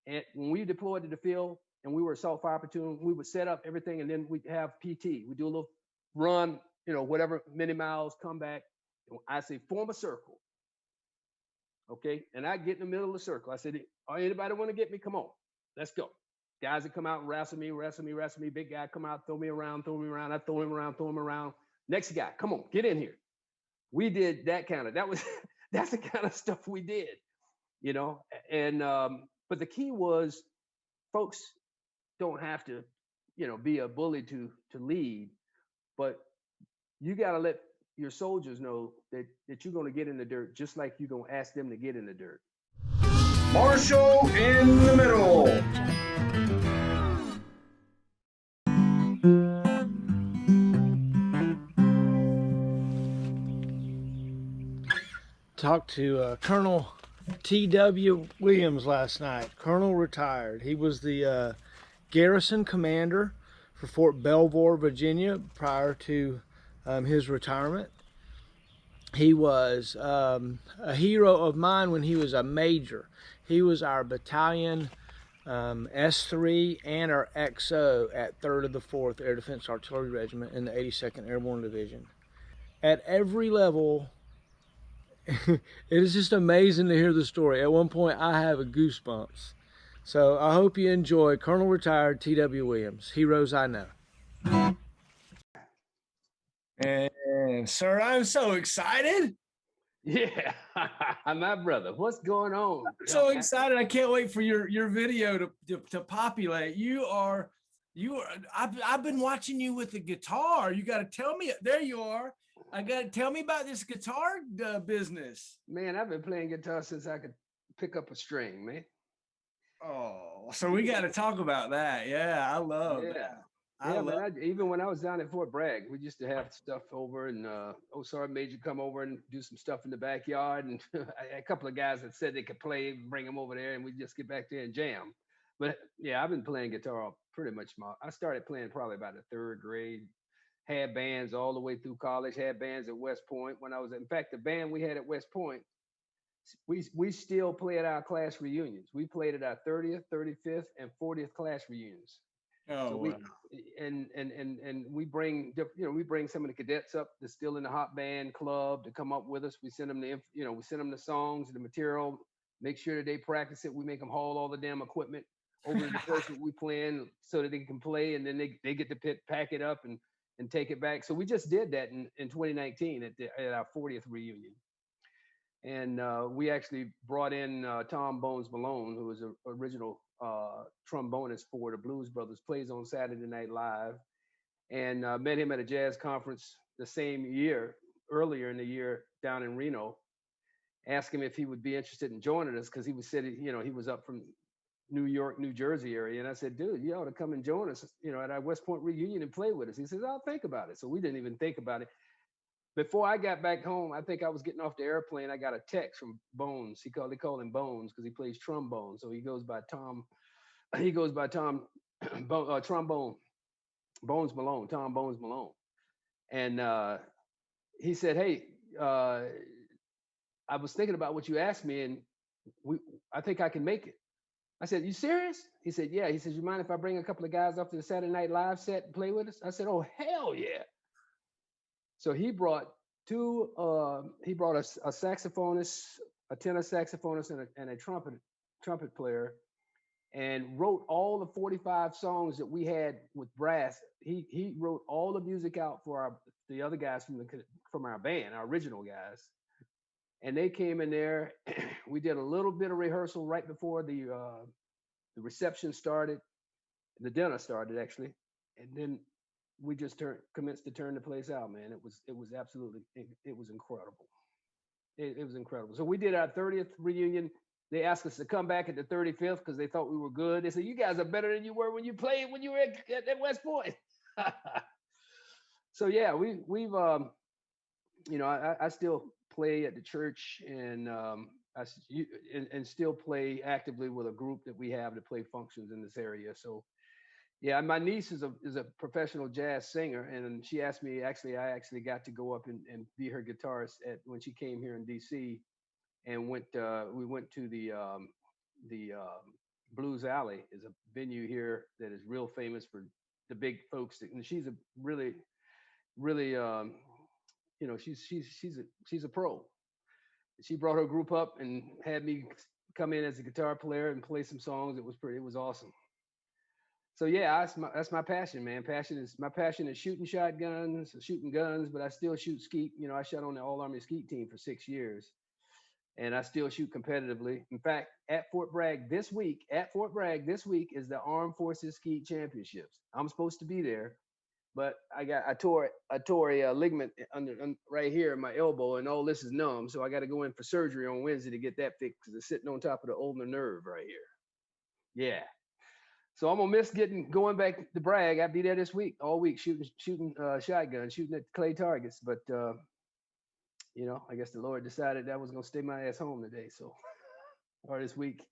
And when we deployed to the field and we were assault fire platoon, we would set up everything and then we'd have PT. We do a little run, whatever, many miles, come back. I say, form a circle. Okay. And I get in the middle of the circle. I said, oh, anybody want to get me? Come on. Let's go. Guys that come out and wrestle me, wrestle me, wrestle me. Big guy come out, throw me around, throw me around. I throw him around, throw him around. Next guy, come on, get in here. We did that's the kind of stuff we did, and but the key was folks don't have to, be a bully to lead, but you got to let your soldiers know that you're going to get in the dirt just like you're going to ask them to get in the dirt. Marshall in the middle. Talked to Colonel T.W. Williams last night. Colonel retired. He was the garrison commander for Fort Belvoir, Virginia, prior to his retirement. He was a hero of mine when he was a major. He was our battalion S3 and our XO at 3rd of the 4th Air Defense Artillery Regiment in the 82nd Airborne Division. At every level, it is just amazing to hear the story. At one point, I have a goosebumps. So I hope you enjoy Colonel Retired T.W. Williams, Heroes I Know. And sir, I'm so excited. Yeah, my brother, what's going on? I'm so excited. I can't wait for your video to populate. I've been watching you with the guitar. You got to tell me. There you are. I got to tell me about this guitar business. Man, I've been playing guitar since I could pick up a string, man. Oh, so we got to talk about that. Yeah, I love that. Even when I was down at Fort Bragg, we used to have stuff over, and Sergeant Major come over and do some stuff in the backyard, and a couple of guys that said they could play, bring them over there, and we just get back there and jam. But yeah, I've been playing guitar pretty much. I started playing probably about the 3rd grade. Had bands all the way through college. Had bands at West Point when I was. In fact, the band we had at West Point, we still play at our class reunions. We played at our 30th, 35th, and 40th class reunions. Oh, so wow. And we bring we bring some of the cadets up that's still in the hot band club to come up with us. We send them the songs, the material, make sure that they practice it. We make them haul all the damn equipment over to the place that we playing so that they can play, and then they get to pack it up and take it back. So we just did that in 2019 at our 40th reunion. And we actually brought in Tom Bones Malone, who was an original trombonist for the Blues Brothers, plays on Saturday Night Live, and met him at a jazz conference the same year, earlier in the year, down in Reno. Asked him if he would be interested in joining us because he he was up from New York, New Jersey area. And I said, dude, you ought to come and join us, at our West Point reunion and play with us. He says, I'll think about it. So we didn't even think about it. Before I got back home, I think I was getting off the airplane. I got a text from Bones. They call him Bones because he plays trombone. So he goes by Tom. He goes by Tom trombone. Bones Malone. Tom Bones Malone. And he said, "Hey, I was thinking about what you asked me, and I think I can make it." I said, "You serious?" He said, "Yeah." He says, "You mind if I bring a couple of guys up to the Saturday Night Live set and play with us?" I said, "Oh, hell yeah." So he brought a saxophonist, a tenor saxophonist, and a trumpet player, and wrote all the 45 songs that we had with brass. He wrote all the music out for the other guys from our band, our original guys. And they came in there. We did a little bit of rehearsal right before the reception started. The dinner started actually, and then we just commenced to turn the place out, man. It was absolutely, it was incredible. It was incredible. So we did our 30th reunion. They asked us to come back at the 35th because they thought we were good. They said, "You guys are better than you were when you played when you were at West Point." So yeah, we've I still play at the church, and and still play actively with a group that we have to play functions in this area. So yeah, my niece is a professional jazz singer, and she asked me. Actually, I actually got to go up and be her guitarist when she came here in D.C. and we went to the Blues Alley is a venue here that is real famous for the big folks. And she's a really, really, she's a pro. She brought her group up and had me come in as a guitar player and play some songs. It was awesome. So yeah, that's my passion, man. My passion is shooting shotguns, shooting guns, but I still shoot skeet. I shot on the All Army skeet team for 6 years, and I still shoot competitively. In fact, at Fort Bragg this week is the Armed Forces Skeet Championships. I'm supposed to be there, but I tore a ligament right here in my elbow, and all this is numb. So I got to go in for surgery on Wednesday to get that fixed because it's sitting on top of the ulnar nerve right here. Yeah. So I'm gonna miss going back to Bragg. I'll be there this week, all week, shooting shotguns, shooting at clay targets. But I guess the Lord decided that I was gonna stay my ass home today, so or this week.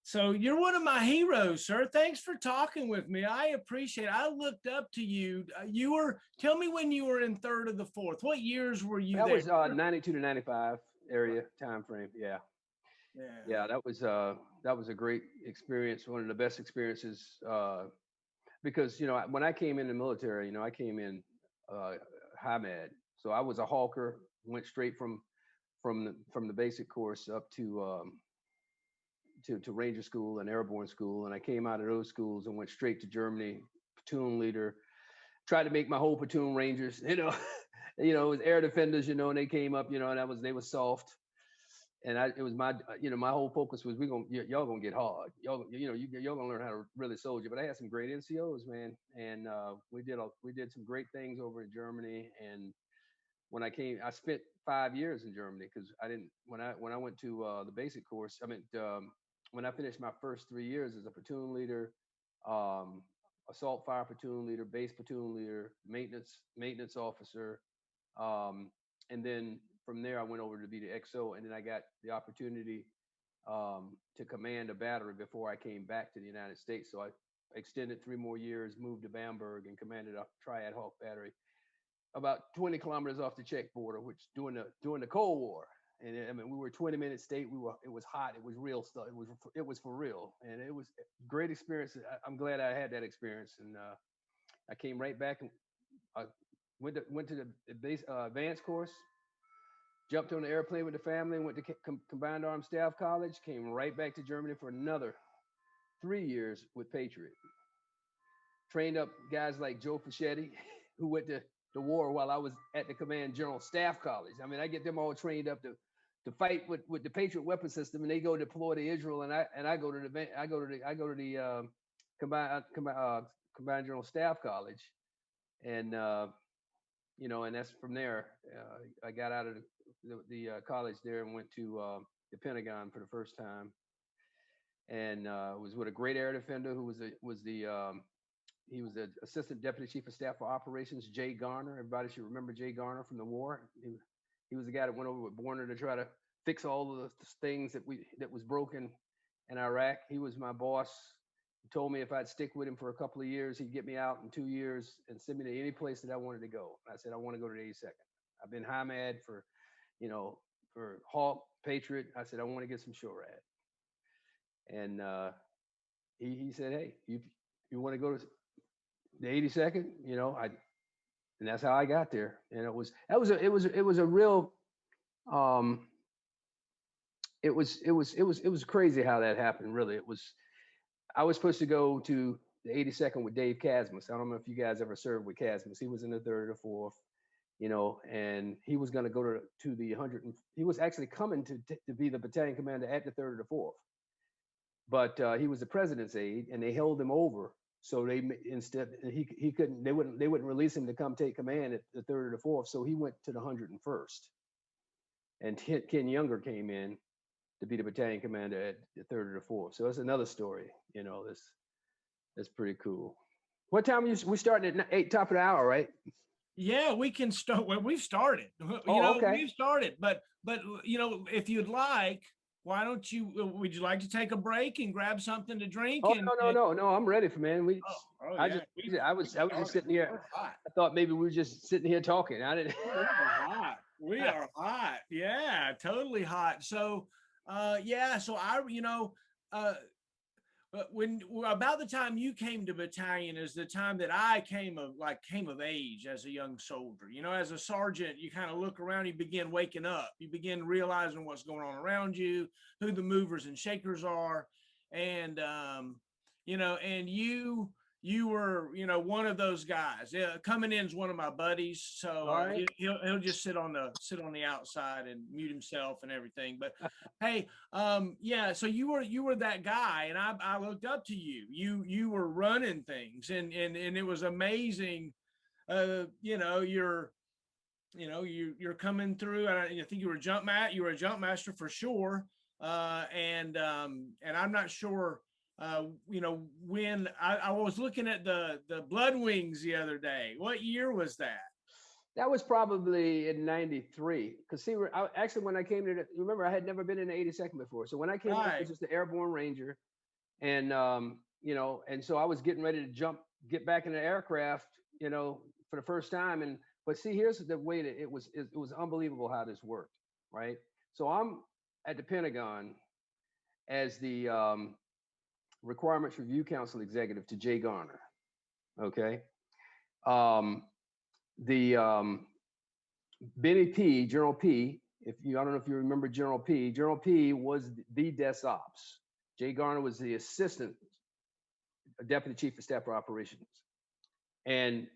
So you're one of my heroes, sir. Thanks for talking with me. I appreciate it. I looked up to you. Tell me when you were in third or the fourth. What years were you there? That was 92 to 95 area time frame. Yeah. Yeah, that was a great experience, one of the best experiences, because when I came in the military, I came in high med, so I was a hawker, went straight from the basic course up to Ranger School and Airborne School, and I came out of those schools and went straight to Germany, platoon leader, tried to make my whole platoon Rangers, it was air defenders, and they came up, and they were soft. And it was my whole focus was y'all gonna get hard. Y'all gonna learn how to really soldier. But I had some great NCOs, man, and we did some great things over in Germany. And when I came, I spent 5 years in Germany because when I went to the basic course. When I finished my first 3 years as a platoon leader, assault fire platoon leader, base platoon leader, maintenance officer, and then from there, I went over to be the XO, and then I got the opportunity to command a battery before I came back to the United States. So I extended 3 more years, moved to Bamberg, and commanded a Triad Hawk battery about 20 kilometers off the Czech border, which during the Cold War. And we were 20-minute state. It was hot. It was real stuff. It was for real, and it was a great experience. I'm glad I had that experience, and I came right back and I went to the base advanced course. Jumped on the airplane with the family, went to Combined Armed Staff College, came right back to Germany for another 3 years with Patriot. Trained up guys like Joe Fischetti, who went to the war while I was at the Command General Staff College. I get them all trained up to fight with the Patriot weapon system, and they go deploy to Israel, and I go to the Combined General Staff College, and and that's from there. I got out of the college there and went to the Pentagon for the first time, and was with a great air defender who he was the assistant deputy chief of staff for operations, Jay Garner. Everybody should remember Jay Garner from the war. He was the guy that went over with Warner to try to fix all of the things that was broken in Iraq. He was my boss. He told me if I'd stick with him for a couple of years, he'd get me out in 2 years and send me to any place that I wanted to go. I said, I want to go to the 82nd. I've been high med for Hawk, Patriot. I said, I want to get some SHORAD. And he said, hey, you want to go to the 82nd? And that's how I got there. And it was a real it was crazy how that happened. Really, I was supposed to go to the 82nd with Dave Casmus. I don't know if you guys ever served with Casmus. He was in the 3rd or 4th, and he was going to go to the 100. He was actually coming to be the battalion commander at the 3rd or the 4th, but he was the president's aide, and they held him over. So he couldn't. They wouldn't release him to come take command at the 3rd or the 4th. So he went to the 101st, and Ken Younger came in to be the battalion commander at the 3rd or the 4th. So that's another story. That's pretty cool. What time we starting at 8, top of the hour, right? Yeah, we can start. Well, we've started. Okay. We've started. But if you'd like, why don't you? Would you like to take a break and grab something to drink? Oh, no. I'm ready for man. I was just sitting here. I thought maybe we were just sitting here talking. I didn't. We are hot. We are hot. Yeah, totally hot. So, Yeah. So uh, when about the time you came to battalion is the time that I came of age as a young soldier. As a sergeant, you kind of look around, you begin waking up, you begin realizing what's going on around you, who the movers and shakers are, and and you were one of those guys. Yeah, coming in is one of my buddies, so All right. he'll just sit on the outside and mute himself and everything. But hey, yeah, so you were that guy, and I looked up to you. You were running things, and it was amazing. You're coming through. I think you were a jump master for sure. And I'm not sure. When I was looking at the blood wings the other day. What year was that? That was probably in '93. Because see, actually when I came to, remember I had never been in the 82nd before. So when I came in, it was Right. just the Airborne Ranger, and and so I was getting ready to get back in the aircraft, for the first time. And but see, here's the way that it was unbelievable how this worked, right? So I'm at the Pentagon as the Requirements Review Council executive to Jay Garner. Okay. Um, the Benny P, General P, I don't know if you remember General P. General P was the desk ops. Jay Garner was the assistant deputy chief of staff for operations and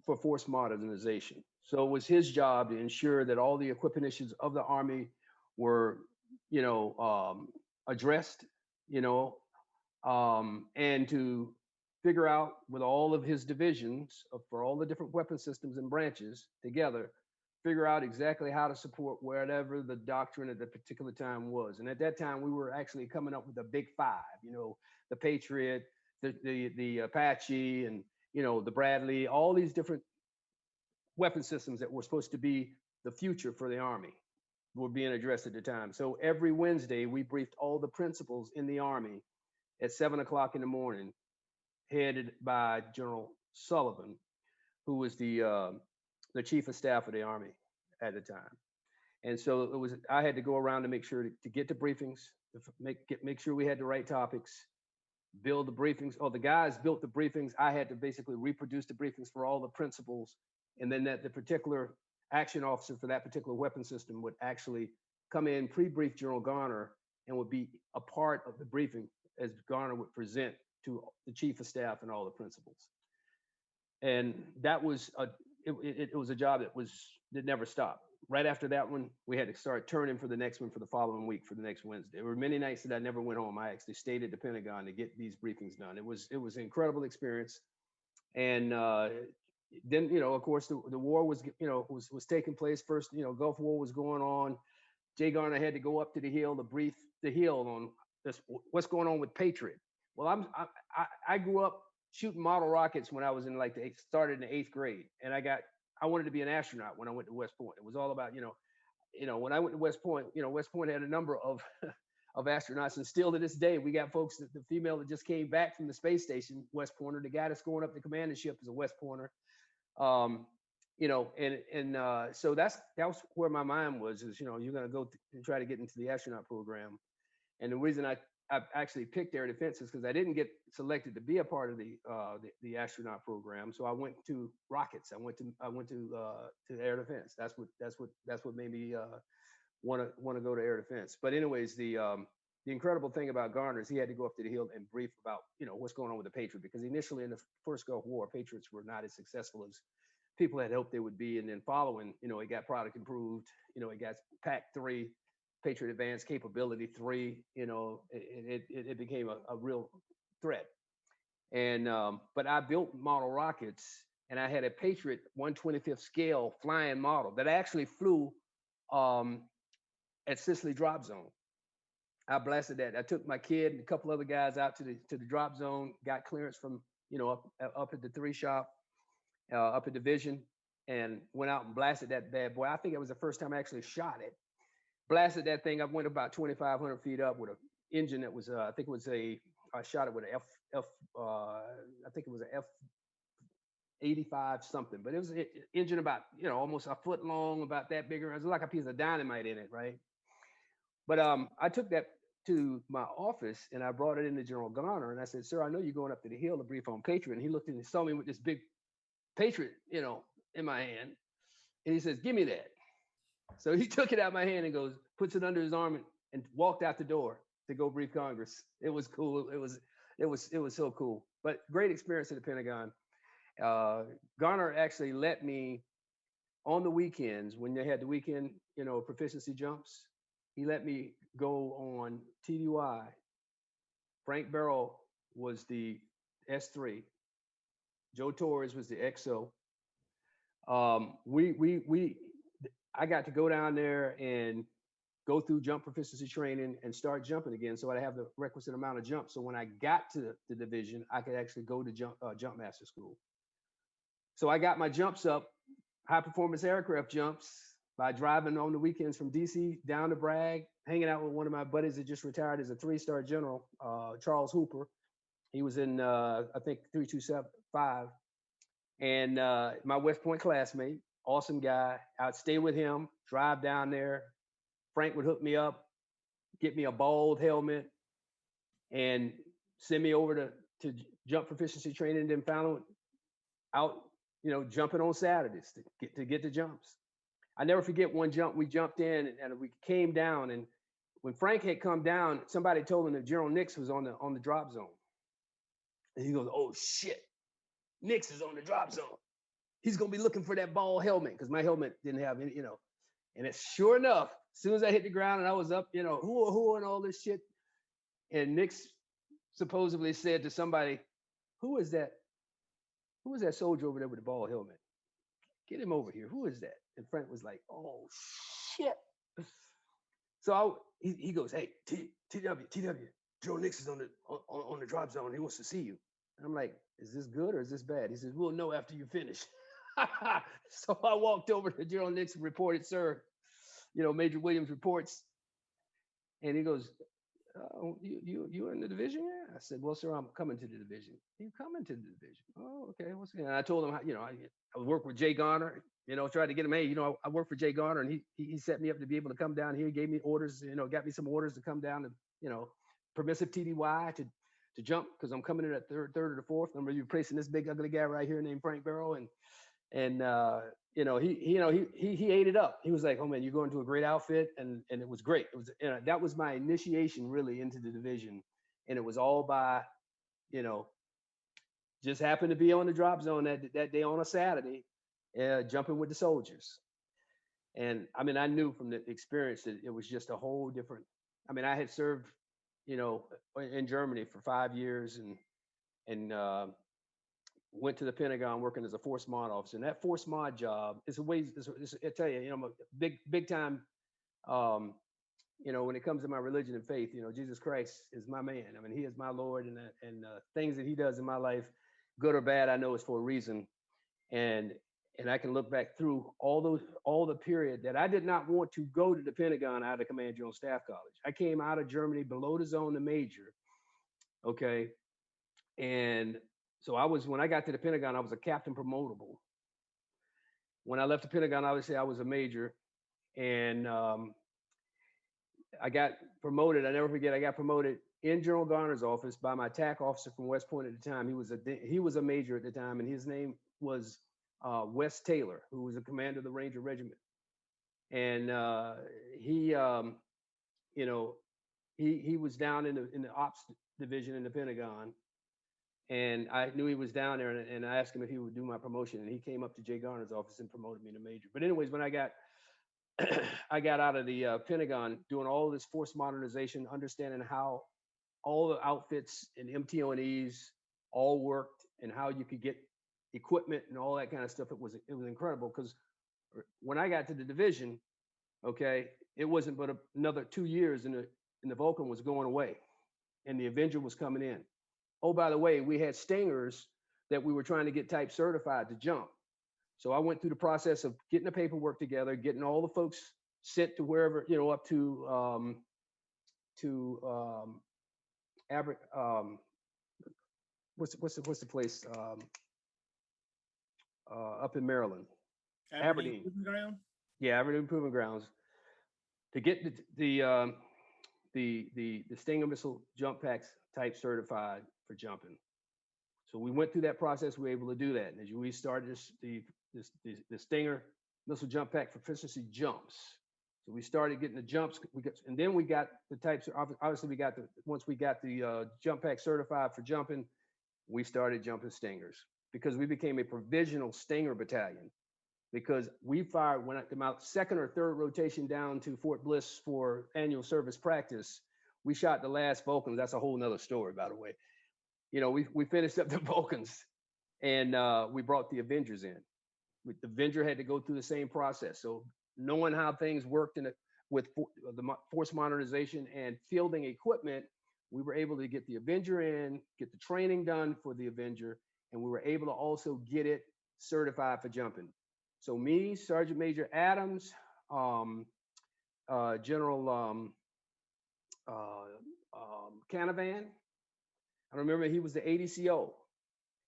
for force modernization. So it was his job to ensure that all the equipment issues of the Army were, addressed, you know, and to figure out with all of his divisions for all the different weapon systems and branches together, figure out exactly how to support whatever the doctrine at the particular time was. And at that time, we were actually coming up with the big five, the Patriot, the Apache, and the Bradley, all these different weapon systems that were supposed to be the future for the Army were being addressed at the time. So every Wednesday, we briefed all the principals in the Army at 7 o'clock in the morning, headed by General Sullivan, who was the chief of staff of the Army at the time. And so I had to go around to make sure to get the briefings, to make sure we had the right topics, build the briefings. Oh, the guys built the briefings. I had to basically reproduce the briefings for all the principals, and then that the particular action officer for that particular weapon system would actually come in, pre-brief General Garner, and would be a part of the briefing as Garner would present to the chief of staff and all the principals. And that was it was a job that never stopped. Right after that one, we had to start turning for the next one for the following week for the next Wednesday. There were many nights that I never went home. I actually stayed at the Pentagon to get these briefings done. It was an incredible experience. And then of course the war was was taking place. First, Gulf War was going on. Jay Garner had to go up to the Hill to brief the Hill on this, what's going on with Patriot. Well, I grew up shooting model rockets when I was in started in the 8th grade, and I wanted to be an astronaut when I went to West Point. It was all about when I went to West Point. West Point had a number of of astronauts, and still to this day we got folks the female that just came back from the space station, West Pointer. The guy that's going up the commanding ship is a West Pointer. So that was where my mind was, is you're going to go and try to get into the astronaut program. And the reason I actually picked air defense is because I didn't get selected to be a part of the astronaut program. So I went to rockets. I went to air defense. That's what made me want to go to air defense. But anyways, the incredible thing about Garner is he had to go up to the Hill and brief about what's going on with the Patriot, because initially in the first Gulf War, Patriots were not as successful as people had hoped they would be. And then following, it got product improved. It got PAC-3, Patriot Advanced Capability 3. It became a real threat. And but I built model rockets, and I had a Patriot 1/25th scale flying model that actually flew at Sicily Drop Zone. I blasted that. I took my kid and a couple other guys out to the drop zone, got clearance from up at the 3 shop, up at Division, and went out and blasted that bad boy. I think it was the first time I actually shot it. Blasted that thing. I went about 2,500 feet up with an engine that was I think it was I shot it with an I think it was an F-85 something, but it was an engine about almost a foot long, about that bigger. It was like a piece of dynamite in it, right? But I took that to my office and I brought it into General Garner and I said, "Sir, I know you're going up to the Hill to brief on Patriot." And he looked and saw me with this big Patriot, in my hand, and he says, "Give me that." So he took it out of my hand and goes, puts it under his arm and walked out the door to go brief Congress. It was cool. It was so cool. But great experience at the Pentagon. Garner actually let me on the weekends when they had the weekend, proficiency jumps. He let me go on TDY. Frank Barrow was the S3. Joe Torres was the XO. I got to go down there and go through jump proficiency training and start jumping again. So I have the requisite amount of jumps. So when I got to the division, I could actually go to jump master school. So I got my jumps up, high performance aircraft jumps, by driving on the weekends from DC down to Bragg, hanging out with one of my buddies that just retired as a 3-star general, Charles Hooper. He was in, I think, 3275. And my West Point classmate, awesome guy. I'd stay with him, drive down there. Frank would hook me up, get me a bald helmet, and send me over to jump proficiency training. And then found out, jumping on Saturdays to get the jumps. I never forget one jump. We jumped in and we came down. And when Frank had come down, somebody told him that General Nix was on the drop zone. And he goes, "Oh shit, Nix is on the drop zone. He's gonna be looking for that ball helmet," because my helmet didn't have any, And it's sure enough, as soon as I hit the ground and I was up, who and all this shit. And Nix supposedly said to somebody, "Who is that? Who is that soldier over there with the ball helmet? Get him over here. Who is that?" And Frank was like, "Oh shit." So he goes, "Hey, TW, Joe Nix is on the drop zone. He wants to see you." And I'm like, "Is this good or is this bad?" He says, "We'll know after you finish." So I walked over to General Nix and reported, "Sir, Major Williams reports." And he goes, "You in the division?" Yeah. I said, "Well, sir, I'm coming to the division." "You coming to the division?" "Oh, okay. What's good?" And I told him, I worked with Jay Garner, tried to get him, "Hey, I work for Jay Garner," and he set me up to be able to come down here. He gave me orders, got me some orders to come down and, permissive TDY to jump because I'm coming in at third or the fourth. I'm going to be replacing this big ugly guy right here named Frank Barrow. And he ate it up. He was like, "Oh man, you're going to a great outfit," and it was great. It was, that was my initiation really into the division, and it was all by, just happened to be on the drop zone that day on a Saturday, jumping with the soldiers. And I mean, I knew from the experience that it was just a whole different. I mean, I had served, in Germany for 5 years and went to the Pentagon working as a force mod officer. And that force mod job is a way, I tell you, I'm a big time, when it comes to my religion and faith, Jesus Christ is my man. I mean, he is my Lord, and things that he does in my life, good or bad, I know is for a reason. And I can look back through all the period that I did not want to go to the Pentagon out of Command General Staff College. I came out of Germany below the zone to major. Okay. And so when I got to the Pentagon, I was a captain promotable. When I left the Pentagon, obviously I was a major, and I got promoted. I never forget. I got promoted in General Garner's office by my TAC officer from West Point at the time. He was a major at the time, and his name was Wes Taylor, who was a commander of the Ranger Regiment. And he was down in the ops division in the Pentagon. And I knew he was down there, and I asked him if he would do my promotion, and he came up to Jay Garner's office and promoted me to major. But anyways, when I got I got out of the Pentagon doing all this force modernization, understanding how all the outfits and MTONEs all worked and how you could get equipment and all that kind of stuff. It was incredible because when I got to the division, okay, it wasn't but another 2 years and the Vulcan was going away and the Avenger was coming in. Oh, by the way, we had Stingers that we were trying to get type certified to jump. So I went through the process of getting the paperwork together, getting all the folks sent to wherever, up to what's the place up in Maryland? Aberdeen. Proving Ground? Yeah, Aberdeen Proving Grounds. To get the the Stinger missile jump packs type certified for jumping. So we went through that process. We were able to do that. And as we started the Stinger missile jump pack proficiency jumps. So we started getting the jumps. And then we got the types. Obviously, we got once we got the jump pack certified for jumping, we started jumping Stingers because we became a provisional Stinger battalion. Because we fired when I came out second or third rotation down to Fort Bliss for annual service practice. We shot the last Vulcans. That's a whole nother story, by the way. You know, we finished up the Vulcans, and we brought the Avengers in. The Avenger had to go through the same process. So knowing how things worked with the force modernization and fielding equipment, we were able to get the Avenger in, get the training done for the Avenger, and we were able to also get it certified for jumping. So me, Sergeant Major Adams, General Canavan. I remember he was the ADCO.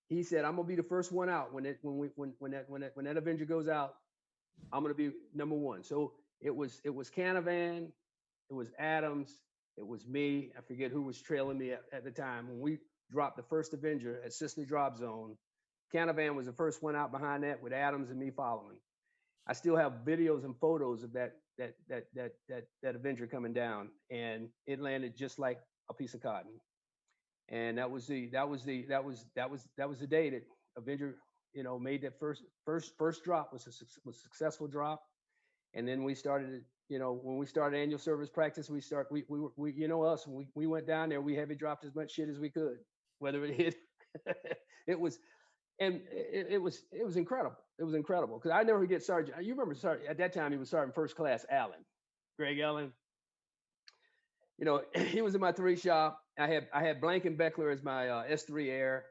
He said, "I'm gonna be the first one out when that Avenger goes out. I'm gonna be number one." So it was Canavan, it was Adams, it was me. I forget who was trailing me at the time when we dropped the first Avenger at Sicily Drop Zone. Canavan was the first one out behind that with Adams and me following. I still have videos and photos of that Avenger coming down, and it landed just like a piece of cotton. And that was the day that Avenger, you know, made that first drop was a successful drop. And then we started, you know, when we started annual service practice, we you know us, we went down there, we heavy dropped as much shit as we could, whether it hit. It was incredible. It was incredible because I never forget Sergeant. You remember Sergeant at that time? He was Sergeant First Class Allen, Greg Allen. You know, he was in my 3 shop. I had Blankenbeckler as my S3 Air.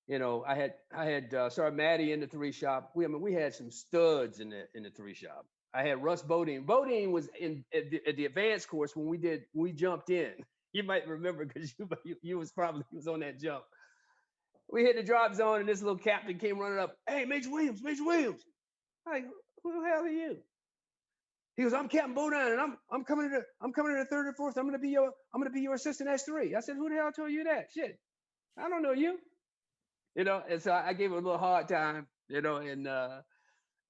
You know, I had Sergeant Maddie in the 3 shop. We had some studs in the 3 shop. I had Russ Bodine. Bodine was at the advanced course when we jumped in. You might remember because you was on that jump. We hit the drop zone and this little captain came running up. "Hey, Major Williams, Major Williams." I'm like, "Who the hell are you?" He goes, "I'm Captain Bodine, and I'm coming to the 3rd or 4th. I'm gonna be your assistant S3. I said, "Who the hell told you that? Shit, I don't know you." You know, and so I gave him a little hard time, you know, and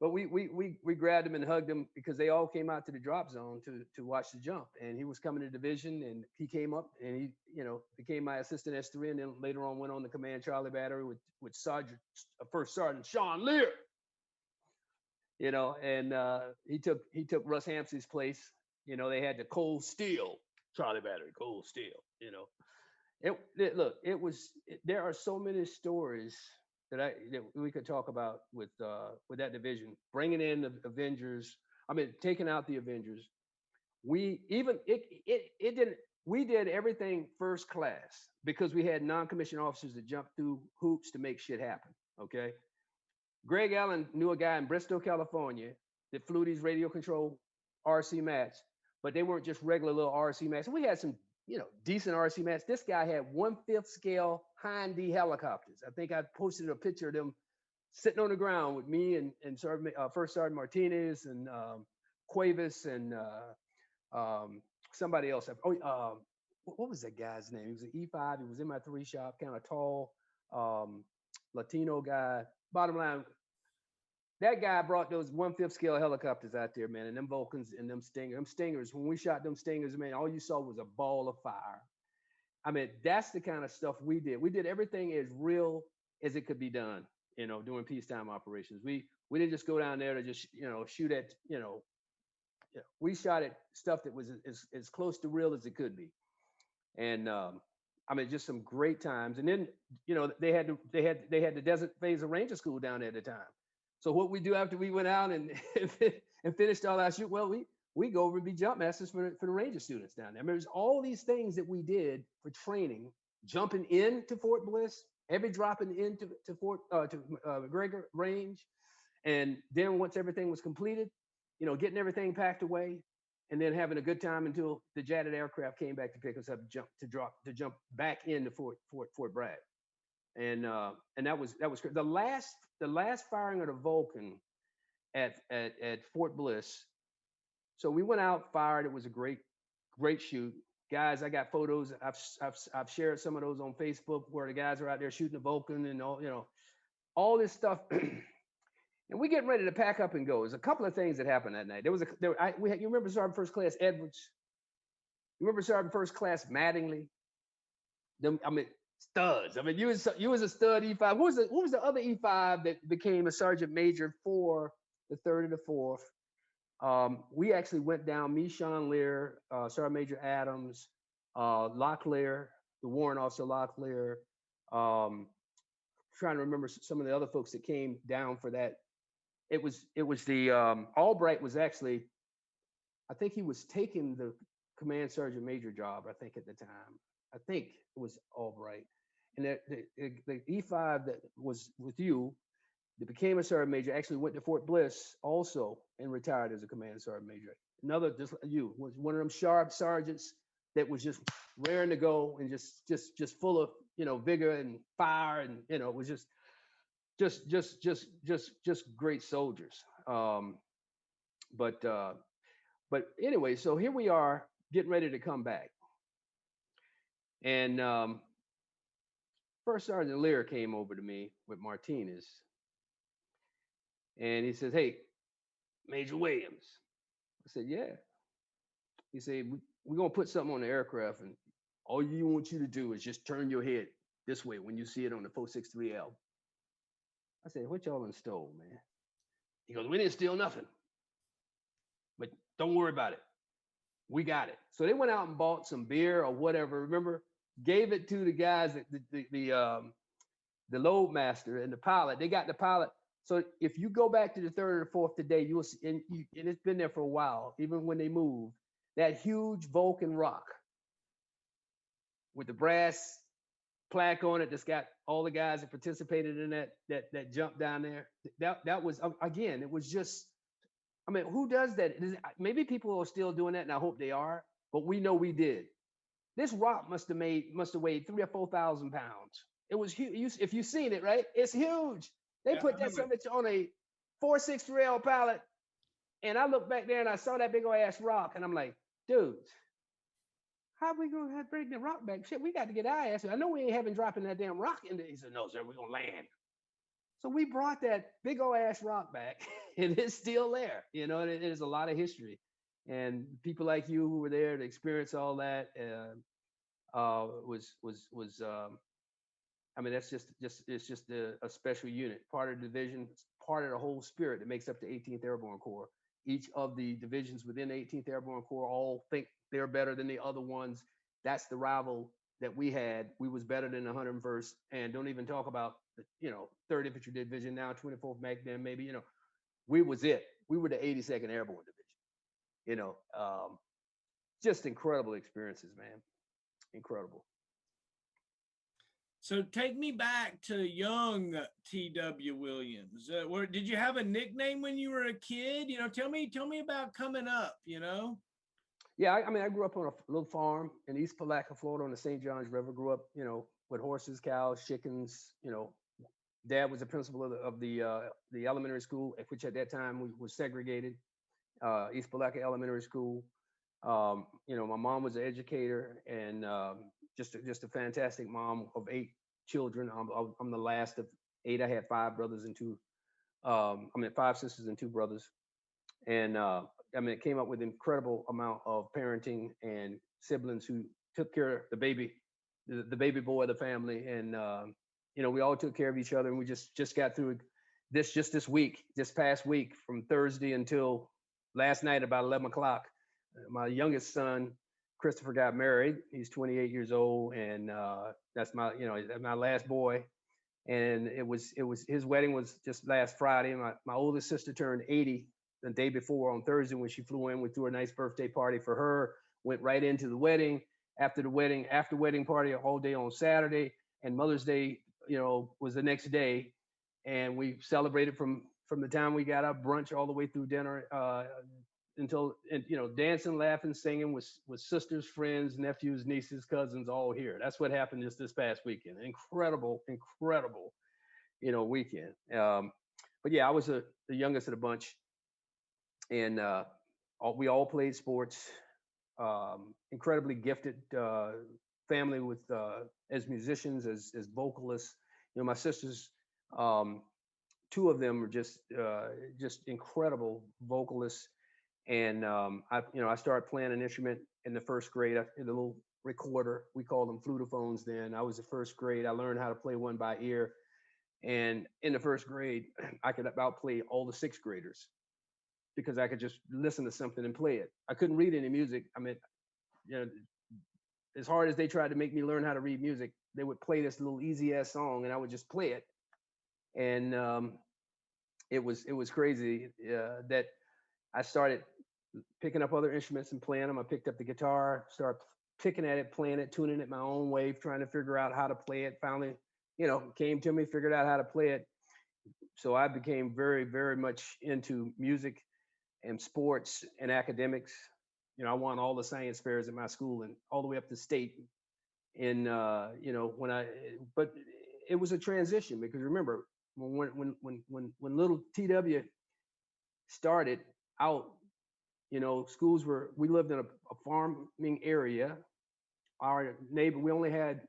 but we grabbed him and hugged him because they all came out to the drop zone to watch the jump. And he was coming to division, and he came up and he, you know, became my assistant S3, and then later on went on to command Charlie Battery with First Sergeant Sean Lear. You know, and he took Russ Hampsey's place. You know, they had the Cold Steel Charlie Battery, Cold Steel. You know, there are so many stories that we could talk about with that division, bringing in the Avengers. I mean, taking out the Avengers. We did everything first class because we had non-commissioned officers that jumped through hoops to make shit happen. Okay. Greg Allen knew a guy in Bristol, California that flew these radio control RC mats, but they weren't just regular little RC mats. We had some, you know, decent RC mats. This guy had 1/5 scale Hind D helicopters. I think I posted a picture of them sitting on the ground with me and First Sergeant Martinez and Cuevas and somebody else. What was that guy's name? He was an E5. He was in my 3 shop, kind of tall, Latino guy. Bottom line, that guy brought those 1/5 scale helicopters out there, man, and them Vulcans and them Stingers. When we shot them Stingers, man, all you saw was a ball of fire. I mean, that's the kind of stuff we did. We did everything as real as it could be done, you know, during peacetime operations. We didn't just go down there to just, you know, shoot at, you know, we shot at stuff that was as close to real as it could be. And I mean, just some great times. And then, you know, they had the desert phase of Ranger School down there at the time. So what we do after we went out and finished all our shoot, well, we go over and be jump masters for the Ranger students down there. I mean, there's all these things that we did for training, jumping into Fort Bliss, heavy dropping into Gregor Range, and then once everything was completed, you know, getting everything packed away, and then having a good time until the jetted aircraft came back to pick us up, to jump back into Fort Bragg, and that was great. The last firing of the Vulcan at Fort Bliss. So we went out, fired. It was a great shoot. guys, I got photos. I've shared some of those on Facebook where the guys are out there shooting the Vulcan and all, all this stuff. And we getting ready to pack up and go. There's a couple of things that happened that night. You remember Sergeant First Class Edwards? You remember Sergeant First Class Mattingly? Studs. You was a stud E5. What was the other E5 that became a sergeant major for the 3rd and the 4th? We actually went down, me, Sean Lear, Sergeant Major Adams, Locklear, the warrant officer Locklear, trying to remember some of the other folks that came down for that. It was the Albright was actually, I think he was taking the command sergeant major job, I think at the time. I think it was Albright. And the E5 that was with you, that became a sergeant major, actually went to Fort Bliss also and retired as a command sergeant major. Another, just you, was one of them sharp sergeants that was just raring to go and just full of, vigor and fire, and it was just great soldiers. But anyway, so here we are getting ready to come back. And First Sergeant Lear came over to me with Martinez, and he says, "Hey, Major Williams." I said, "Yeah." He said, "We're gonna put something on the aircraft, and all you want you to do is just turn your head this way when you see it on the 463L." I said, "What y'all done stole, man?" He goes, "We didn't steal nothing, but don't worry about it. We got it." So they went out and bought some beer or whatever. Remember, gave it to the guys, the load master and the pilot. They got the pilot. So if you go back to the 3rd or the 4th today, you will see, and it's been there for a while, even when they moved, that huge Vulcan rock with the brass plaque on it that's got all the guys that participated in that jump down there. That was, again, it was just, who does that? Maybe people are still doing that, and I hope they are, but we know we did. This rock must have weighed 3,000 or 4,000 pounds. It was huge. If you've seen it, right? It's huge. They put that something on a 463L pallet, and I looked back there and I saw that big old ass rock, and I'm like, dudes, how are we gonna have to bring the rock back? Shit, we got to get our ass. I know we ain't having dropping that damn rock in there. He said, "No, sir, we're gonna land." So we brought that big old ass rock back, and it's still there. And there's a lot of history, and people like you who were there to experience all that was that's it's just a special unit, part of the division, part of the whole spirit that makes up the 18th Airborne Corps. Each of the divisions within the 18th Airborne Corps all think they're better than the other ones. That's the rival that we had. We was better than the 101st, and don't even talk about the 3rd Infantry Division, now 24th back then, maybe. We was it. We were the 82nd Airborne Division. Just incredible experiences, man. Incredible. So take me back to young T.W. Williams. Did you have a nickname when you were a kid? Tell me about coming up. Yeah, I grew up on a little farm in East Palatka, Florida, on the St. Johns River. Grew up, with horses, cows, chickens. Dad was the principal of the elementary school, which at that time was segregated. East Palatka Elementary School. My mom was an educator, and just a fantastic mom of 8 children. I'm the last of 8. I had 5 brothers and 2. 5 sisters and 2 brothers, and it came up with an incredible amount of parenting and siblings who took care of the baby boy of the family, and we all took care of each other, and we just got through this past week, from Thursday until last night about 11 o'clock. My youngest son, Christopher, got married. He's 28 years old, and that's my last boy. And it was his wedding was just last Friday. My oldest sister turned 80 the day before on Thursday when she flew in. We threw a nice birthday party for her. Went right into the wedding. After wedding party all day on Saturday, and Mother's Day, was the next day, and we celebrated from the time we got up, brunch, all the way through dinner. Until, dancing, laughing, singing with sisters, friends, nephews, nieces, cousins, all here. That's what happened just this past weekend. Incredible, weekend. But yeah, I was the youngest of the bunch, and we all played sports. incredibly gifted family with as musicians, as vocalists. You know, my sisters, um, two of them are just incredible vocalists. And I started playing an instrument in the first grade. In the little recorder, we called them flutophones then. I was the first grade. I learned how to play one by ear. And in the first grade, I could about play all the sixth graders because I could just listen to something and play it. I couldn't read any music. I mean, you know, as hard as they tried to make me learn how to read music, they would play this little easy ass song, and I would just play it. And it was crazy that I started picking up other instruments and playing them. I picked up the guitar, started picking at it, playing it, tuning it my own way, trying to figure out how to play it. Finally, came to me, figured out how to play it. So I became very, very much into music and sports and academics. I won all the science fairs at my school and all the way up to state. And but it was a transition because remember when little TW started out, schools we lived in a farming area. Our neighbor, we only had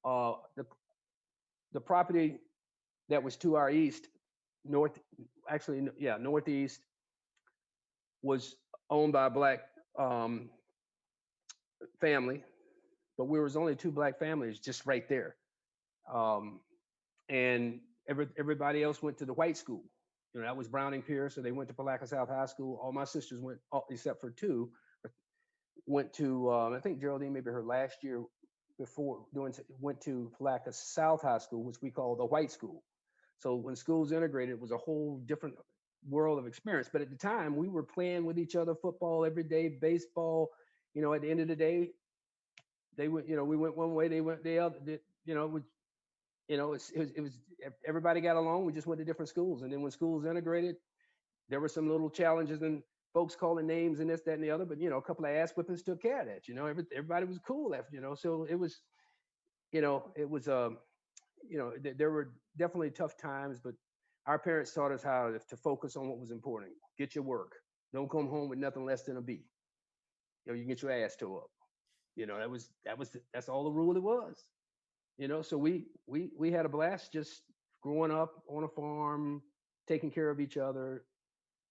the property that was to our east, northeast, was owned by a black family, but we was only two black families just right there. Um, and everybody else went to the white school. That was Browning Pierce, so they went to Palaca South High School. All my sisters went, except for two, went to I think Geraldine, maybe her last year before went to Palaca South High School, which we call the white school. So when schools integrated, it was a whole different world of experience. But at the time, we were playing with each other, football every day, baseball. At the end of the day, they went. We went one way, they went the other. It was everybody got along. We just went to different schools, and then when schools integrated, there were some little challenges and folks calling names and this, that, and the other. But a couple of ass whippings took care of that. Everybody was cool after. So it was. It was. There were definitely tough times, but our parents taught us how to focus on what was important. Get your work. Don't come home with nothing less than a B. You can get your ass tore up. That's all the rule it was. So we had a blast just growing up on a farm, taking care of each other,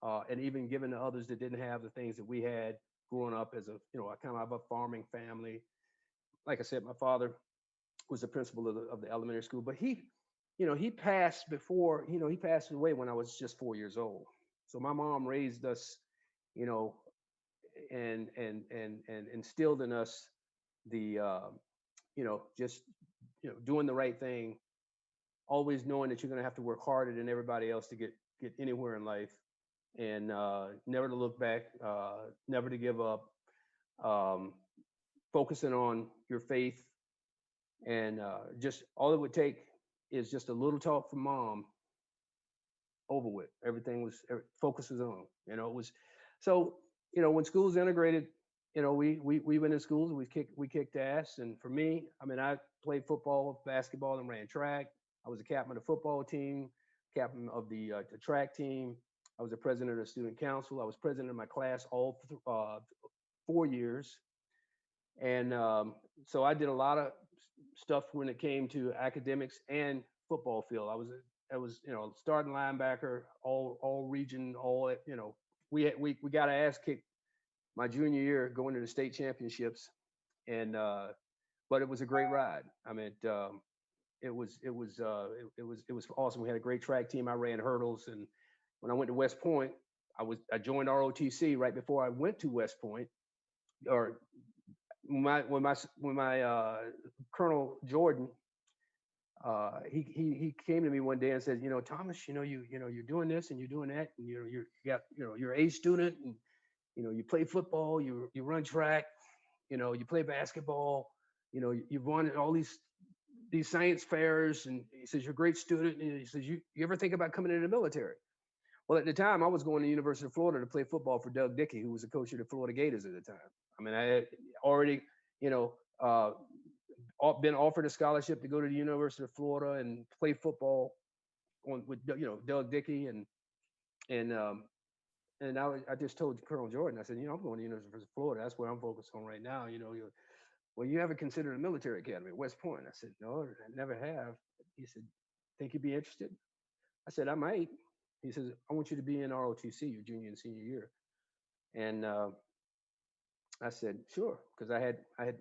and even giving to others that didn't have the things that we had growing up as a kind of a farming family. Like I said, my father was the principal of the elementary school, but he passed before, he passed away when I was just 4 years old. So my mom raised us, you know, and instilled in us the, just, doing the right thing, always knowing that you're going to have to work harder than everybody else to get anywhere in life, and never to look back, never to give up, um, focusing on your faith, and just all it would take is just a little talk from mom. Over with. Everything focus was on. It was so. When schools integrated, we went in schools. We kicked ass. And for me, I mean, I played football, basketball, and ran track. I was a captain of the football team, captain of the track team. I was the president of the student council. I was president of my class all 4 years. And so I did a lot of stuff when it came to academics and football field. I was starting linebacker, all region, we got an ass kicked my junior year going to the state championships, and but it was a great ride. I mean, it was awesome. We had a great track team. I ran hurdles, and when I went to West Point, I joined ROTC right before I went to West Point, or when my Colonel Jordan, he came to me one day and said, Thomas, you're doing this and you're doing that, and you're an A student, and you play football, you run track, you play basketball, you've won all these science fairs, and he says you're a great student, and he says you ever think about coming into the military? Well, at the time, I was going to the University of Florida to play football for Doug Dickey, who was the coach of the Florida Gators at the time. I mean, I had already, been offered a scholarship to go to the University of Florida and play football with Doug Dickey, and and I just told Colonel Jordan, I said, I'm going to the University of Florida. That's where I'm focused on right now. Well, you haven't considered a military academy at West Point. I said, no, I never have. He said, think you'd be interested? I said, I might. He says, I want you to be in ROTC your junior and senior year. And I said, sure, because I had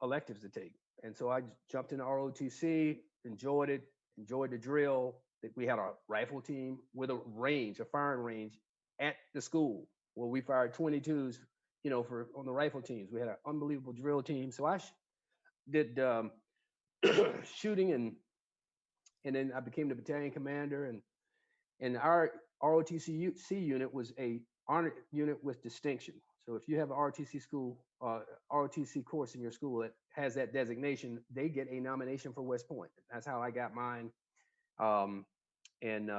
electives to take. And so I jumped into ROTC, enjoyed it, enjoyed the drill. We had a rifle team with a firing range at the school where we fired 22s, for on the rifle teams. We had an unbelievable drill team. So I did shooting, and then I became the battalion commander. And our ROTC unit was a honor unit with distinction. So if you have an ROTC course in your school that has that designation, they get a nomination for West Point. That's how I got mine. And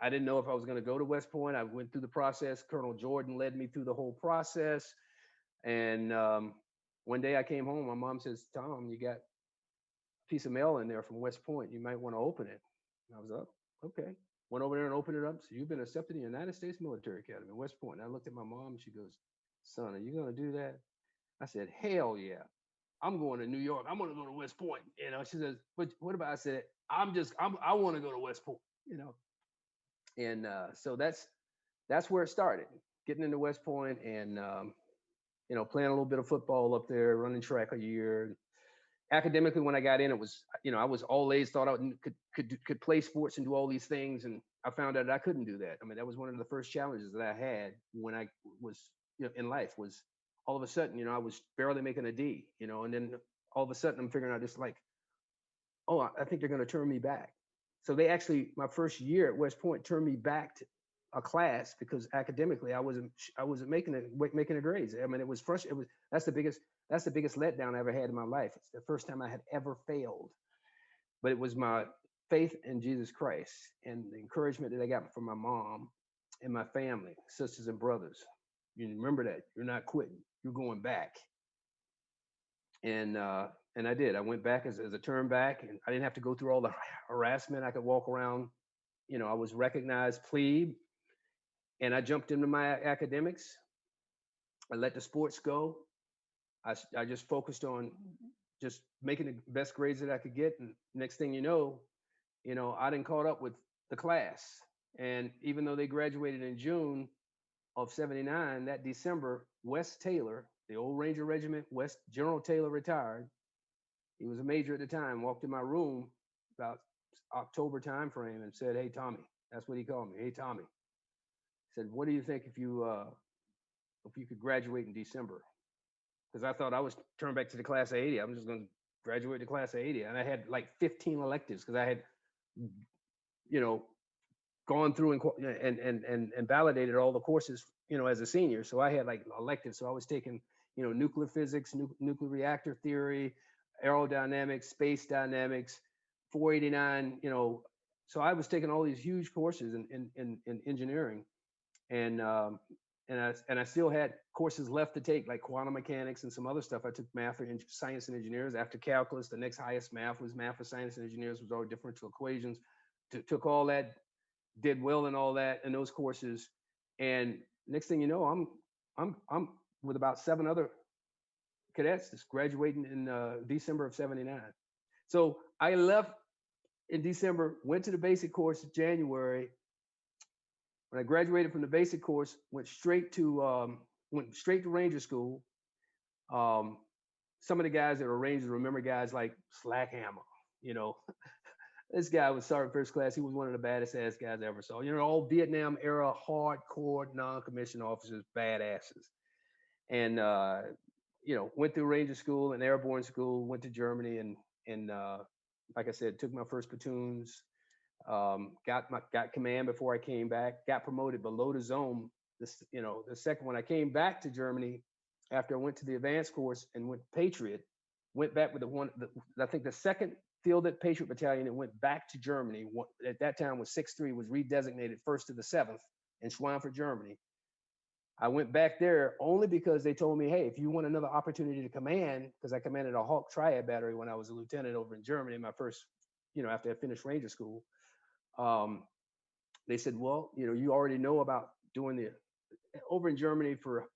I didn't know if I was going to go to West Point. I went through the process. Colonel Jordan led me through the whole process. And one day I came home. My mom says, Tom, you got a piece of mail in there from West Point. You might want to open it. And I was up. Okay. Went over there and opened it up. So you've been accepted in the United States Military Academy, West Point. And I looked at my mom. And she goes, son, are you going to do that? I said, hell yeah. I'm going to New York. I'm going to go to West Point. She says, but what about, I said, I want to go to West Point, And so that's where it started, getting into West Point and, playing a little bit of football up there, running track a year. Academically, when I got in, it was, I was all A's, thought I could play sports and do all these things. And I found out that I couldn't do that. I mean, that was one of the first challenges that I had when I was, in life, was all of a sudden, I was barely making a D, and then all of a sudden I'm figuring out just like, oh, I think they're going to turn me back. So they actually, my first year at West Point, turned me back to a class because academically I wasn't making the grades. I mean, it was frustrating. That's the biggest letdown I ever had in my life. It's the first time I had ever failed, but it was my faith in Jesus Christ and the encouragement that I got from my mom and my family, sisters and brothers. You remember that you're not quitting, you're going back. And I did. I went back as a turn back, and I didn't have to go through all the harassment. I could walk around. I was recognized plebe, and I jumped into my academics. I let the sports go. I just focused on just making the best grades that I could get. And next thing you know, I didn't caught up with the class. And even though they graduated in June of '79, that December, Wes Taylor, the old Ranger Regiment, General Taylor retired. He was a major at the time, walked in my room about October time frame and said, hey, Tommy, that's what he called me. Hey, Tommy. He said, what do you think if you could graduate in December? Because I thought I was turned back to the class of 80. I'm just going to graduate the class of 80. And I had like 15 electives because I had, gone through and validated all the courses, as a senior. So I had like electives. So I was taking, nuclear physics, nuclear reactor theory, aerodynamics, space dynamics, 489, so I was taking all these huge courses in engineering. And I still had courses left to take, like quantum mechanics and some other stuff. I took math for science and engineers. After calculus, the next highest math was math for science and engineers, was all differential equations. Took all that, did well in all that in those courses. And next thing you know, I'm with about 7 other cadets just graduating in December of '79. So I left in December, went to the basic course in January. When I graduated from the basic course, went straight to Ranger School. Some of the guys that were Rangers remember guys like Slackhammer. This guy was Sergeant First Class. He was one of the baddest ass guys I ever saw. All Vietnam era hardcore non-commissioned officers, badasses. And went through Ranger School and Airborne School. Went to Germany and like I said, took my first platoons. Got command before I came back. Got promoted below the zone. The second when I came back to Germany after I went to the advanced course and went Patriot, went back with I think the second fielded Patriot Battalion and went back to Germany. At that time was 6-3, was redesignated 1st to the 7th in Schweinfurt, Germany. I went back there only because they told me, hey, if you want another opportunity to command, because I commanded a Hawk Triad battery when I was a lieutenant over in Germany, my first, after I finished Ranger School. They said, well, you already know about doing the over in Germany for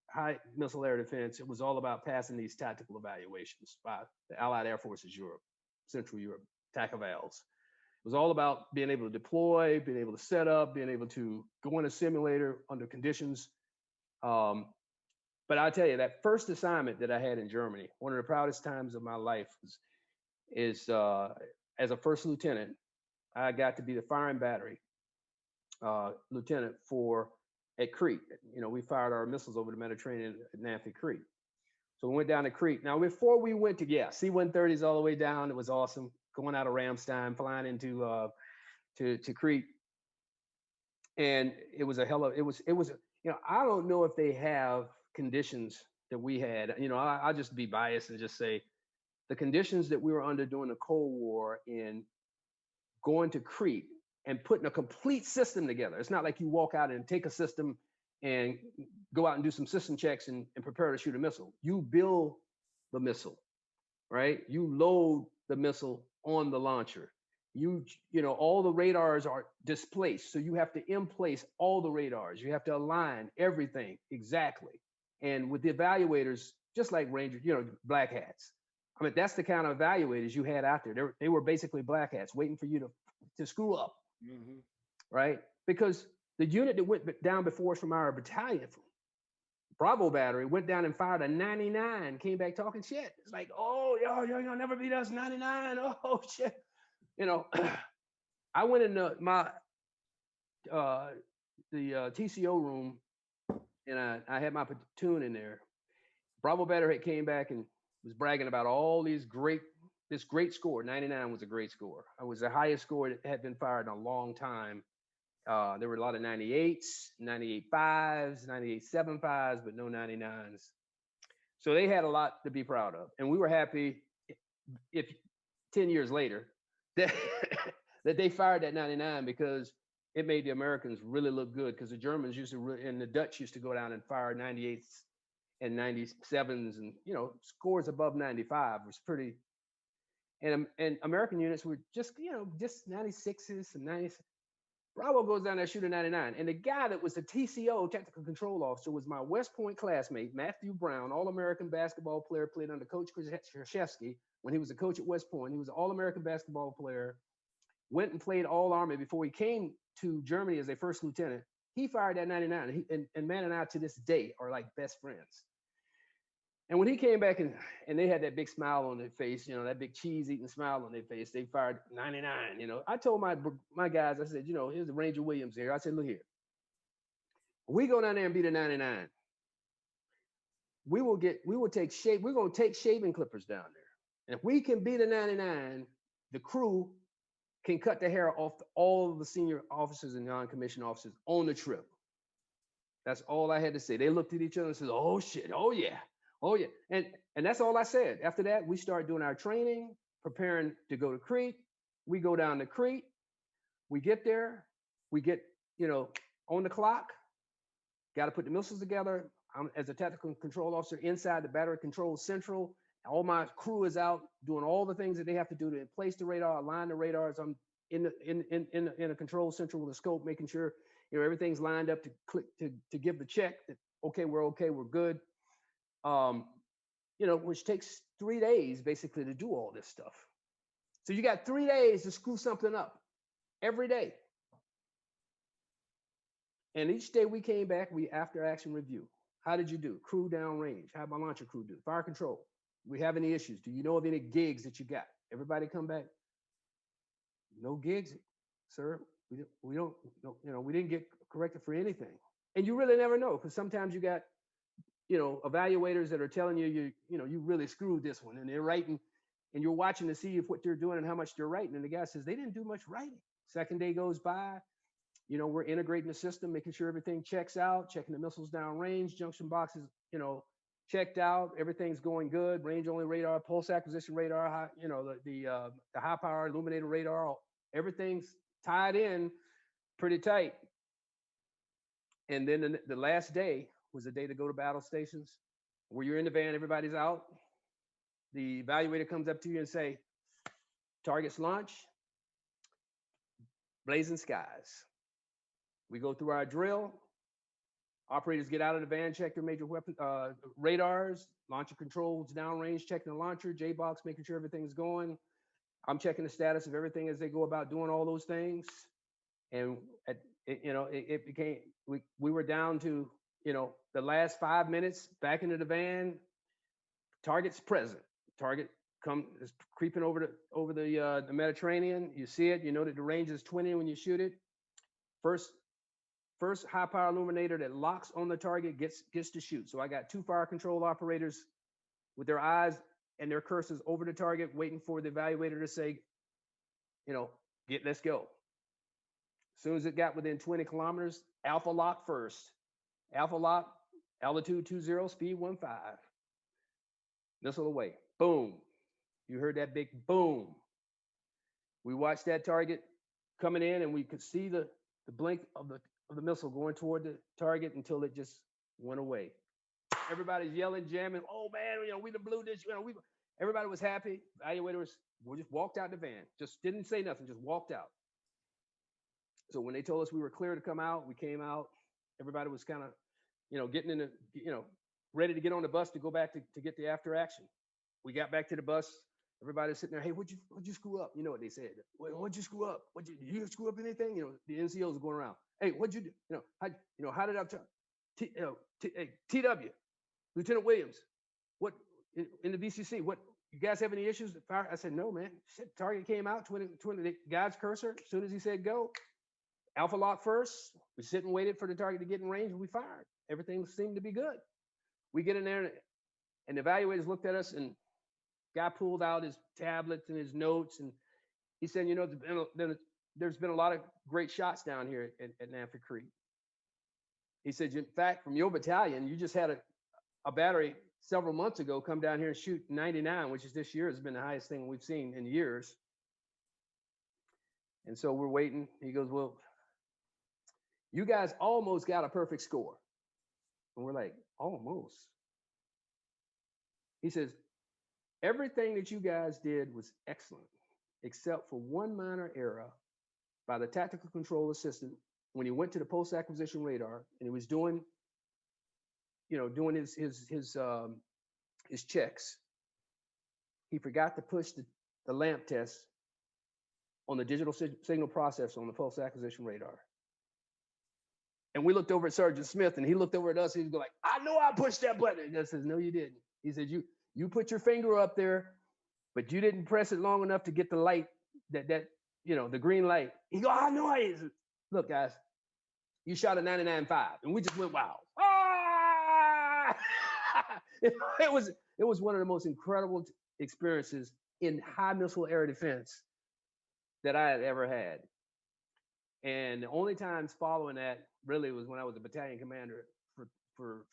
high missile air defense. It was all about passing these tactical evaluations by the Allied Air Forces, Europe, Central Europe, TACAVALs. It was all about being able to deploy, being able to set up, being able to go in a simulator under conditions. Um, but I tell you, that first assignment that I had in Germany, one of the proudest times of my life is as a first lieutenant. I got to be the firing battery lieutenant for at Crete. You know, we fired our missiles over the Mediterranean at Nancy Crete. So we went down to Crete. Now, before we went to C-130s all the way down, it was awesome. Going out of Ramstein, flying into to Crete, and it was I don't know if they have conditions that we had. You know, I'll just be biased and just say the conditions that we were under during the Cold War in going to Crete and putting a complete system together. It's not like you walk out and take a system and go out and do some system checks and prepare to shoot a missile. You build the missile, right? You load the missile on the launcher. You know, all the radars are displaced. So you have to in place all the radars. You have to align everything exactly. And with the evaluators, just like Rangers, you know, black hats. I mean, that's the kind of evaluators you had out there. They were basically black hats waiting for you to screw up, right? Because the unit that went down before us from our battalion, from Bravo Battery, went down and fired a 99, came back talking shit. It's like, oh, you're gonna never beat us, 99. Oh, shit. You know, I went in my TCO room, and I had my platoon in there. Bravo Battery came back and was bragging about all this great score. 99 was a great score. It was the highest score that had been fired in a long time. There were a lot of 98s, 98 5s, 98 7.5s, but no 99s. So they had a lot to be proud of. And we were happy if 10 years later that, that they fired that 99, because it made the Americans really look good, because the Germans used to, and the Dutch used to go down and fire 98s and 97s, and, you know, scores above 95 was pretty. And American units were just, you know, just 96s and 90s. Bravo goes down there shooting 99. And the guy that was the TCO, technical control officer, was my West Point classmate, Matthew Brown, All-American basketball player, played under Coach Krzyzewski when he was a coach at West Point. He was an All-American basketball player, went and played All-Army before he came to Germany as a first lieutenant. He fired that 99. And man and I to this day are like best friends. And when he came back and they had that big smile on their face, you know, that big cheese-eating smile on their face, they fired 99, you know. I told my guys, I said, you know, here's the Ranger Williams here. I said, look here. We go down there and beat a 99. We're going to take shaving clippers down there. And if we can beat a 99, the crew can cut the hair off all of the senior officers and non-commissioned officers on the trip. That's all I had to say. They looked at each other and said, oh shit, oh yeah. Oh yeah, and that's all I said. After that, we started doing our training, preparing to go to Crete. We go down to Crete. We get there. We get, you know, on the clock. Got to put the missiles together. I'm, as a tactical control officer, inside the battery control central. All my crew is out doing all the things that they have to do to place the radar, align the radars. I'm in a control central with a scope, making sure, you know, everything's lined up to click to give the check that okay, we're good. You know, which takes 3 days basically to do all this stuff. So you got 3 days to screw something up every day. And each day we came back, we after action review. How did you do? Crew downrange. How did my launcher crew do? Fire control. We have any issues? Do you know of any gigs that you got? Everybody come back. No gigs, sir. We don't, you know, we didn't get corrected for anything. And you really never know, because sometimes you got, you know, evaluators that are telling you, you know, you really screwed this one, and they're writing, and you're watching to see if what they're doing and how much they're writing. And the guy says, they didn't do much writing. Second day goes by, you know, we're integrating the system, making sure everything checks out, checking the missiles downrange, junction boxes, you know, checked out, everything's going good, range only radar, pulse acquisition radar, high, you know, the high power illuminated radar, everything's tied in pretty tight. And then the last day was the day to go to battle stations, where you're in the van, everybody's out. The evaluator comes up to you and say, targets launch, blazing skies. We go through our drill. Operators get out of the van, check their major weapon radars, launcher controls downrange, checking the launcher, J-box, making sure everything's going. I'm checking the status of everything as they go about doing all those things. And it became we were down to the last 5 minutes back into the van. Target's present. Target is creeping over the Mediterranean. You see it. You know that the range is 20 when you shoot it. First high power illuminator that locks on the target gets to shoot. So I got 2 fire control operators with their eyes and their cursors over the target, waiting for the evaluator to say, let's go. As soon as it got within 20 kilometers, alpha lock first. Alpha lock, altitude 20, speed 15. Missile away. Boom. You heard that big boom. We watched that target coming in, and we could see the blink of the missile going toward the target until it just went away. Everybody's yelling, jamming. Oh man, we done blew this. Everybody was happy. Evaluators just walked out the van. Just didn't say nothing. Just walked out. So when they told us we were clear to come out, we came out. Everybody was kind of, getting in the, ready to get on the bus to go back to get the after action. We got back to the bus. Everybody's sitting there. Hey, what'd you screw up? You know what they said? What'd you screw up? Did you screw up anything? The NCOs are going around. Hey, what'd you do? How did I TW, Lieutenant Williams? What in the BCC? What you guys have any issues? I said no, man. Shit, target came out. 20 God's cursor. As soon as he said go, alpha lock first. We sit and waited for the target to get in range, and we fired. Everything seemed to be good. We get in there, and the evaluators looked at us, and guy pulled out his tablets and his notes, and he said, there's been a lot of great shots down here at Nanford Creek. He said, in fact, from your battalion, you just had a battery several months ago come down here and shoot 99, which is this year has been the highest thing we've seen in years. And so we're waiting. He goes, well, you guys almost got a perfect score. And we're like, almost. He says, everything that you guys did was excellent, except for one minor error by the tactical control assistant when he went to the post-acquisition radar and he was doing his checks. He forgot to push the lamp test on the digital signal processor on the post-acquisition radar. And we looked over at Sergeant Smith, and he looked over at us. He was like, I know I pushed that button. And I says, no, you didn't. He said, you put your finger up there, but you didn't press it long enough to get the light, the green light. He go, I know I is. Look, guys, you shot a 99.5. And we just went, wow. Ah! It was one of the most incredible experiences in high missile air defense that I had ever had. And the only times following that really was when I was a battalion commander for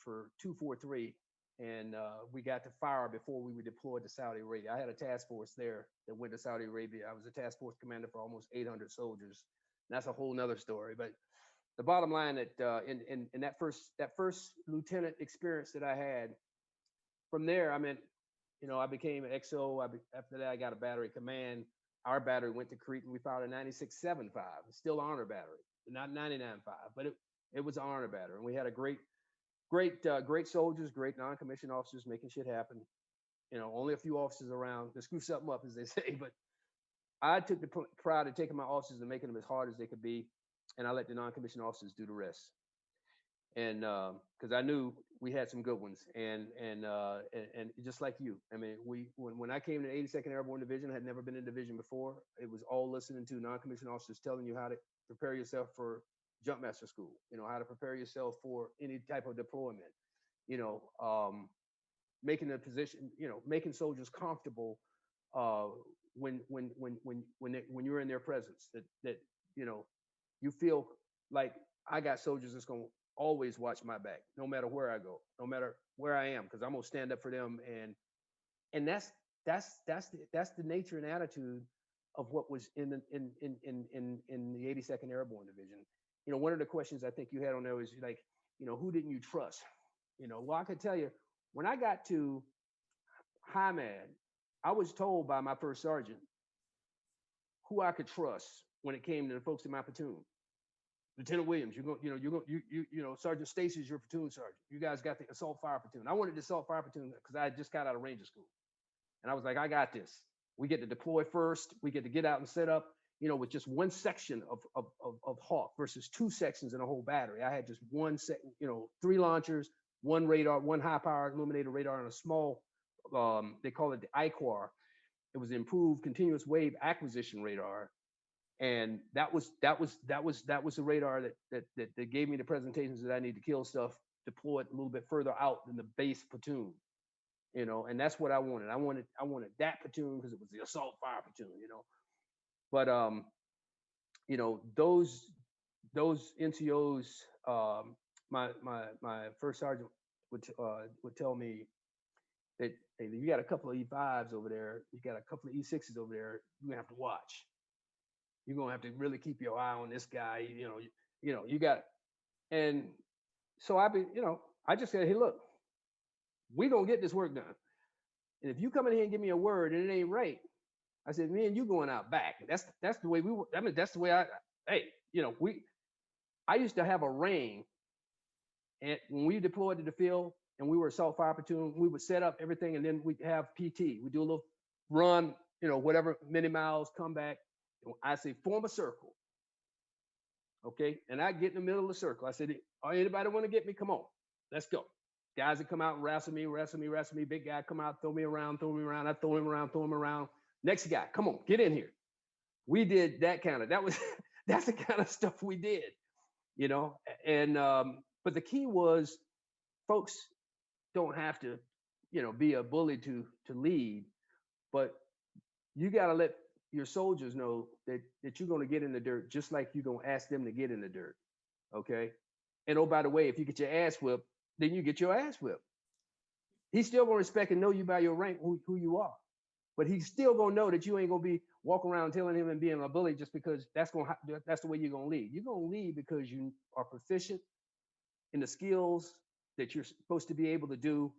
243, and we got to fire before we were deployed to Saudi Arabia. I had a task force there that went to Saudi Arabia. I was a task force commander for almost 800 soldiers. And that's a whole nother story. But the bottom line that in that first lieutenant experience that I had, from there, I became an XO. After that, I got a battery command. Our battery went to Crete, and we fired a 96.75. It's still an honor battery, not 99.5, but it was an honor battery. And we had a great soldiers, great non-commissioned officers making shit happen. Only a few officers around to screw something up, as they say. But I took the pride of taking my officers and making them as hard as they could be, and I let the non-commissioned officers do the rest. And because I knew we had some good ones, and just like you, when I came to the 82nd Airborne Division, I had never been in division before. It was all listening to non-commissioned officers telling you how to prepare yourself for jumpmaster school, how to prepare yourself for any type of deployment, making the position, making soldiers comfortable when you're in their presence, that you feel like I got soldiers that's going to always watch my back, no matter where I go, no matter where I am, because I'm gonna stand up for them. And that's the nature and attitude of what was in the 82nd Airborne Division. One of the questions I think you had on there was like, who didn't you trust? Well, I could tell you, when I got to High Mad, I was told by my first sergeant who I could trust when it came to the folks in my platoon. Lieutenant Williams, Sergeant Stacy's your platoon sergeant. You guys got the assault fire platoon. I wanted the assault fire platoon because I had just got out of Ranger school. And I was like, I got this. We get to deploy first. We get to get out and set up, with just one section of Hawk versus two sections in a whole battery. I had just one set, 3 launchers, one radar, one high power illuminated radar, and a small, they call it the IQAR. It was improved continuous wave acquisition radar. And that was the radar that gave me the presentations that I need to kill stuff, deploy it a little bit further out than the base platoon, and that's what I wanted. I wanted that platoon because it was the assault fire platoon, But those NCOs, my first sergeant would tell me that, hey, you got a couple of E5s over there, you got a couple of E6s over there, you're gonna have to watch. You're gonna have to really keep your eye on this guy, you got, and so I just said, hey, look, we gonna get this work done. And if you come in here and give me a word and it ain't right, I said, me and you going out back. That's the way we were. I mean, that's the way I used to have a ring, and when we deployed to the field and we were assault fire platoon, we would set up everything and then we'd have PT. We do a little run, whatever, many miles, come back. I say, form a circle. Okay. And I get in the middle of the circle. I said, anybody want to get me? Come on, let's go. Guys that come out and wrestle me. Big guy come out, throw me around. I throw him around. Next guy, come on, get in here. We did that's the kind of stuff we did, and but the key was folks don't have to, be a bully to lead, but you got to let your soldiers know that you're going to get in the dirt just like you're going to ask them to get in the dirt. Okay. And oh, by the way, if you get your ass whipped, then you get your ass whipped. He's still going to respect and know you by your rank, who you are. But he's still going to know that you ain't going to be walking around telling him and being a bully just because that's the way you're going to lead. You're going to lead because you are proficient in the skills that you're supposed to be able to do,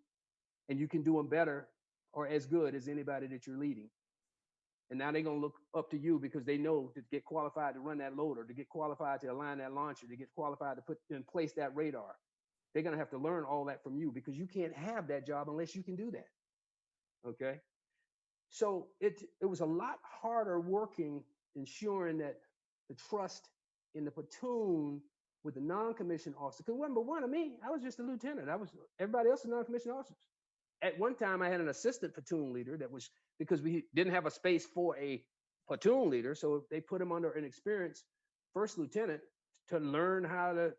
and you can do them better or as good as anybody that you're leading. And now they're going to look up to you because they know to get qualified to run that loader, to get qualified to align that launcher, to get qualified to put in place that radar. They're going to have to learn all that from you because you can't have that job unless you can do that. Okay. So it was a lot harder working, ensuring that the trust in the platoon with the non-commissioned officer. Because number one, I was just a lieutenant. Everybody else was non-commissioned officers. At one time, I had an assistant platoon leader that was because we didn't have a space for a platoon leader, so they put him under an experienced first lieutenant to learn how to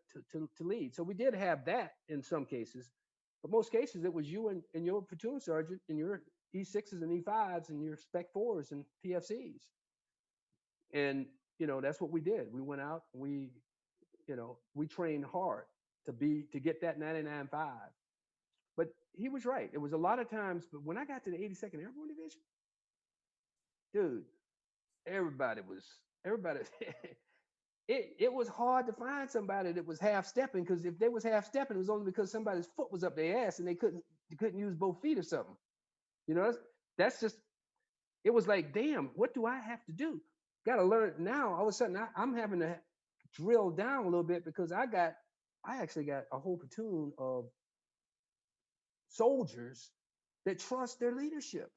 lead. So we did have that in some cases, but most cases it was you and your platoon sergeant and your E6s and E5s and your Spec 4s and PFCs. And, that's what we did. We went out, we trained hard to get that 99.5. But he was right. It was a lot of times, but when I got to the 82nd Airborne Division, dude, everybody, it was hard to find somebody that was half stepping, because if they was half stepping, it was only because somebody's foot was up their ass and they couldn't use both feet or something. That's just, it was like, damn, what do I have to do? Got to learn now. All of a sudden, I'm having to drill down a little bit because I actually got a whole platoon of soldiers that trust their leadership.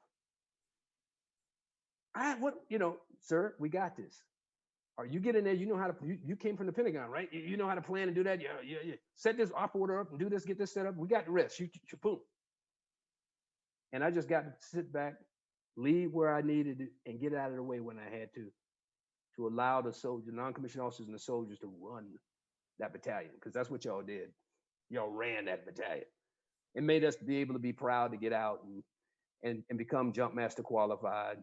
Sir, we got this. Or you get in there, you know how to, you came from the Pentagon, right? You know how to plan and do that. Yeah. Set this op order up and do this, get this set up. We got the rest. Shoot, boom. And I just got to sit back, lead where I needed it, and get out of the way when I had to allow the non-commissioned officers and the soldiers to run that battalion, because that's what y'all did. Y'all ran that battalion. It made us be able to be proud to get out and become jump master qualified,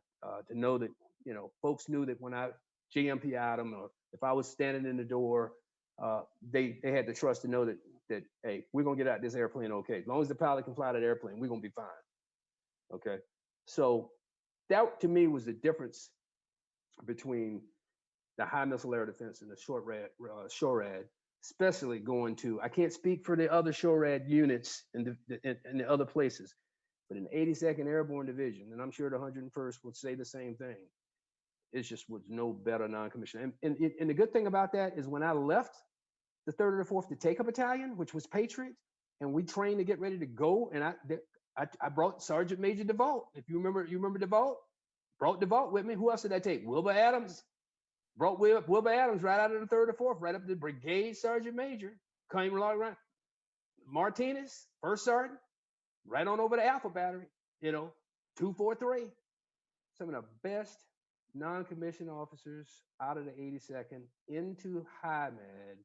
to know that, folks knew that when I GMPI'd them, or if I was standing in the door, they had the trust to know that hey, we're gonna get out this airplane okay. As long as the pilot can fly that airplane, we're gonna be fine. Okay. So that to me was the difference between the high missile air defense and the SHORAD, especially going to, I can't speak for the other SHORAD units in the other places, but in the 82nd Airborne Division, and I'm sure the 101st would say the same thing, it just was no better non-commissioned. And the good thing about that is when I left the 3rd or the 4th to take a battalion, which was Patriot, and we trained to get ready to go. And I brought Sergeant Major DeVault. If you remember DeVault? Brought DeVault with me. Who else did I take? Wilbur Adams. Brought Wilbur Adams right out of the 3rd or 4th, right up to the brigade sergeant major. Came along around. Martinez, first sergeant, right on over the Alpha Battery, 243. Some of the best non-commissioned officers out of the 82nd into high med,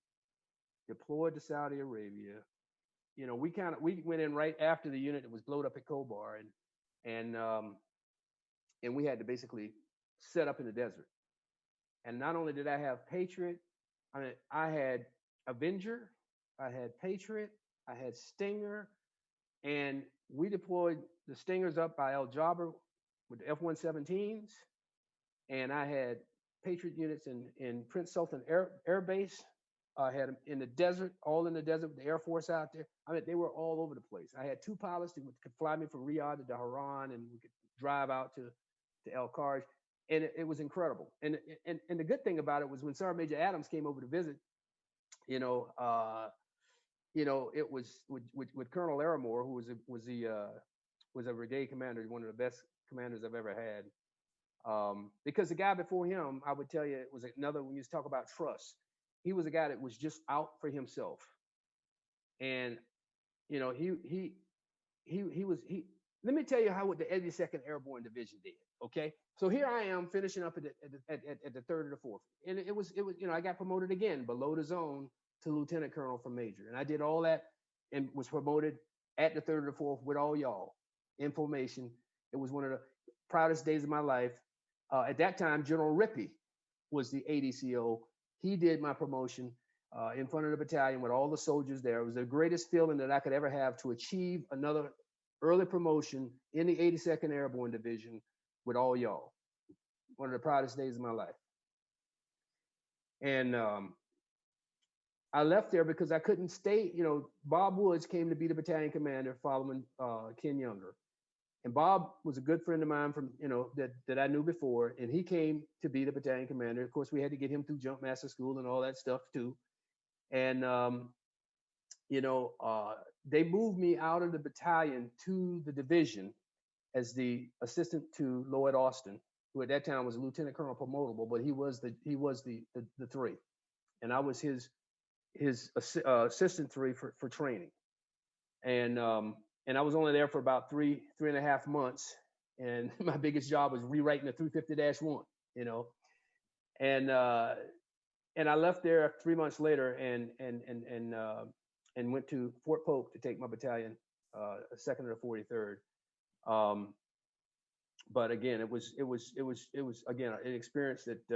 deployed to Saudi Arabia. We went in right after the unit that was blown up at Kobar, and we had to basically set up in the desert. And not only did I have Patriot, I had Avenger, I had Patriot, I had Stinger, and we deployed the Stingers up by El Jabbar with the F-117s, and I had Patriot units in Prince Sultan Air Base. I had them in the desert, all in the desert with the Air Force out there. They were all over the place. I had 2 pilots that could fly me from Riyadh to Dhahran, and we could drive out to El Karj. And it was incredible. And the good thing about it was when Sergeant Major Adams came over to visit, it was with Colonel Larimore, who was a brigade commander, one of the best commanders I've ever had. Because the guy before him, I would tell you, it was another, when you talk about trust, he was a guy that was just out for himself. And, he let me tell you what the 82nd Airborne Division did. Okay. So here I am finishing up at the 3rd or the 4th. And it was, I got promoted again below the zone to lieutenant colonel from major. And I did all that and was promoted at the 3rd or the 4th with all y'all in formation. It was one of the proudest days of my life. At that time, General Rippey was the ADCO. He did my promotion in front of the battalion with all the soldiers there. It was the greatest feeling that I could ever have to achieve another early promotion in the 82nd Airborne Division with all y'all. One of the proudest days of my life. And I left there because I couldn't stay. Bob Woods came to be the battalion commander following Ken Younger. And Bob was a good friend of mine from, that I knew before. And he came to be the battalion commander. Of course, we had to get him through jump master school and all that stuff too. And, they moved me out of the battalion to the division as the assistant to Lloyd Austin, who at that time was a lieutenant colonel promotable, but he was the 3, and I was his assistant 3 for training, and I was only there for about 3.5 months, and my biggest job was rewriting the 350-1, and I left there 3 months later and went to Fort Polk to take my battalion, 2nd or 43rd. But again, it was again an experience that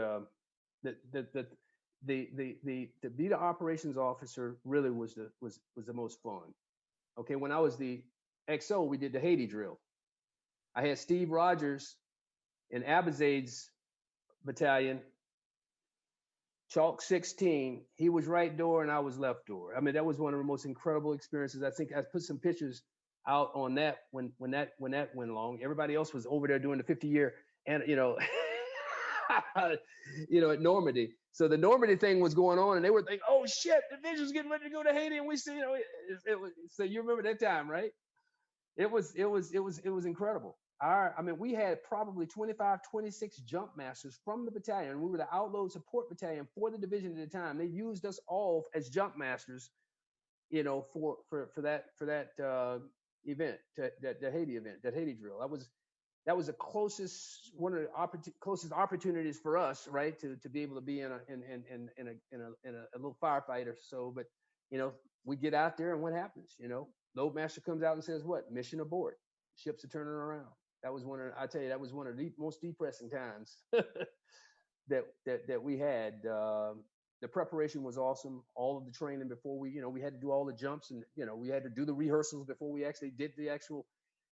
to be the operations officer really was the most fun. Okay, when I was the XO, we did the Haiti drill. I had Steve Rogers in Abizaid's battalion, Chalk 16. He was right door and I was left door. That was one of the most incredible experiences. I think I put some pictures out on that when that went along. Everybody else was over there doing the 50-year and at Normandy. So the Normandy thing was going on and they were thinking, oh shit, the division's getting ready to go to Haiti, and we see, it was, so you remember that time, right? It was incredible. We had probably 25, 26 jump masters from the battalion. We were the outload support battalion for the division at the time. They used us all as jump masters, for that event, the Haiti event, that Haiti drill. That was the closest, one of the closest opportunities for us, right, to be able to be in a little firefight or so. But we get out there and what happens? Load master comes out and says, "What? Mission abort. Ships are turning around." That was one of the most depressing times that we had. The preparation was awesome. All of the training before we had to do all the jumps, and we had to do the rehearsals before we actually did the actual,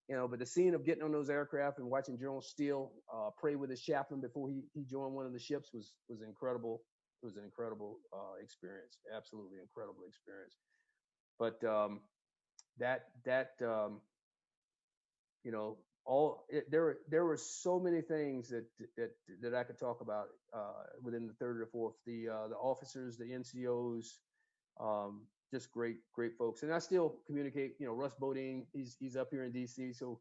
but the scene of getting on those aircraft and watching General Steele pray with his chaplain before he joined one of the ships was incredible. It was an incredible experience, absolutely incredible experience. But there were so many things that I could talk about within the 3rd or 4th. The officers, the NCOs, Just great folks. And I still communicate. You know, Russ Bodine, he's up here in DC, so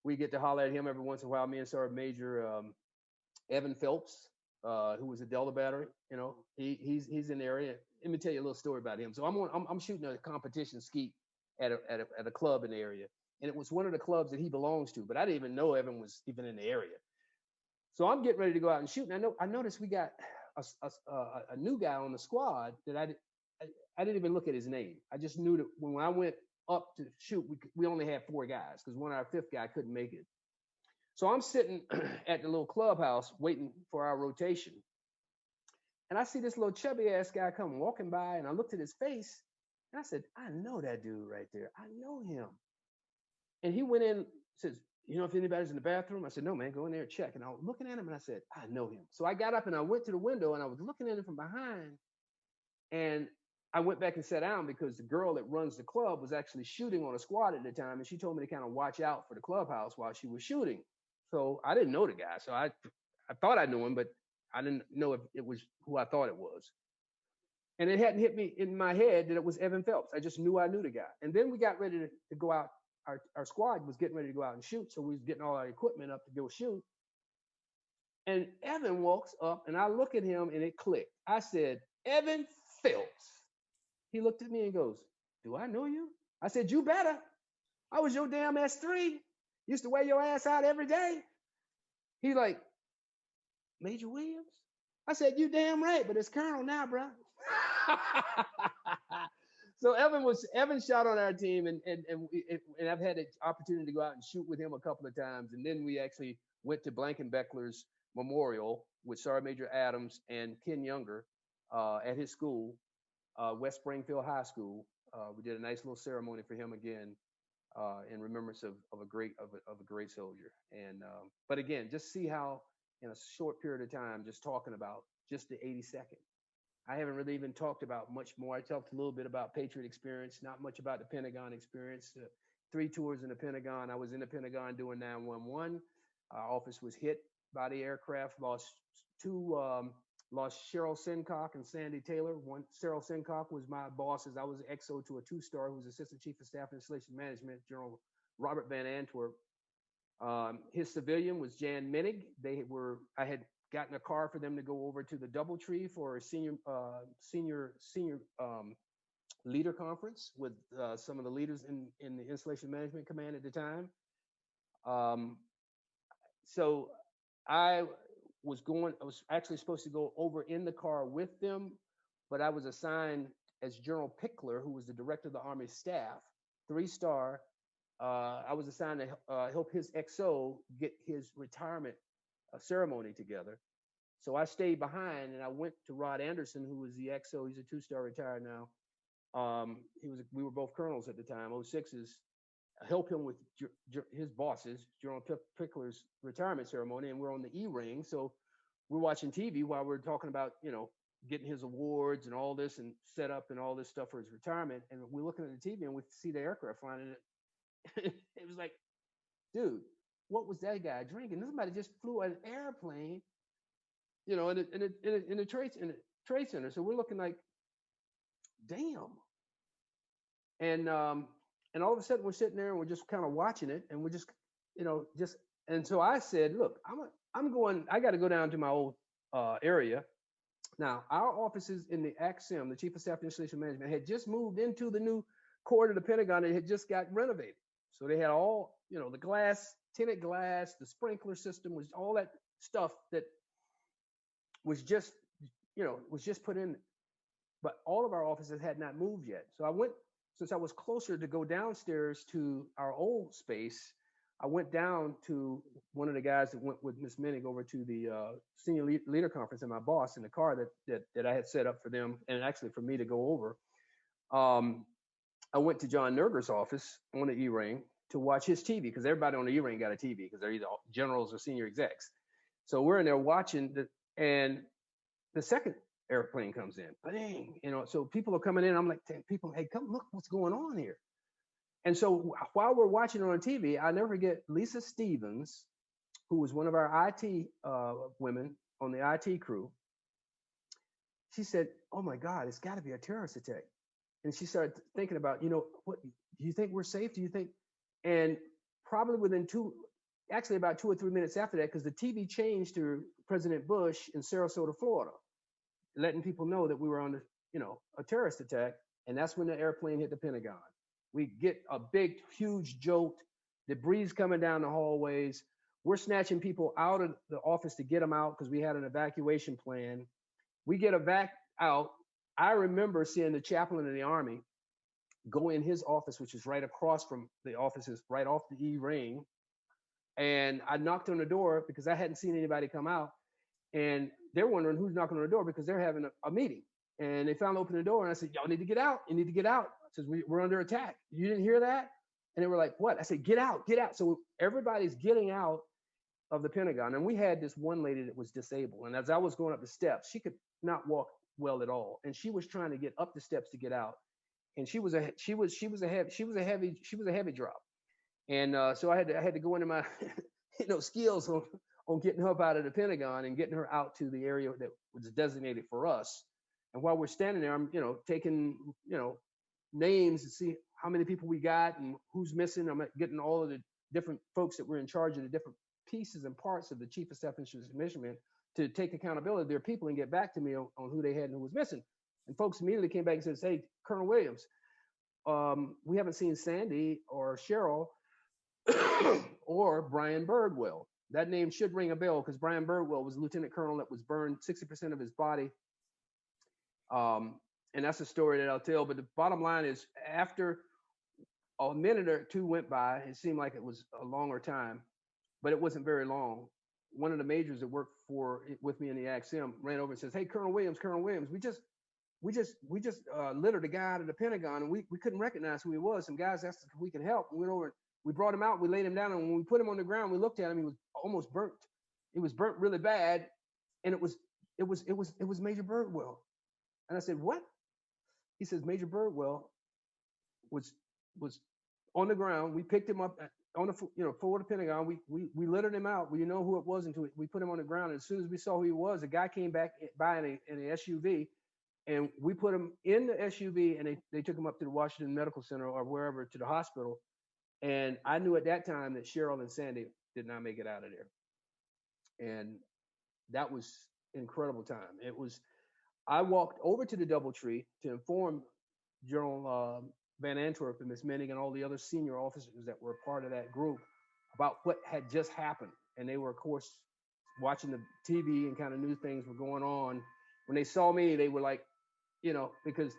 we get to holler at him every once in a while. Me and Sergeant Major Evan Phelps, who was a Delta Battery. You know, he's in the area. Let me tell you a little story about him. So I'm shooting a competition skeet at a club in the area, and it was one of the clubs that he belongs to. But I didn't even know Evan was even in the area. So I'm getting ready to go out and shoot, and I noticed we got a new guy on the squad that I didn't even look at his name. I just knew that when I went up to shoot, we only had 4 guys because our 5th guy couldn't make it. So I'm sitting at the little clubhouse waiting for our rotation. And I see this little chubby ass guy come walking by, and I looked at his face and I said, I know that dude right there. I know him. And he went in, says, you know if anybody's in the bathroom? I said, no, man, go in there and check. And I was looking at him and I said, I know him. So I got up and I went to the window and I was looking at him from behind. And I went back and sat down because the girl that runs the club was actually shooting on a squad at the time. And she told me to kind of watch out for the clubhouse while she was shooting. So I didn't know the guy. So I thought I knew him, but I didn't know if it was who I thought it was. And it hadn't hit me in my head that it was Evan Phelps. I just knew I knew the guy. And then we got ready to go out. Our squad was getting ready to go out and shoot. So we was getting all our equipment up to go shoot. And Evan walks up and I look at him and it clicked. I said, Evan Phelps. He looked at me and goes, do I know you? I said, you better. I was your damn S3. Used to wear your ass out every day. He like, Major Williams? I said, you damn right, but it's Colonel now, bro. So Evan shot on our team, and I've had the opportunity to go out and shoot with him a couple of times. And then we actually went to Blankenbeckler's memorial with Sergeant Major Adams and Ken Younger at his school, West Springfield High School. We did a nice little ceremony for him again in remembrance of a great soldier. And but again, just see how in a short period of time, just talking about just the 82nd. I haven't really even talked about much more. I talked a little bit about Patriot experience, not much about the Pentagon experience. 3 tours in the Pentagon. I was in the Pentagon doing 911. Our office was hit by the aircraft, lost Cheryl Sincock and Sandy Taylor. Cheryl Sincock was my boss as I was an XO to a 2-star who was Assistant Chief of Staff and Installation Management, General Robert Van Antwerp. His civilian was Jan Menig. I had gotten a car for them to go over to the DoubleTree for a senior leader conference with some of the leaders in the Installation Management Command at the time. So I was actually supposed to go over in the car with them, but I was assigned as General Pickler, who was the director of the Army staff, 3-star. I was assigned to help his XO get his retirement ceremony together. So I stayed behind and I went to Rod Anderson, who was the XO. He's a 2-star retired now. We were both colonels at the time, 06s. Help him with his bosses, General Pickler's retirement ceremony, and we're on the E-ring. So we're watching TV while we're talking about, getting his awards and all this and set up and all this stuff for his retirement. And we're looking at the TV and we see the aircraft flying in it. It was like, dude, what was that guy drinking? Somebody just flew an airplane, in the trade center. So we're looking like, damn. And all of a sudden we're sitting there and we're just kind of watching it, and we're just, and so I said, look, I got to go down to my old area. Now, our offices in the ACSIM, the Chief of Staff and Installation Management, had just moved into the new court of the Pentagon that had just got renovated. So they had all, the glass, tinted glass, the sprinkler system, was all that stuff that was just put in. But all of our offices had not moved yet. So I went, since I was closer to go downstairs to our old space, I went down to one of the guys that went with Miss Menig over to the senior leader conference, and my boss in the car that I had set up for them, and actually for me to go over. I went to John Nerger's office on the E-ring to watch his TV, because everybody on the E-ring got a TV because they're either generals or senior execs. So we're in there watching, and the second airplane comes in, bang, so people are coming in. I'm like, people, hey, come look what's going on here. And so while we're watching it on TV, I never forget Lisa Stevens, who was one of our IT women on the IT crew. She said, oh my God, it's got to be a terrorist attack. And she started thinking about, what do you think we're safe? Do you think? And probably within actually about 2 or 3 minutes after that, because the TV changed to President Bush in Sarasota, Florida, letting people know that we were under, a terrorist attack. And that's when the airplane hit the Pentagon. We get a big, huge jolt, debris coming down the hallways. We're snatching people out of the office to get them out because we had an evacuation plan. We get out. I remember seeing the chaplain of the Army go in his office, which is right across from the offices, right off the E ring. And I knocked on the door because I hadn't seen anybody come out. And they're wondering who's knocking on the door because they're having a meeting. And they finally opened the door and I said, y'all need to get out. You need to get out. I said, we're under attack. You didn't hear that? And they were like, what? I said, get out, get out. So everybody's getting out of the Pentagon. And we had this one lady that was disabled. And as I was going up the steps, she could not walk well at all. And she was trying to get up the steps to get out. And she was a heavy drop. And so I had to go into my skills on getting her up out of the Pentagon and getting her out to the area that was designated for us. And while we're standing there, I'm taking names to see how many people we got and who's missing. I'm getting all of the different folks that were in charge of the different pieces and parts of the Chief of Staff Mission to take accountability of their people and get back to me on who they had and who was missing. And folks immediately came back and said, hey, Colonel Williams, we haven't seen Sandy or Cheryl or Brian Birdwell. That name should ring a bell because Brian Birdwell was a lieutenant colonel that was burned 60% of his body. And that's a story that I'll tell. But the bottom line is, after a minute or two went by, it seemed like it was a longer time, but it wasn't very long. One of the majors that worked with me in the AXM ran over and says, hey, Colonel Williams, we just littered a guy out of the Pentagon and we couldn't recognize who he was. Some guys asked us if we could help. We went over, we brought him out, we laid him down, and when we put him on the ground, we looked at him, he was almost burnt. He was burnt really bad, and it was Major Birdwell. And I said, what? He says, Major Birdwell was on the ground. We picked him up on the floor of the Pentagon. We littered him out. We didn't know who it was until we put him on the ground. And as soon as we saw who he was, a guy came back by in an SUV, and we put him in the SUV, and they took him up to the Washington Medical Center or wherever, to the hospital. And I knew at that time that Cheryl and Sandy did not make it out of there. And that was incredible time. I walked over to the DoubleTree to inform General Van Antwerp and Miss Menning and all the other senior officers that were part of that group about what had just happened. And they were, of course, watching the TV and kind of knew things were going on. When they saw me, they were like, because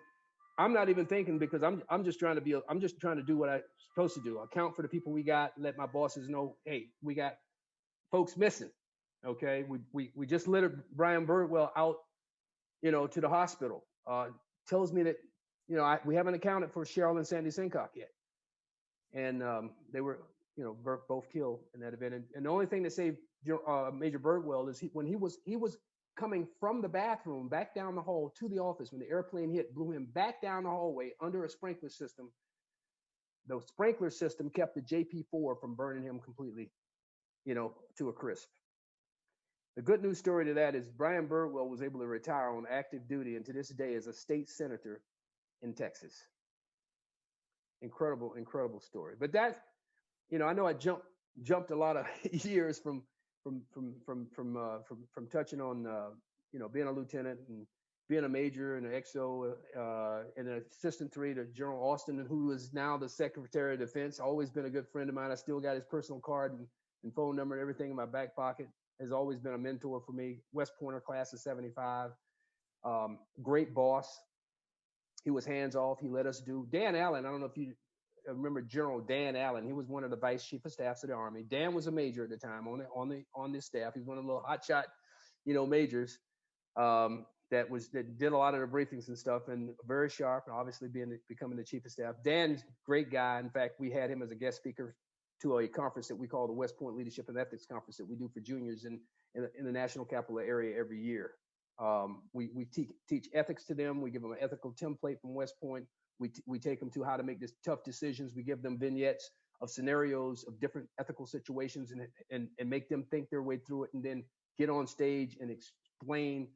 I'm not even thinking, because I'm just trying to do what I'm supposed to do. Account for the people we got, let my bosses know, hey, we got folks missing. Okay, we just littered Brian Birdwell out, to the hospital. Tells me that, we haven't accounted for Cheryl and Sandy Sincock yet. And they were, both killed in that event. And the only thing that saved Major Birdwell is when he was coming from the bathroom back down the hall to the office, when the airplane hit, blew him back down the hallway under a sprinkler system. The sprinkler system kept the JP-4 from burning him completely, to a crisp. The good news story to that is Brian Birdwell was able to retire on active duty, and to this day is a state senator in Texas. Incredible, incredible story. But that, I know I jumped a lot of years from touching on being a lieutenant and being a major and an XO and an assistant 3 to General Austin, who is now the Secretary of Defense. Always been a good friend of mine. I still got his personal card and phone number and everything in my back pocket. Has always been a mentor for me. West Pointer class of 75. Great boss. He was hands off. He let us do. Dan Allen, I don't know if you remember General Dan Allen. He was one of the Vice Chief of Staffs of the Army. Dan was a major at the time on the staff. He was one of the little hotshot, majors that did a lot of the briefings and stuff, and very sharp, and obviously becoming the Chief of Staff. Dan's great guy. In fact, we had him as a guest speaker to a conference that we call the West Point Leadership and Ethics Conference that we do for juniors in the national capital area every year. We teach ethics to them. We give them an ethical template from West Point. We take them to how to make this tough decisions. We give them vignettes of scenarios of different ethical situations and make them think their way through it, and then get on stage and explain,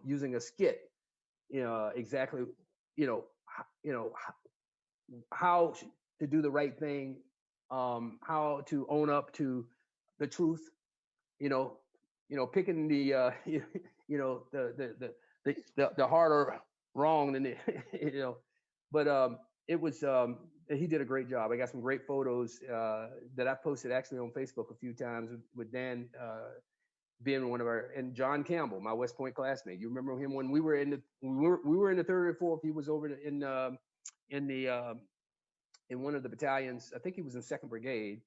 using a skit, exactly, you know, how to do the right thing, how to own up to the truth, you know, picking the you know the harder wrong than the, you know, but it was he did a great job. I got some great photos that I posted actually on Facebook a few times with Dan being one of our, and John Campbell, my West Point classmate. You remember him when we were in the we were in the third or fourth. He was over in the in one of the battalions. I think he was in Second Brigade.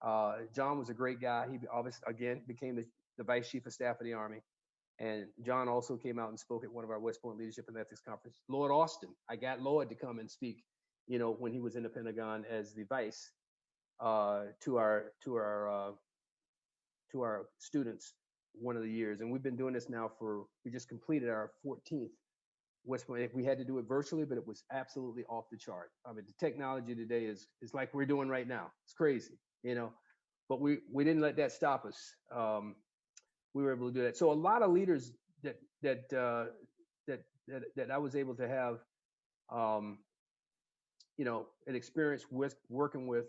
John was a great guy. He obviously again became the Vice Chief of Staff of the Army. And John also came out and spoke at one of our West Point Leadership and Ethics Conference. Lord Austin, I got Lord to come and speak, you know, when he was in the Pentagon as the vice to our students one of the years. And we've been doing this now we just completed our 14th West Point. We had to do it virtually, but it was absolutely off the chart. I mean, the technology today is like we're doing right now. It's crazy, you know, but we didn't let that stop us. We were able to do that. So a lot of leaders that I was able to have, you know, an experience with working with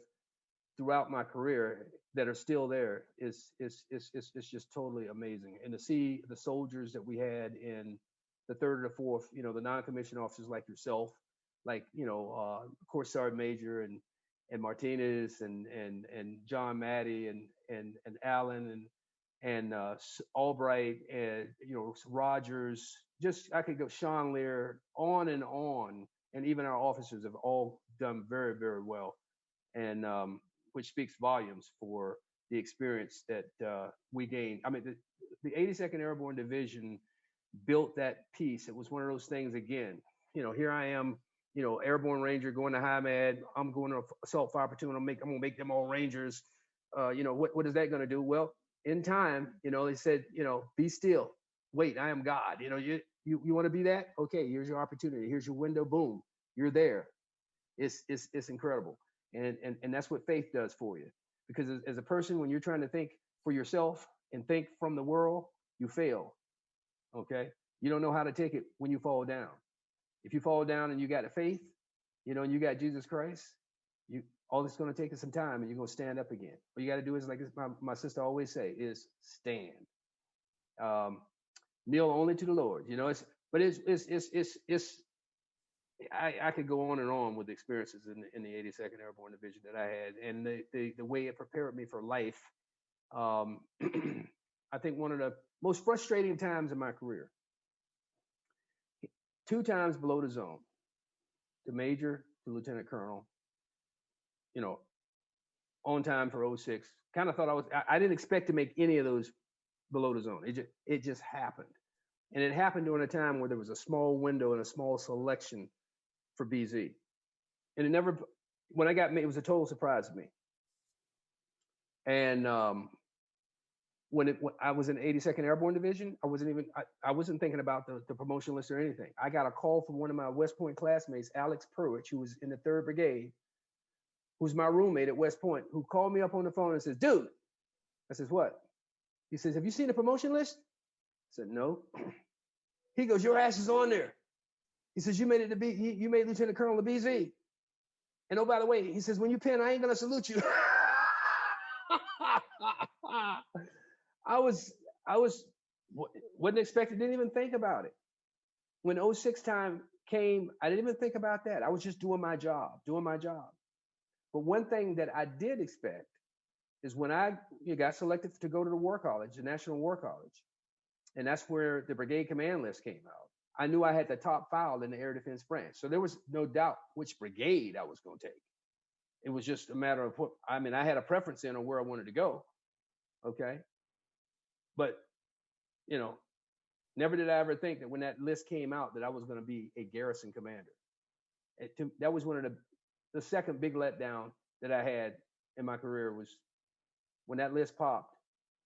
throughout my career that are still there is just totally amazing. And to see the soldiers that we had in the third or the fourth, you know, the non-commissioned officers like yourself, like, you know, of course, Sergeant Major and Martinez and John Matty and Allen and Albright and, you know, Rogers, just I could go Sean Lear, on, and even our officers have all done very, very well, and which speaks volumes for the experience that we gained. I mean, the 82nd Airborne Division built that piece. It was one of those things again. You know, here I am, you know, Airborne Ranger going to high med. I'm going to assault fire platoon. I'm gonna make them all Rangers. You know, what is that going to do? Well, in time, you know, they said, you know, be still. Wait, I am God. You know, you want to be that? Okay, here's your opportunity. Here's your window. Boom, you're there. It's incredible. And that's what faith does for you. Because as a person, when you're trying to think for yourself and think from the world, you fail. Okay, you don't know how to take it when you fall down. If you fall down and you got a faith, you know, and you got Jesus Christ, all it's going to take is some time, and you're going to stand up again. What you got to do is, like my sister always say, is stand. Kneel only to the Lord. You know, it's I could go on and on with experiences in the 82nd Airborne Division that I had, and the way it prepared me for life. I think one of the most frustrating times in my career, 2 times below the zone, the major to lieutenant colonel, you know, on time for 06. Kind of thought I didn't expect to make any of those below the zone. It just happened. And it happened during a time where there was a small window and a small selection for BZ. And it never, when I got me, it was a total surprise to me. And when I was in 82nd Airborne Division, I wasn't thinking about the promotion list or anything. I got a call from one of my West Point classmates, Alex Purwich, who was in the 3rd Brigade, who's my roommate at West Point, who called me up on the phone and says, dude, I says, what? He says, have you seen the promotion list? I said, no. He goes, your ass is on there. He says, you made Lieutenant Colonel of BZ. And oh, by the way, he says, when you pin, I ain't gonna salute you. I wasn't expected, didn't even think about it. When 06 time came, I didn't even think about that. I was just doing my job. But one thing that I did expect is when I got selected to go to the War College, the National War College, and that's where the brigade command list came out. I knew I had the top file in the Air Defense branch. So there was no doubt which brigade I was going to take. It was just a matter of I had a preference on where I wanted to go. Okay. But, you know, never did I ever think that when that list came out that I was going to be a garrison commander. That was one of the second big letdown that I had in my career was when that list popped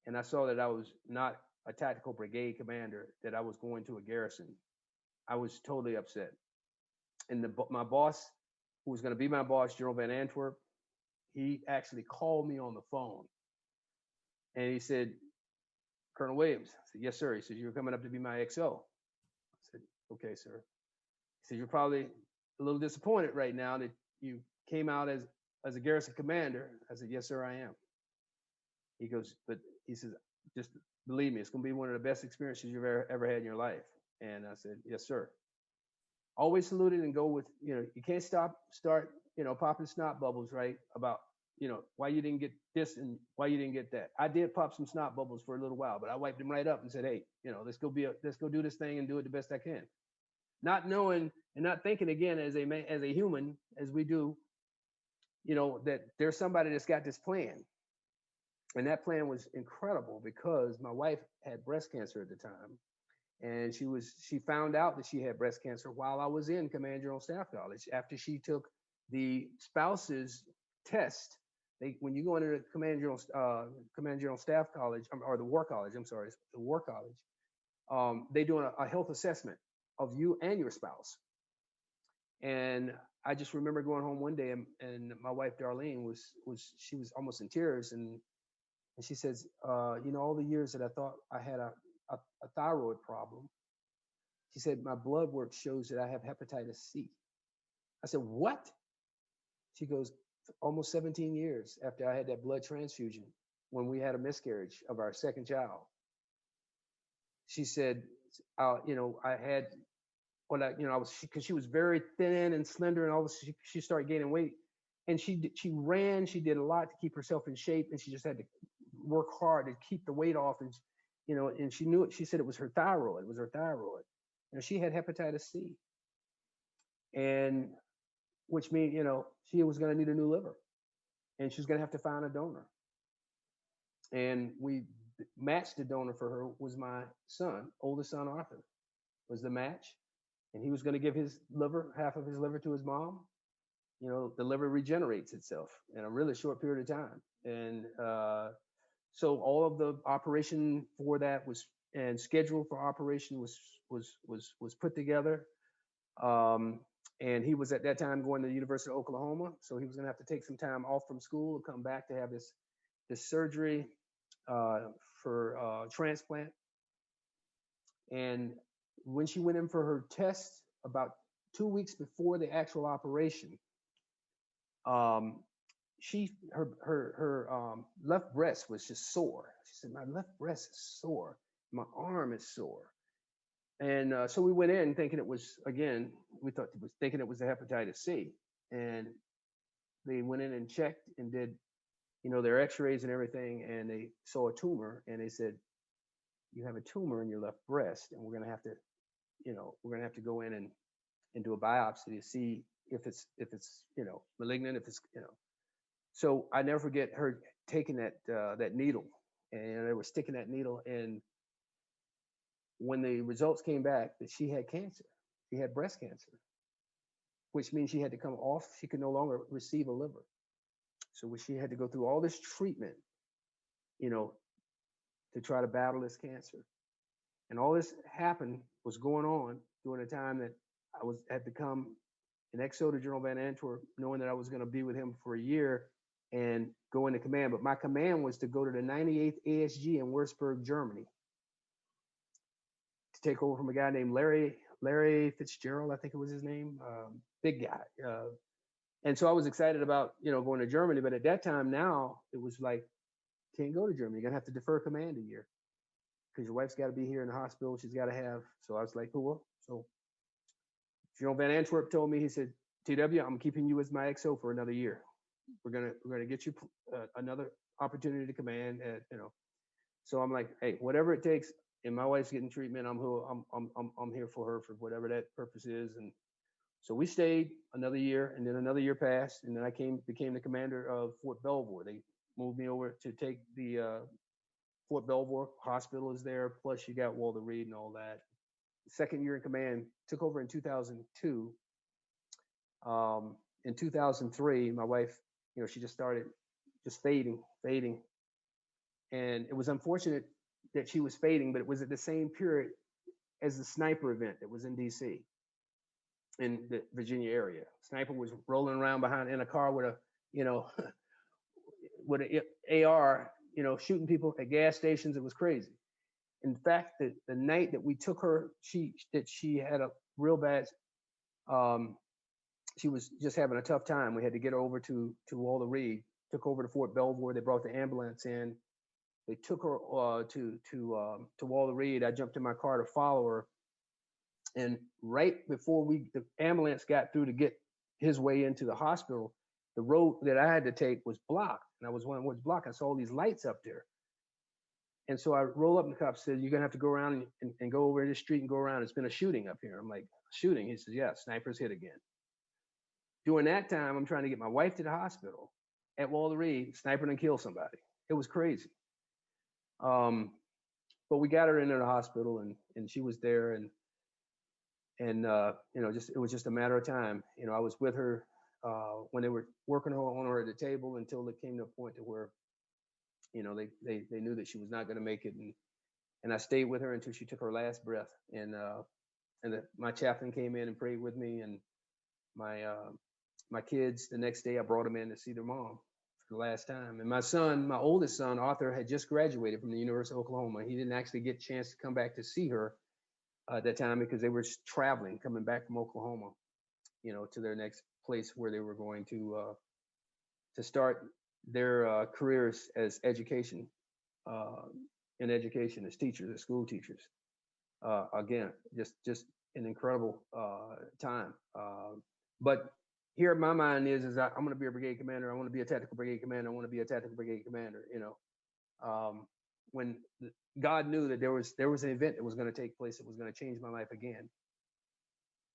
and I saw that I was not a tactical brigade commander, that I was going to a garrison. I was totally upset. And my boss, who was going to be my boss, General Van Antwerp, he actually called me on the phone. And he said, Colonel Williams. I said, yes, sir. He said, you're coming up to be my XO. I said, okay, sir. He said, you're probably a little disappointed right now that you came out as a garrison commander. I said, yes, sir, I am. He goes, but he says, just believe me, it's going to be one of the best experiences you've ever had in your life. And I said, yes, sir. Always salute it and go with, you can't start, popping snot bubbles, right? About, why you didn't get this and why you didn't get that. I did pop some snot bubbles for a little while, but I wiped them right up and said, hey, let's go do this thing and do it the best I can. Not knowing and not thinking again as a human, as we do, that there's somebody that's got this plan. And that plan was incredible because my wife had breast cancer at the time. And she found out that she had breast cancer while I was in Command General Staff College. After she took the spouse's test, when you go into the Command General Staff College, or the War College, I'm sorry, the War College, they do a health assessment of you and your spouse. And I just remember going home one day, and my wife Darlene was almost in tears, and she says, all the years that I thought I had a thyroid problem, she said, my blood work shows that I have hepatitis C. I said, what? She goes, almost 17 years after I had that blood transfusion when we had a miscarriage of our second child. She said, I had, because she was very thin and slender, and all this, she started gaining weight. And she ran, she did a lot to keep herself in shape, and she just had to work hard to keep the weight off. And and she knew it. She said it was her thyroid. It was her thyroid. She had hepatitis C, and which means she was going to need a new liver, and she's going to have to find a donor. And we matched the donor for her was my son, oldest son Arthur, was the match, and he was going to give his liver, half of his liver, to his mom. The liver regenerates itself in a really short period of time, and so all of the operation for that was, and schedule for operation was put together. And he was at that time going to the University of Oklahoma, so he was going to have to take some time off from school to come back to have this surgery for transplant. And when she went in for her test about 2 weeks before the actual operation, her left breast was just sore. She said, my left breast is sore, my arm is sore. And so we went in thinking it was, again, thinking it was the hepatitis C. And they went in and checked and did, their x-rays and everything, and they saw a tumor, and they said, you have a tumor in your left breast, and we're going to have to go in and do a biopsy to see if it's malignant, if it's. So I never forget her taking that needle, and they were sticking that needle in. When the results came back that she had cancer, she had breast cancer, which means she had to come off. She could no longer receive a liver. So she had to go through all this treatment, to try to battle this cancer. And all this was going on during the time that I had become an XO to General Van Antwerp, knowing that I was going to be with him for a year and go into command. But my command was to go to the 98th ASG in Würzburg, Germany, to take over from a guy named Larry Fitzgerald, I think it was his name, big guy. And so I was excited about, going to Germany. But at that time now, it was like, can't go to Germany. You're going to have to defer command a year because your wife's got to be here in the hospital. She's got to have. So I was like, cool. So General Van Antwerp told me, he said, TW, I'm keeping you as my XO for another year. We're gonna get you another opportunity to command. So I'm like, hey, whatever it takes. And my wife's getting treatment. I'm here for her for whatever that purpose is. And so we stayed another year, and then another year passed, and then I became the commander of Fort Belvoir. They moved me over to take the Fort Belvoir hospital is there. Plus you got Walter Reed and all that. Second year in command, took over in 2002. In 2003, my wife, she just started fading. And it was unfortunate that she was fading, but it was at the same period as the sniper event that was in DC, in the Virginia area. Sniper was rolling around in a car with with an AR, shooting people at gas stations. It was crazy. In fact, the night that we took her, she had a real bad she was just having a tough time. We had to get her over to Walter Reed. Took over to Fort Belvoir. They brought the ambulance in. They took her to Walter Reed. I jumped in my car to follow her, and right before the ambulance got through to get his way into the hospital, the road that I had to take was blocked, and I was wondering what's blocked. I saw all these lights up there, and so I roll up, and the cop said, "You're gonna have to go around and go over the street and go around. It's been a shooting up here." I'm like, "Shooting?" He says, "Yeah, snipers hit again." During that time, I'm trying to get my wife to the hospital. At Walter Reed, sniper and killed somebody. It was crazy. But we got her into the hospital, and she was there, and just it was just a matter of time. I was with her when they were working on her at the table until it came to a point to where, they knew that she was not going to make it, and I stayed with her until she took her last breath. My chaplain came in and prayed with me, and my kids, the next day I brought them in to see their mom for the last time. And my oldest son, Arthur, had just graduated from the University of Oklahoma. He didn't actually get a chance to come back to see her at that time because they were traveling, coming back from Oklahoma, to their next place where they were going to start their careers as education, in education as teachers, as school teachers. Again, just an incredible time. But here in my mind is I'm going to be a brigade commander. I want to be a tactical brigade commander. I want to be a tactical brigade commander. When God knew that there was an event that was going to take place that was going to change my life again,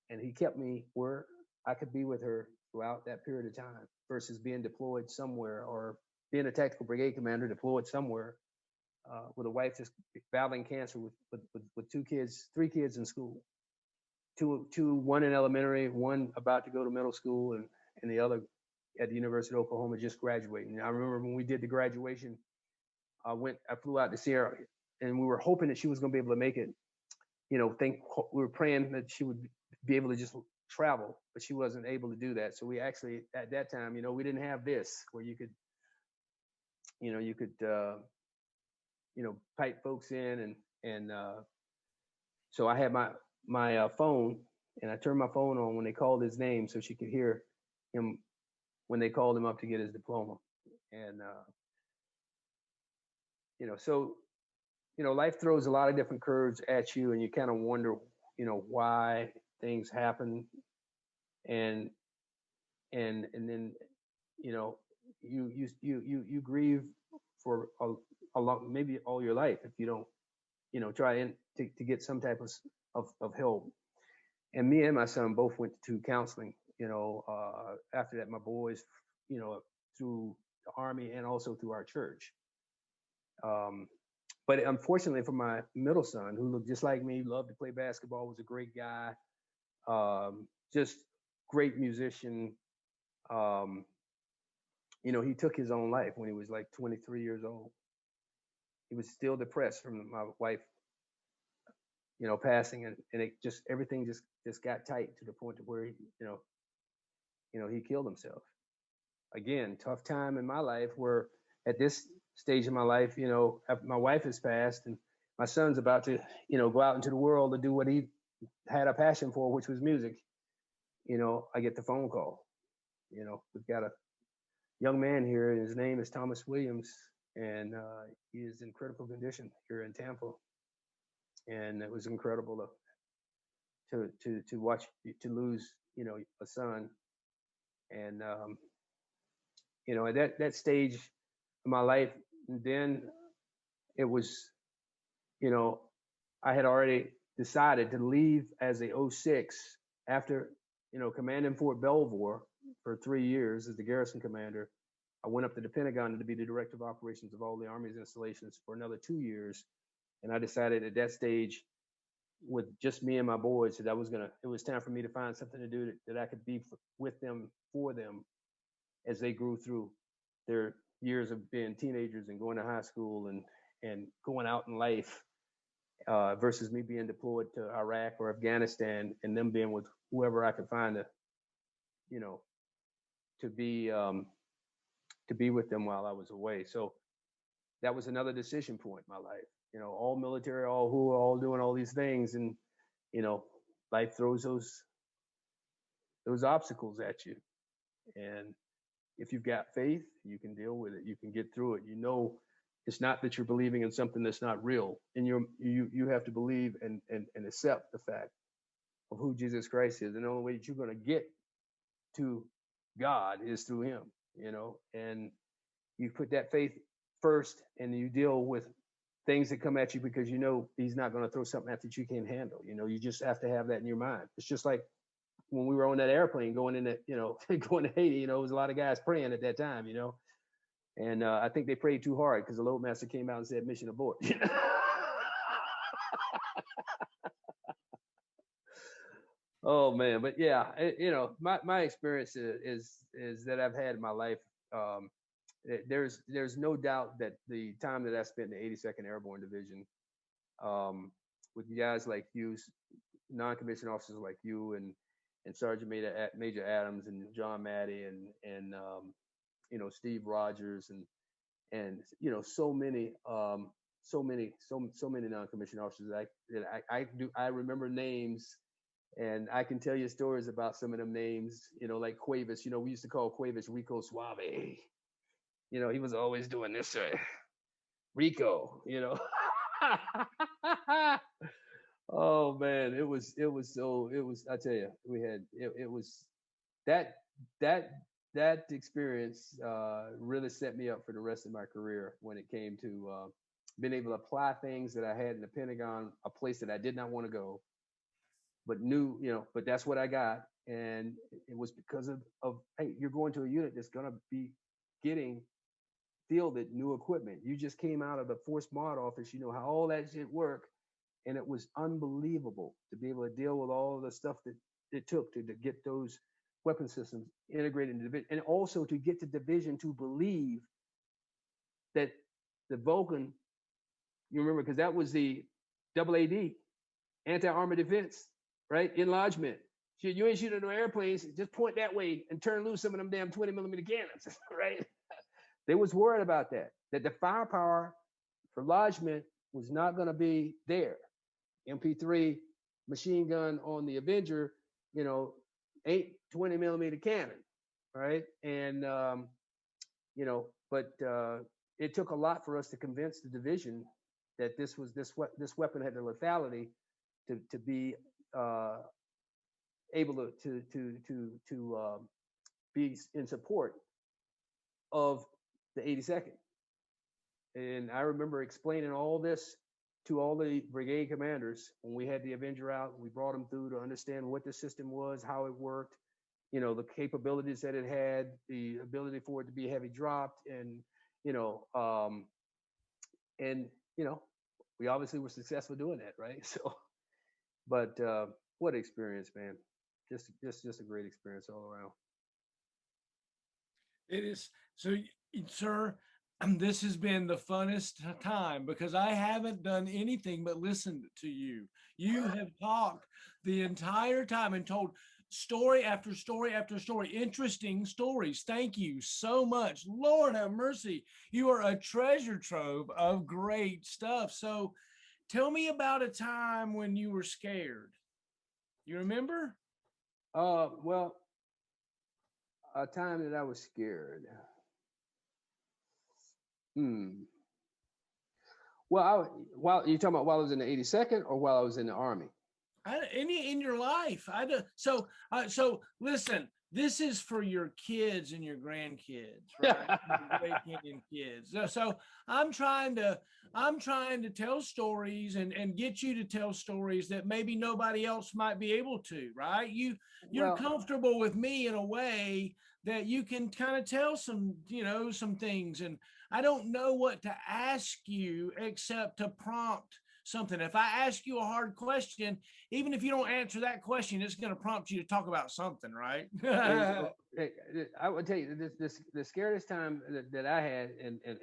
and He kept me where I could be with her throughout that period of time, versus being deployed somewhere or being a tactical brigade commander deployed somewhere with a wife just battling cancer with three kids in school. One in elementary, one about to go to middle school, and the other at the University of Oklahoma just graduating. I remember when we did the graduation, I flew out to see her, and we were hoping that she was going to be able to make it. We were praying that she would be able to just travel, but she wasn't able to do that. So we actually, at that time, we didn't have this where you could pipe folks in, and so I had my phone, and I turned my phone on when they called his name so she could hear him when they called him up to get his diploma. And so life throws a lot of different curves at you, and you kind of wonder why things happen, and then you grieve for a long, maybe all your life, if you don't try to get some type of help. And me and my son both went to counseling, after that, my boys, through the Army and also through our church. But unfortunately for my middle son, who looked just like me, loved to play basketball, was a great guy, just great musician. He took his own life when he was like 23 years old. He was still depressed from my wife, passing, and it just, everything just got tight to the point to where he killed himself. Again, tough time in my life, where at this stage in my life, my wife has passed and my son's about to, go out into the world to do what he had a passion for, which was music. I get the phone call. We've got a young man here, and his name is Thomas Williams, and he is in critical condition here in Tampa. And it was incredible to watch, to lose, a son. And at that stage of my life, then it was, I had already decided to leave as a 06 after, commanding Fort Belvoir for 3 years as the garrison commander. I went up to the Pentagon to be the director of operations of all the Army's installations for another 2 years. And I decided at that stage, with just me and my boys, that it was time for me to find something to do that I could be with them, for them, as they grew through their years of being teenagers and going to high school and going out in life, versus me being deployed to Iraq or Afghanistan and them being with whoever I could find to be with them while I was away. So that was another decision point in my life. All military, all doing all these things, and life throws those obstacles at you. And if you've got faith, you can deal with it. You can get through it. You know, it's not that you're believing in something that's not real, and you have to believe and accept the fact of who Jesus Christ is. And the only way that you're going to get to God is through Him. You know, and you put that faith first, and you deal with things that come at you because you know He's not going to throw something at you that you can't handle. You know, you just have to have that in your mind. It's just like when we were on that airplane going in that, you know, going to Haiti, you know, there was a lot of guys praying at that time, you know, and I think they prayed too hard because the loadmaster came out and said mission abort. Oh man, but yeah, you know, my experience is that I've had in my life. Um, there's no doubt that the time that I spent in the 82nd Airborne Division, with guys like you, non-commissioned officers like you, and Sergeant Major Adams and John Matty and you know, Steve Rogers and you know, so many non-commissioned officers I remember names, and I can tell you stories about some of them names, you know, like Cuevas. You know, we used to call Cuevas Rico Suave. You know, he was always doing this, Rico, you know. Oh man, I tell you, it was that that that experience really set me up for the rest of my career when it came to being able to apply things that I had in the Pentagon, a place that I did not want to go, but knew, you know, but that's what I got. And it was because of hey, you're going to a unit that's gonna be getting fielded new equipment. You just came out of the Force Mod office, you know how all that shit worked. And it was unbelievable to be able to deal with all of the stuff that it took to get those weapon systems integrated in the division, and also to get the division to believe that the Vulcan, you remember, because that was the AAD, anti-armor defense, right? Enlargement. Shit, you ain't shooting no airplanes, just point that way and turn loose some of them damn 20 millimeter cannons, right? They was worried about that the firepower for enlargement was not going to be there. MP3 machine gun on the Avenger, you know, 20 millimeter cannon, right? And you know, but it took a lot for us to convince the division that this weapon had the lethality to be able to be in support of the 82nd. And I remember explaining all this to all the brigade commanders when we had the Avenger out. We brought them through to understand what the system was, how it worked, you know, the capabilities that it had, the ability for it to be heavy dropped, and you know, we obviously were successful doing that, right? So, but what experience, man! Just a great experience all around. It is. So, sir, this has been the funnest time because I haven't done anything but listened to you. You have talked the entire time and told story after story after story, interesting stories. Thank you so much. Lord have mercy. You are a treasure trove of great stuff. So tell me about a time when you were scared. You remember? Well, a time that I was scared. Well, while you talking about while I was in the 82nd or while I was in the Army? Any in your life. So listen, this is for your kids and your grandkids, right? Great Canyon kids. So I'm trying to tell stories and get you to tell stories that maybe nobody else might be able to, right? You're comfortable with me in a way that you can kind of tell some, you know, some things. And I don't know what to ask you except to prompt something. If I ask you a hard question, even if you don't answer that question, it's going to prompt you to talk about something, right? I would tell you the scariest time that I had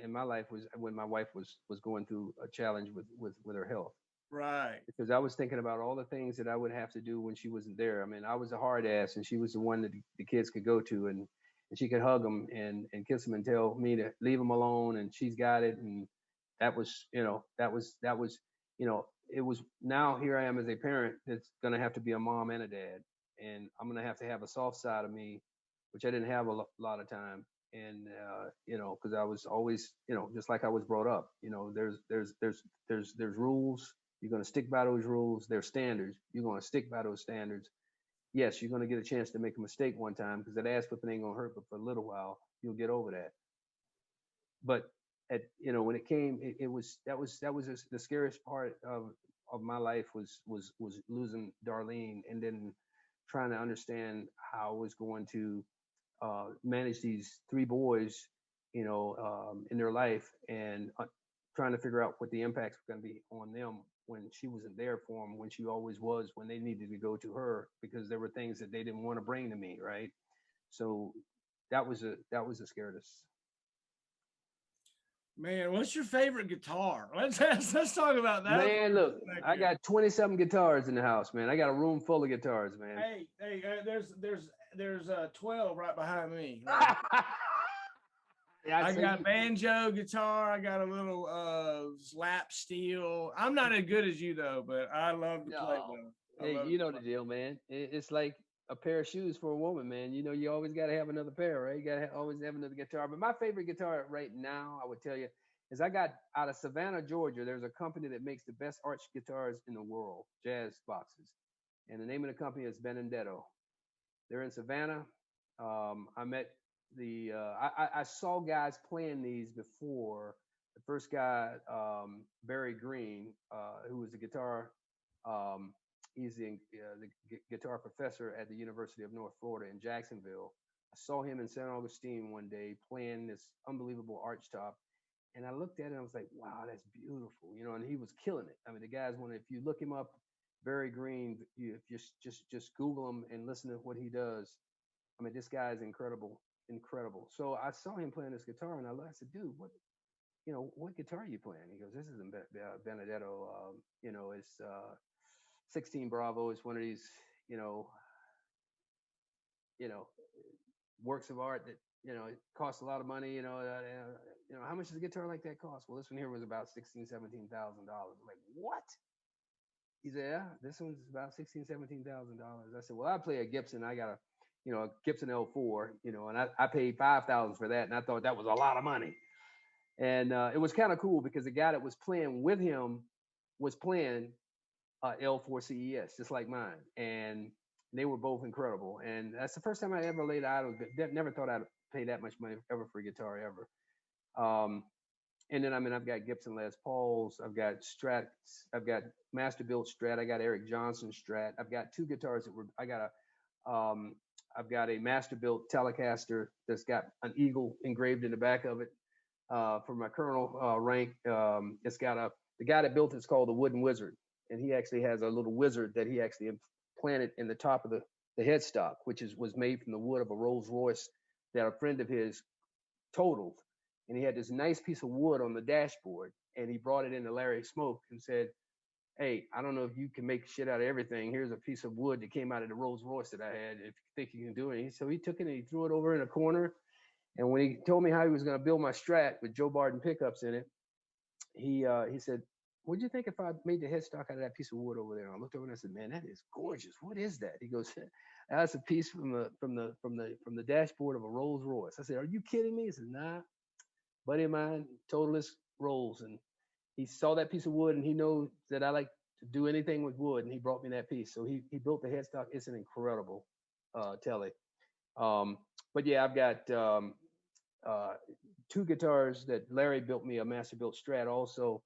in my life was when my wife was going through a challenge with her health. Right. Because I was thinking about all the things that I would have to do when she wasn't there. I mean, I was a hard ass, and she was the one that the kids could go to, and she could hug them and kiss them and tell me to leave them alone, and she's got it. And that was, you know, you know, it was, now here I am as a parent that's going to have to be a mom and a dad. and I'm gonna have to have a soft side of me, which I didn't have a lot of time. And because I was always, just like I was brought up. There's rules. You're gonna stick by those rules. There's standards. You're gonna stick by those standards. Yes, you're gonna get a chance to make a mistake one time because that ass whipping ain't gonna hurt, but for a little while you'll get over that. But when it came, it was the scariest part of my life was losing Darlene, and then trying to understand how I was going to manage these three boys, in their life, and trying to figure out what the impacts were going to be on them when she wasn't there for them, when she always was, when they needed to go to her because there were things that they didn't want to bring to me, right? So that was the scariest. Man, what's your favorite guitar? Let's talk about that. Man, look, I got 27 guitars in the house, man. I got a room full of guitars, man. Hey, there's 12 right behind me. Right? Yeah, I got banjo, guitar. I got a little lap steel. I'm not as good as you though, but I love to play them. Hey, you know the deal, man. It's like a pair of shoes for a woman, man. You always got to have another pair, right? You got to always have another guitar. But my favorite guitar right now, I would tell you, is I got out of Savannah, Georgia. There's a company that makes the best arch guitars in the world, jazz boxes, and the name of the company is Benedetto. They're in Savannah. I met I saw guys playing these before. The first guy, Barry Green, who was the guitar. He's the guitar professor at the University of North Florida in Jacksonville. I saw him in San Augustine one day playing this unbelievable arch top, and I looked at it and I was like, "Wow, that's beautiful," And he was killing it. I mean, the guy's one. If you look him up, Barry Green, if you just Google him and listen to what he does. I mean, this guy is incredible, incredible. So I saw him playing this guitar, and I said, "Dude, what guitar are you playing?" He goes, "This is a Benedetto. It's 16 Bravo. It's one of these, you know, you know, works of art that it costs a lot of money. How much does a guitar like that cost? Well, this one here was about $16,000-$17,000. I'm like, what?" He said, "Yeah, this one's about $16,000-$17,000. I said, "Well, I play a Gibson. I got a Gibson L4, and I paid $5,000 for that, and I thought that was a lot of money." And it was kind of cool because the guy that was playing with him was playing L4 CES, just like mine, and they were both incredible. And that's the first time I ever laid out. Never thought I'd pay that much money ever for a guitar ever. And then I've got Gibson Les Pauls, I've got Strats, I've got Masterbuilt Strat, I got Eric Johnson Strat. I've got two guitars I've got a Masterbuilt Telecaster that's got an eagle engraved in the back of it for my Colonel rank. It's got the guy that built it's called the Wooden Wizard, and he actually has a little wizard that he actually implanted in the top of the headstock, which was made from the wood of a Rolls Royce that a friend of his totaled. And he had this nice piece of wood on the dashboard, and he brought it into Larry Smoke and said, "Hey, I don't know if you can make shit out of everything. Here's a piece of wood that came out of the Rolls Royce that I had. If you think you can do it." So he took it and he threw it over in a corner. And when he told me how he was going to build my Strat with Joe Barton pickups in it, he said, "What'd you think if I made the headstock out of that piece of wood over there?" And I looked over and I said, "Man, that is gorgeous. What is that?" He goes, "That's a piece from the dashboard of a Rolls Royce." I said, "Are you kidding me?" He said, "Nah. Buddy of mine told us Rolls, and he saw that piece of wood, and he knows that I like to do anything with wood, and he brought me that piece. So he built the headstock. It's an incredible telly. But yeah, I've got two guitars that Larry built me, a Masterbuilt Strat also,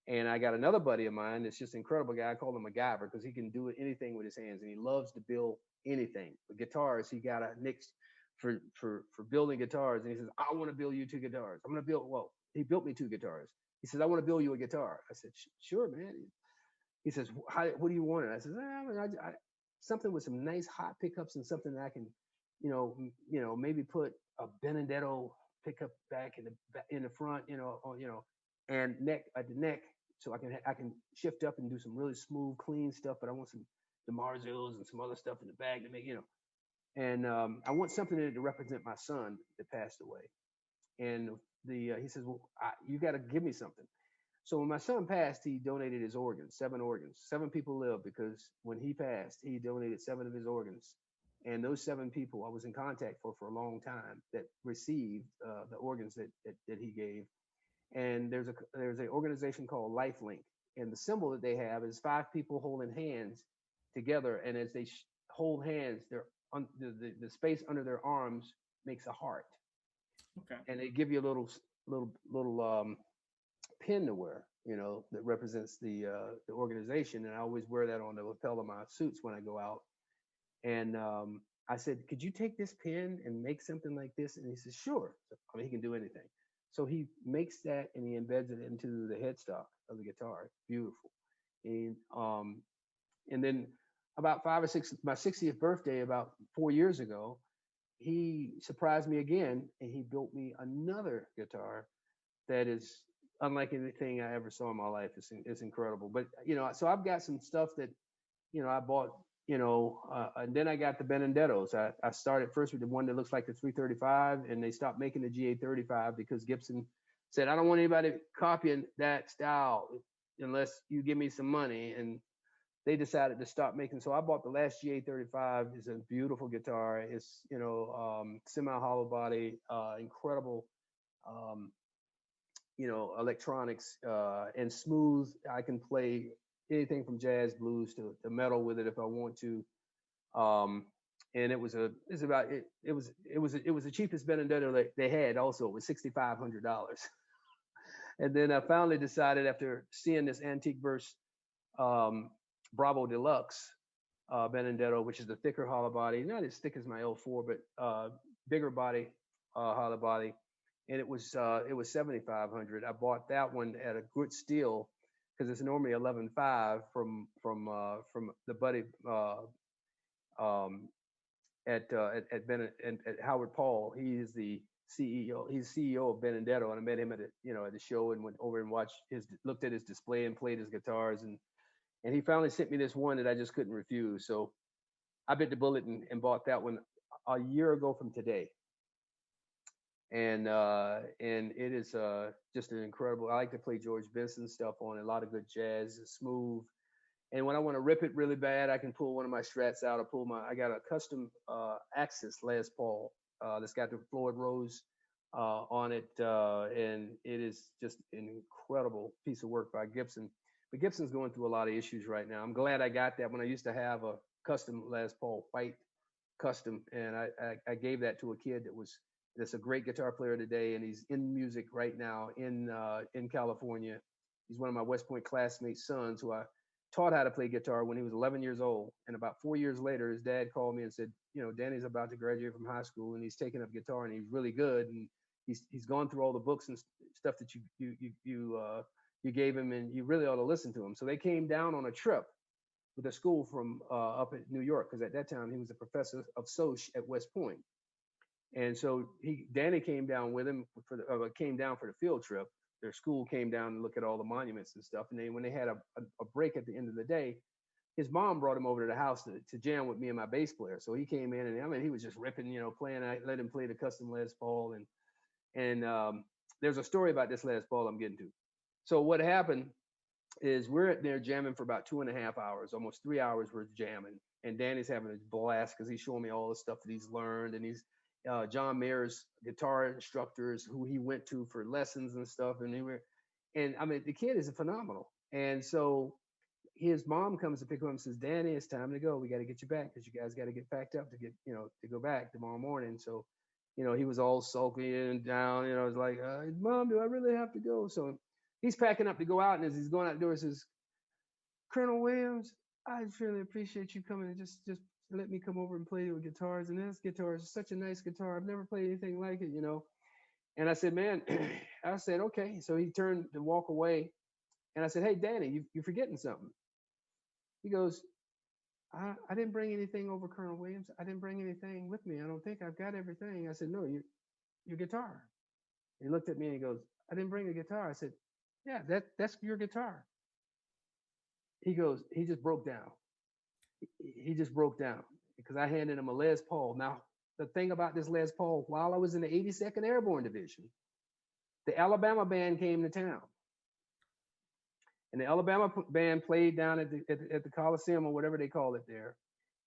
and I got another buddy of mine that's just an incredible guy. I call him MacGyver because he can do anything with his hands, and he loves to build anything. With guitars, he got a Nick's for building guitars, and he says, "I want to build you two guitars. I'm going to build." Well, he built me two guitars. He says, "I want to build you a guitar." I said, "Sure, man." He says, "What do you want?" I said, "Something with some nice hot pickups and something that I can, maybe put a Benedetto pickup back in the front, and neck at the neck, so I can shift up and do some really smooth, clean stuff. But I want some DeMarzos and some other stuff in the bag to make, and I want something to represent my son that passed away." And he says, "Well, you got to give me something." So when my son passed, he donated his organs, 7 organs. 7 people lived because when he passed, he donated 7 of his organs. And those 7 people I was in contact for a long time that received the organs that he gave. And there's an organization called LifeLink, and the symbol that they have is 5 people holding hands together, and as they hold hands, the space under their arms makes a heart, Okay. and they give you a little pin to wear, that represents the organization, and I always wear that on the lapel of my suits when I go out. And I said, could you take this pin and make something like this? And he says, sure. So, I mean, he can do anything. So he makes that and he embeds it into the headstock of the guitar. Beautiful. And then about 5 or 6, my 60th birthday, about 4 years ago, he surprised me again and he built me another guitar that is unlike anything I ever saw in my life. It's incredible. But so I've got some stuff that I bought. And then I got the Benedettos. I started first with the one that looks like the 335, and they stopped making the GA35 because Gibson said, I don't want anybody copying that style unless you give me some money. And they decided to stop making. So I bought the last GA35. It's a beautiful guitar. It's, semi hollow body, incredible, electronics, and smooth. I can play anything from jazz, blues to metal with it if I want to. And it was the cheapest Benedetto they had. Also, it was $6,500. And then I finally decided after seeing this Antique Verse Bravo Deluxe Benedetto, which is the thicker hollow body, not as thick as my L4, but bigger body, hollow body, and it was $7,500. I bought that one at a good steal because it's normally 11.5 from the buddy at Howard Paul. He is the CEO. He's CEO of Benedetto, and I met him at the show and went over and looked at his display and played his guitars, and he finally sent me this one that I just couldn't refuse. So I bit the bullet and bought that one a year ago from today. And it is just an incredible. I like to play George Benson stuff on it, a lot of good jazz, smooth. And when I want to rip it really bad, I can pull one of my Strats out. I got a custom Axis Les Paul that's got the Floyd Rose on it, and it is just an incredible piece of work by Gibson. But Gibson's going through a lot of issues right now. I'm glad I got that. When I used to have a custom Les Paul white custom, and I gave that to a kid that's a great guitar player today, and he's in music right now in California. He's one of my West Point classmates' sons who I taught how to play guitar when he was 11 years old. And about 4 years later, his dad called me and said, Danny's about to graduate from high school and he's taking up guitar and he's really good. And he's gone through all the books and stuff that you gave him, and you really ought to listen to him. So they came down on a trip with a school from up in New York, because at that time he was a professor of Soch at West Point. And so Danny came down with him came down for the field trip. Their school came down and look at all the monuments and stuff. And then when they had a break at the end of the day, his mom brought him over to the house to jam with me and my bass player. So he came in and he was just ripping, playing. I let him play the custom Les Paul. And there's a story about this Les Paul I'm getting to. So what happened is we're there jamming for about 2.5 hours, almost 3 hours worth jamming. And Danny's having a blast because he's showing me all the stuff that he's learned. And he's John Mayer's guitar instructors who he went to for lessons and stuff. And I mean, the kid is phenomenal. And so his mom comes to pick him up and says, Danny, it's time to go. We got to get you back because you guys got to get packed up to go back tomorrow morning. So, he was all sulky and down, it's like, Mom, do I really have to go? So he's packing up to go out. And as he's going out the door, he says, Colonel Williams, I really appreciate you coming and just let me come over and play with guitars. And this guitar is such a nice guitar. I've never played anything like it, And I said, man, I said, okay. So he turned to walk away. And I said, hey, Danny, you're forgetting something. He goes, I didn't bring anything over, Colonel Williams. I didn't bring anything with me. I don't think I've got everything. I said, no, your guitar. He looked at me and he goes, I didn't bring a guitar. I said, yeah, that's your guitar. He goes, he just broke down. He just broke down because I handed him a Les Paul. Now, the thing about this Les Paul, while I was in the 82nd Airborne Division, the Alabama band came to town. And the Alabama band played down at the Coliseum or whatever they call it there.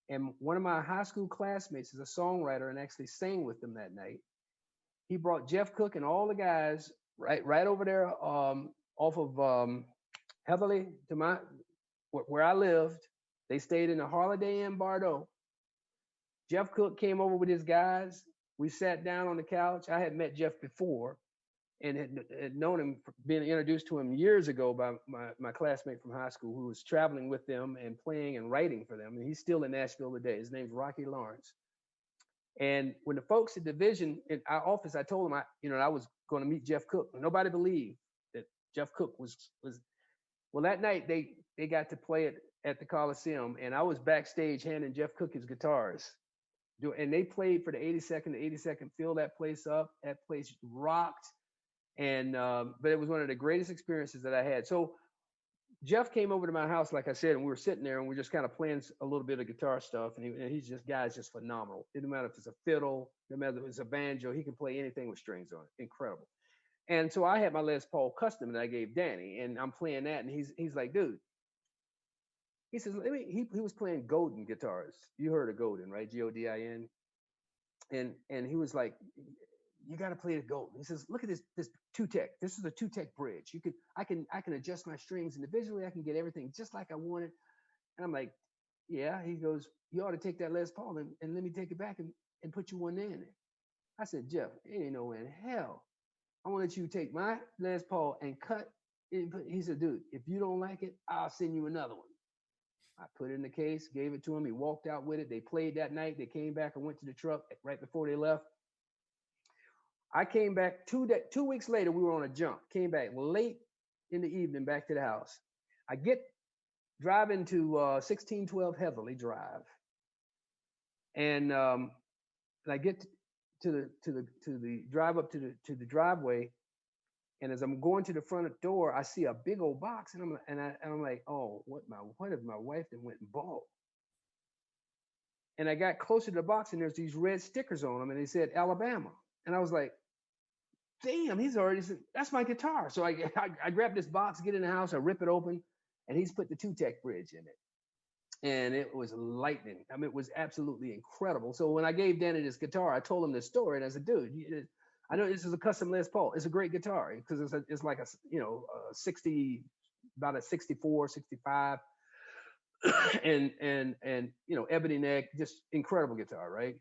And one of my high school classmates is a songwriter and actually sang with them that night. He brought Jeff Cook and all the guys right over there off of Heatherly to where I lived. They stayed in the Holiday Inn Bardo. Jeff Cook came over with his guys. We sat down on the couch. I had met Jeff before and had known him, been introduced to him years ago by my classmate from high school who was traveling with them and playing and writing for them. And he's still in Nashville today. His name's Rocky Lawrence. And when the folks at Division in our office, I told them I was going to meet Jeff Cook. Nobody believed that Jeff Cook was well, that night they got to play it at the Coliseum, and I was backstage handing Jeff Cook his guitars. And they played for the 82nd. The 82nd filled that place up. That place rocked. And but it was one of the greatest experiences that I had. So Jeff came over to my house, like I said, and we were sitting there and we are just kind of playing a little bit of guitar stuff. And he's just phenomenal. It doesn't matter if it's a fiddle, no matter if it's a banjo, he can play anything with strings on it. Incredible. And so I had my Les Paul Custom that I gave Danny, and I'm playing that, and he's like, dude. He says, he was playing Godin guitars. You heard of Godin, right? Godin. And he was like, you got to play the Godin. He says, look at this two-tech. This is a two-tech bridge. I can adjust my strings individually. I can get everything just like I want it. And I'm like, yeah. He goes, you ought to take that Les Paul and let me take it back and put you one in it. I said, Jeff, it ain't no way in hell. I want to let you take my Les Paul and cut it. He said, dude, if you don't like it, I'll send you another one. I put it in the case, gave it to him. He walked out with it. They played that night. They came back and went to the truck right before they left. I came back 2 weeks later. We were on a jump. Came back late in the evening back to the house. I get driving to 1612 Heatherly Drive, and I get to the drive up to the driveway. And as I'm going to the front door, I see a big old box, and I'm like, oh, what if my wife then went and bought? And I got closer to the box, and there's these red stickers on them, and they said Alabama, and I was like, damn, he's already said, that's my guitar. So I grab this box, get in the house, I rip it open, and he's put the two-tech bridge in it, and it was lightning. I mean, it was absolutely incredible. So when I gave Danny this guitar, I told him this story, and I said, dude, I know this is a custom Les Paul. It's a great guitar because it's like a 60, about a 64, 65, and ebony neck, just incredible guitar, right?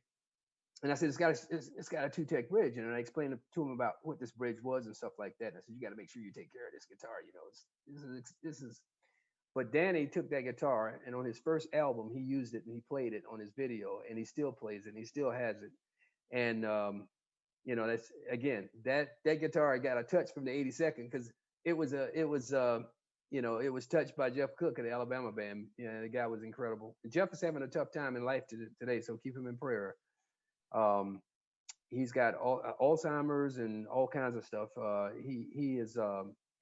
And I said it's got a two-tech bridge, and I explained to him about what this bridge was and stuff like that. And I said you got to make sure you take care of this guitar. This is. But Danny took that guitar, and on his first album, he used it and he played it on his video, and he still plays it, and he still has it, and that's again that guitar got a touch from the 82nd because it was touched by Jeff Cook of the Alabama band. The guy was incredible. Jeff is having a tough time in life today, so keep him in prayer. He's got Alzheimer's and all kinds of stuff. He is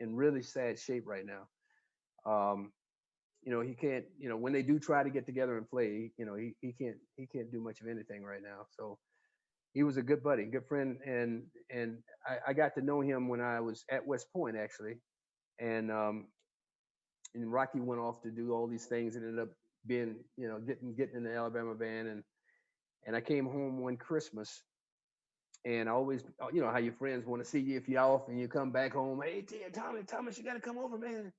in really sad shape right now. He can't. When they do try to get together and play, he can't do much of anything right now. So. He was a good buddy, good friend, and I got to know him when I was at West Point actually, and Rocky went off to do all these things and ended up being getting in the Alabama band, and I came home one Christmas, and I always how your friends want to see you if you're off and you come back home, hey Thomas, you got to come over, man.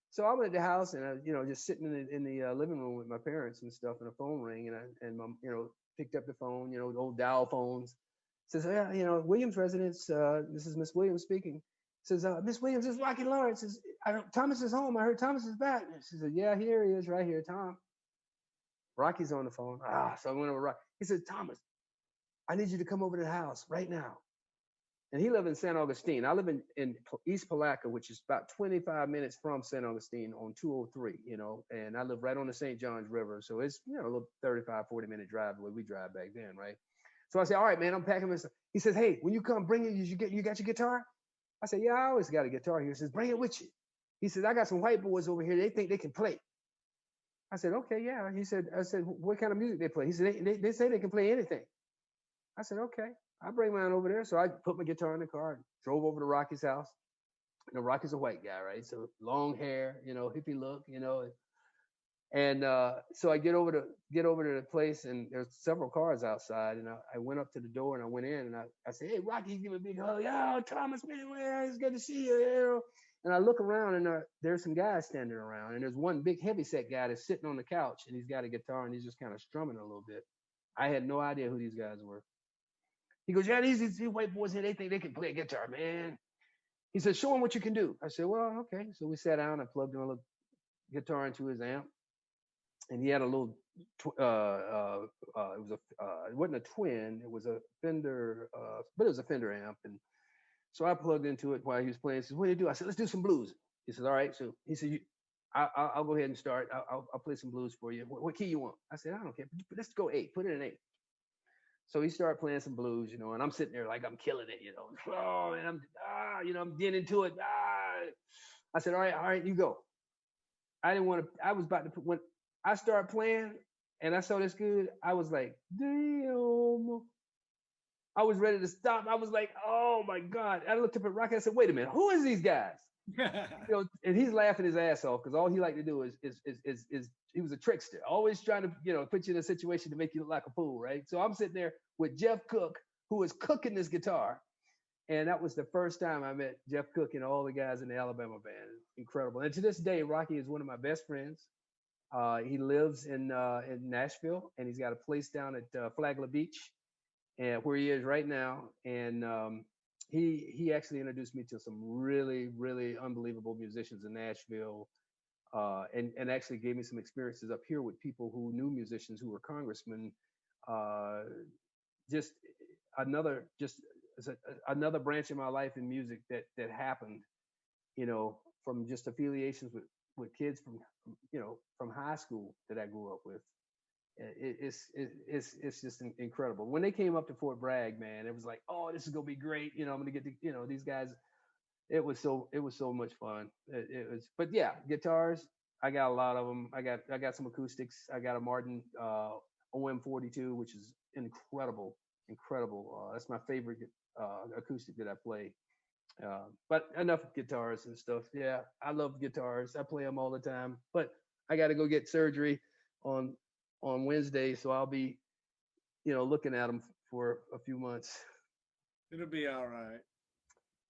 So I went to the house and I just sitting in the living room with my parents and stuff, and the phone rang, and my picked up the phone, the old dial phones. Says, yeah, Williams residence. This is Miss Williams speaking. Says, Miss Williams, this is Rocky Lawrence. Says, Thomas is home. I heard Thomas is back. She said, yeah, here he is, right here, Tom. Rocky's on the phone. So I went over to Rocky. He said, Thomas, I need you to come over to the house right now. And he lived in San Augustine. I live in East Palaca, which is about 25 minutes from San Augustine on 203, and I live right on the St. Johns River. So it's, a little 35, 40-minute drive the way we drive back then, right? So I said, all right, man, I'm packing my stuff. He says, hey, when you come, bring it. You got your guitar? I said, yeah, I always got a guitar here. He says, bring it with you. He says, I got some white boys over here. They think they can play. I said, okay, yeah. I said, what kind of music they play? He said, they say they can play anything. I said, okay. I bring mine over there. So I put my guitar in the car and drove over to Rocky's house. Rocky's a white guy, right? So long hair, hippie look, and so I get over to the place, and there's several cars outside, and I went up to the door and I went in, and I said, "Hey, Rocky," give me a big hug. "Yo, Thomas, man, it's good to see you." And I look around, and there's some guys standing around, and there's one big heavy set guy that's sitting on the couch, and he's got a guitar, and he's just kind of strumming a little bit. I had no idea who these guys were. He goes, "Yeah, these white boys here, they think they can play a guitar, man." He said, "Show them what you can do." I said, "Well, okay." So we sat down and plugged in a little guitar into his amp, and he had a little it wasn't a twin, it was a Fender, but it was a Fender amp. And so I plugged into it while he was playing. He says, "What do you do?" I said, "Let's do some blues." He says, "All right." So he said, I'll go ahead and start. I'll play some blues for you. What key you want?" I said, "I don't care. Let's go 8. Put it in 8." So he started playing some blues, and I'm sitting there like I'm killing it, Oh, and I'm getting into it. I said, all right, you go. I didn't want to. I was about to put when I started playing and I saw this good. I was like, damn. I was ready to stop. I was like, oh my god. I looked up at Rocky. I said, wait a minute, who is these guys? And he's laughing his ass off because all he liked to do is he was a trickster, always trying to put you in a situation to make you look like a fool, right? So I'm sitting there with Jeff Cook, who was cooking this guitar, and that was the first time I met Jeff Cook and all the guys in the Alabama band. Incredible. And to this day, Rocky is one of my best friends. He lives in Nashville, and he's got a place down at Flagler Beach, and where he is right now. And he actually introduced me to some really, really unbelievable musicians in Nashville, and actually gave me some experiences up here with people who knew musicians who were congressmen. Just another another branch in my life in music that happened, from just affiliations with kids from high school that I grew up with. It's just incredible. When they came up to Fort Bragg, man, it was like, oh, this is gonna be great. I'm gonna get to, these guys. It was so much fun. It was, but yeah, guitars. I got a lot of them. I got some acoustics. I got a Martin OM42, which is incredible. That's my favorite acoustic that I play. But enough guitars and stuff. Yeah, I love guitars. I play them all the time. But I got to go get surgery on Wednesday, so I'll be, looking at them for a few months. It'll be all right.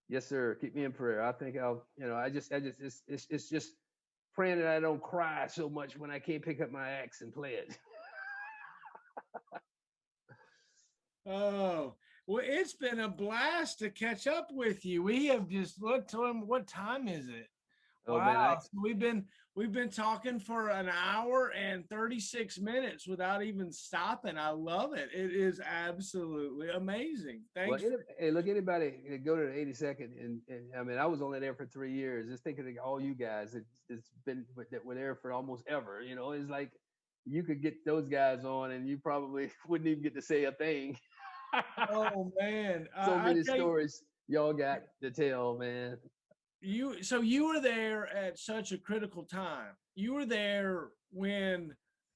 Yes, sir. Keep me in prayer. I think it's just praying that I don't cry so much when I can't pick up my axe and play it. Oh, well, it's been a blast to catch up with you. We have just looked to him. What time is it? Oh, Wow. man, So we've been talking for an hour and 36 minutes without even stopping. I love it. It is absolutely amazing. Thanks. Hey, look, anybody go to the 82nd, and I mean, I was only there for 3 years. Just thinking of all you guys it's been that were there for almost ever. It's like you could get those guys on, and you probably wouldn't even get to say a thing. Oh man, So many stories y'all got to tell, man. So you were there at such a critical time. You were there when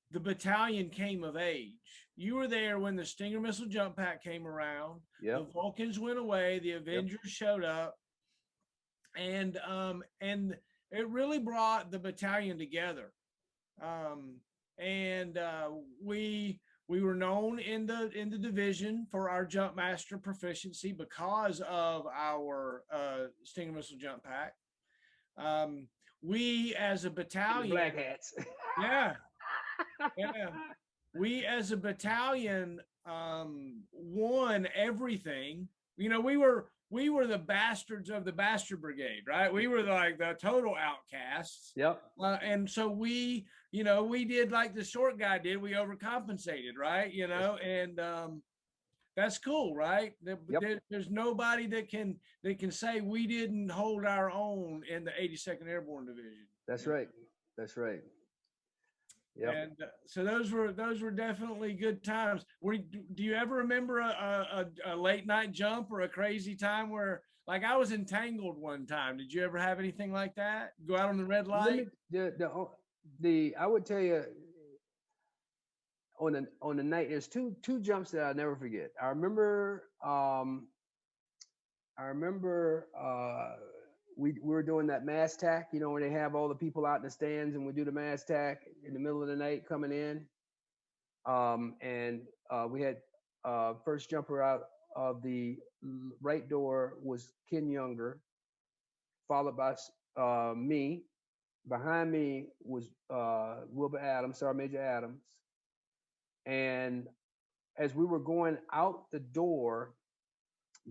the battalion came of age. You were there when the Stinger missile jump pack came around. Yep. The Vulcans went away. The Avengers showed up, and it really brought the battalion together. We were known in the division for our jump master proficiency because of our Stinger missile jump pack. We as a battalion, black hats. yeah. We as a battalion won everything. We were the bastards of the bastard brigade, right? We were like the total outcasts. Yep. And so we did like the short guy did. We overcompensated, right? And that's cool, right? Yep. There's nobody that can say we didn't hold our own in the 82nd Airborne Division. That's right. That's right. Yeah. And so those were definitely good times. Do you ever remember a late night jump or a crazy time where, like, I was entangled one time? Did you ever have anything like that? Go out on the red light? I would tell you on the night, there's two jumps that I'll never forget. I remember we were doing that mass tack, you know, where they have all the people out in the stands and we do the mass tack in the middle of the night coming in. And we had first jumper out of the right door was Ken Younger, followed by me. Behind me was Wilbur Adams, Sergeant Major Adams. And as we were going out the door,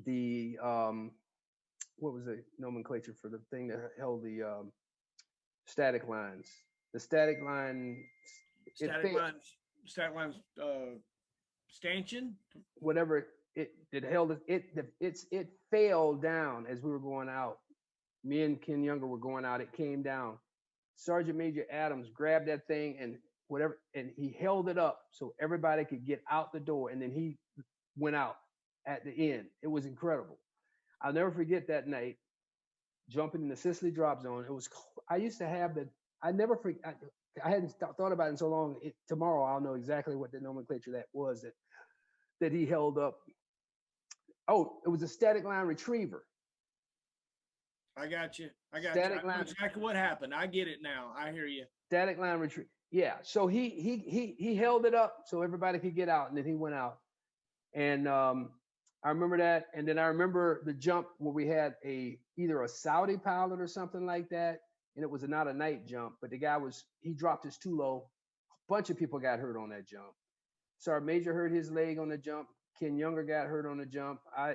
the what was the nomenclature for the thing that held the static lines? The static line, static lines, stanchion, whatever it held it fell down as we were going out. Me and Ken Younger were going out. It came down. Sergeant Major Adams grabbed that thing and whatever, and he held it up so everybody could get out the door. And then he went out at the end. It was incredible. I'll never forget that night jumping in the Sicily drop zone. It was. I used to have the. I never forget. I hadn't thought about it in so long. Tomorrow I'll know exactly what the nomenclature that was that he held up. Oh, it was a static line retriever. I got you. I know exactly what happened. I get it now. I hear you. Static line retrieve. Yeah. So he held it up so everybody could get out, and then he went out. And I remember that. And then I remember the jump where we had either a Saudi pilot or something like that, and it was not a night jump, but the guy he dropped his too low. A bunch of people got hurt on that jump. Sergeant Major hurt his leg on the jump. Ken Younger got hurt on the jump. I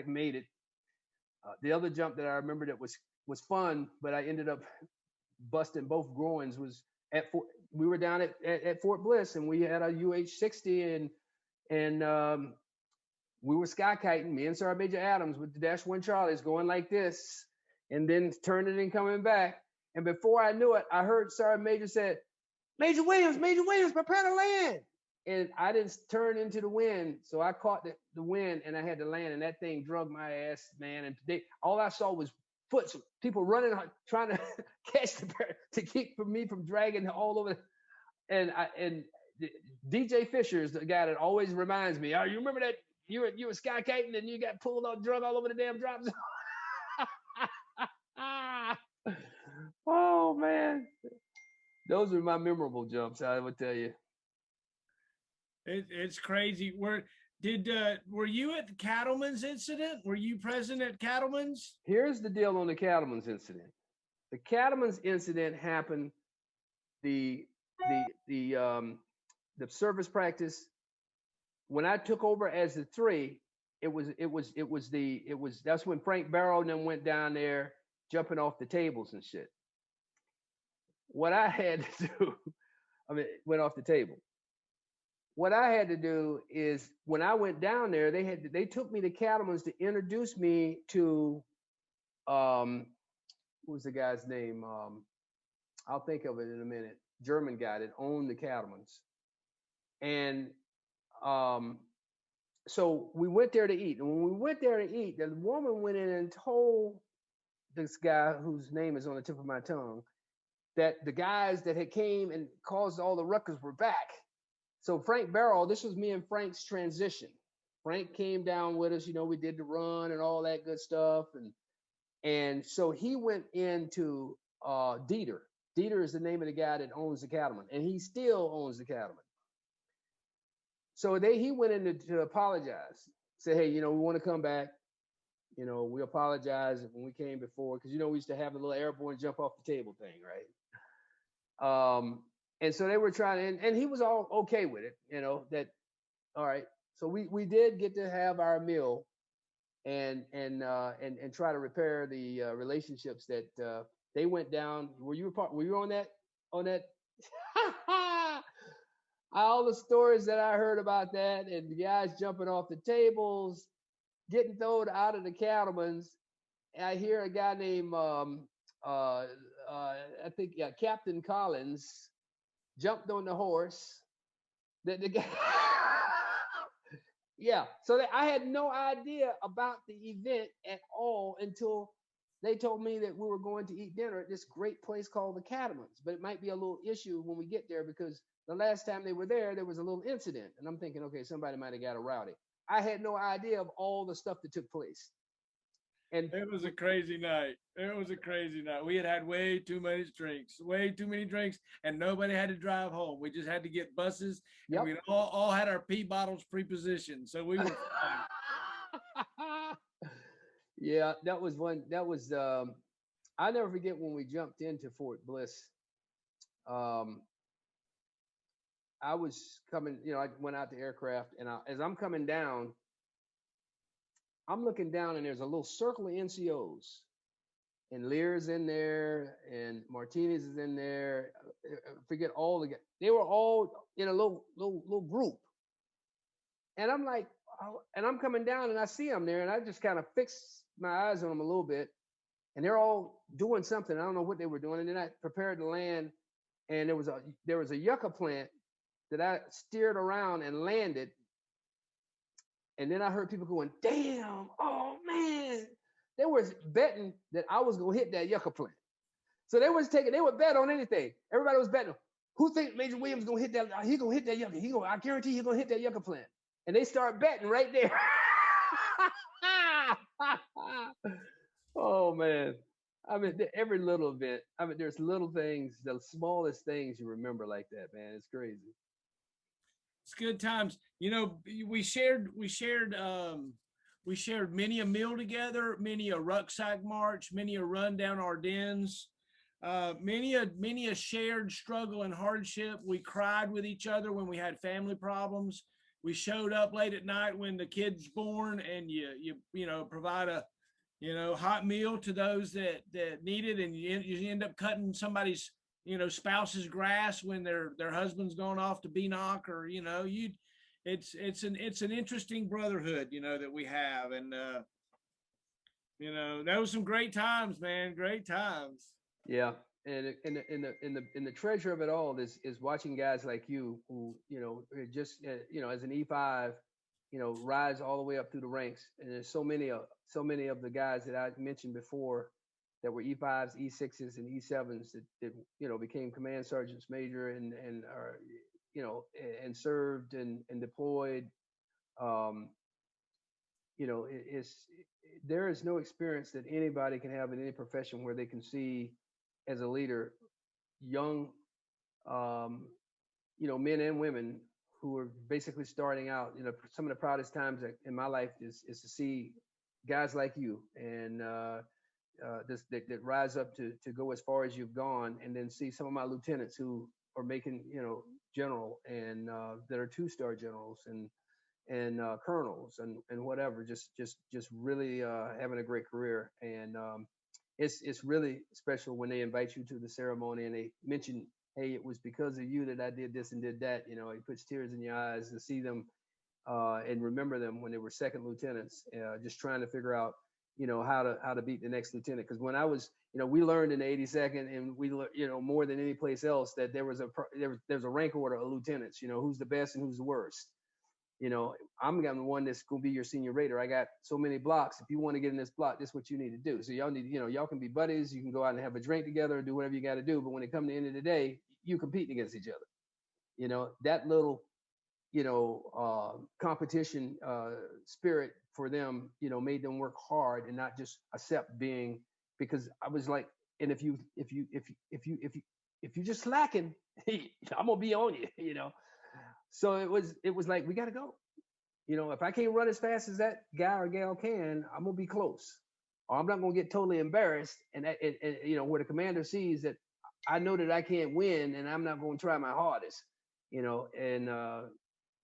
made it. The other jump that I remember that was fun, but I ended up busting both groins was we were down at Fort Bliss, and we had a UH-60 and we were sky kiting, me and Sergeant Major Adams with the Dash 1 Charlies going like this and then turning and coming back. And before I knew it, I heard Sergeant Major said, Major Williams, prepare to land. And I didn't turn into the wind, so I caught the wind and I had to land, and that thing drug my ass, man. And all I saw was people running, trying to catch to keep me from dragging all over. And DJ Fisher is the guy that always reminds me. Oh, you remember that you were sky kiting and you got pulled off, drug all over the damn drop zone? Oh man, those are my memorable jumps. I would tell you. It's crazy. Were you at the Cattleman's incident? Were you present at Cattleman's? Here's the deal on the Cattleman's incident. The Cattleman's incident happened. The service practice when I took over as the 3. That's when Frank Barrow and them went down there jumping off the tables and shit. What I had to do, went off the table. What I had to do is when I went down there, they took me to Cattleman's to introduce me to what was the guy's name? I'll think of it in a minute. German guy that owned the Cattleman's. And so we went there to eat. And when we went there to eat, the woman went in and told this guy, whose name is on the tip of my tongue, that the guys that had came and caused all the ruckus were back. So Frank Barrow, this was me and Frank's transition. Frank came down with us, we did the run and all that good stuff. And so he went into Dieter. Dieter is the name of the guy that owns the Cattleman, and he still owns the Cattleman. So he went in to apologize. Say, hey, we want to come back. We apologize when we came before, because we used to have a little airborne jump off the table thing, right? And so they were trying, and he was all okay with it, that, all right. So we did get to have our meal and try to repair the relationships that they went down. Were you on that? All the stories that I heard about that, and the guys jumping off the tables, getting thrown out of the Cattleman's. And I hear a guy named Captain Collins jumped on the horse. The guy, yeah. So I had no idea about the event at all until they told me that we were going to eat dinner at this great place called the Cattleman's. But it might be a little issue when we get there, because the last time they were there was a little incident, and I'm thinking, okay, somebody might have got a rowdy. I had no idea of all the stuff that took place. And It was a crazy night. It was a crazy night. We had way too many drinks, and nobody had to drive home. We just had to get buses, and yep. we all had our pee bottles pre-positioned, so we were fine. Yeah, that was one. That was. I never forget when we jumped into Fort Bliss. Um, I was coming. I went out to aircraft, and as I'm coming down, I'm looking down, and there's a little circle of NCOs, and Lear's in there, and Martinez is in there. Forget all the guys. They were all in a little group, and I'm like, and I'm coming down, and I see them there, and I just kind of fix my eyes on them a little bit, and they're all doing something. I don't know what they were doing, and then I prepared to land, and there was a yucca plant that I steered around and landed. And then I heard people going, damn, oh man. They was betting that I was gonna hit that yucca plant. So they would bet on anything. Everybody was betting. Who think Major Williams gonna hit that? He gonna hit that yucca. I guarantee he's gonna hit that yucca plant. And they start betting right there. Oh man. I mean, every little event. I mean, there's little things, the smallest things you remember like that, man. It's crazy. It's good times. We shared many a meal together, many a rucksack march, many a run down Ardennes, many a shared struggle and hardship. We cried with each other when we had family problems. We showed up late at night when the kid's born, and you provide a hot meal to those that need it, and you end up cutting somebody's spouse's grass when their husband's gone off to BNOC, or it's an interesting brotherhood that we have, and that was some great times, man. Great times. Yeah, and in the treasure of it all is watching guys like you who just as an E5, rise all the way up through the ranks. And there's so many of the guys that I mentioned before that were E5s, E6s, and E7s that became command sergeants major and are and served and deployed. Um, there is no experience that anybody can have in any profession where they can see as a leader young men and women who are basically starting out. Some of the proudest times in my life is to see guys like you and that rise up to go as far as you've gone, and then see some of my lieutenants who are making general, and that are 2-star generals and colonels and whatever, just really having a great career. And it's really special when they invite you to the ceremony and they mention, hey, it was because of you that I did this and did that. It puts tears in your eyes to see them and remember them when they were second lieutenants, just trying to figure out how to beat the next lieutenant. Because when I was, we learned in the 82nd, and we more than any place else, that there's a rank order of lieutenants. Who's the best and who's the worst. I'm the one that's gonna be your senior rater. I got so many blocks. If you want to get in this block, this is what you need to do. So y'all need, y'all can be buddies. You can go out and have a drink together, do whatever you got to do. But when it comes to the end of the day, you compete against each other. That little, competition spirit for them, made them work hard and not just accept being. Because I was like, and if you just slacking, I'm gonna be on you. So it was like, we got to go. If I can't run as fast as that guy or gal can, I'm gonna be close, or I'm not gonna get totally embarrassed. And where the commander sees that I know that I can't win, and I'm not gonna try my hardest. And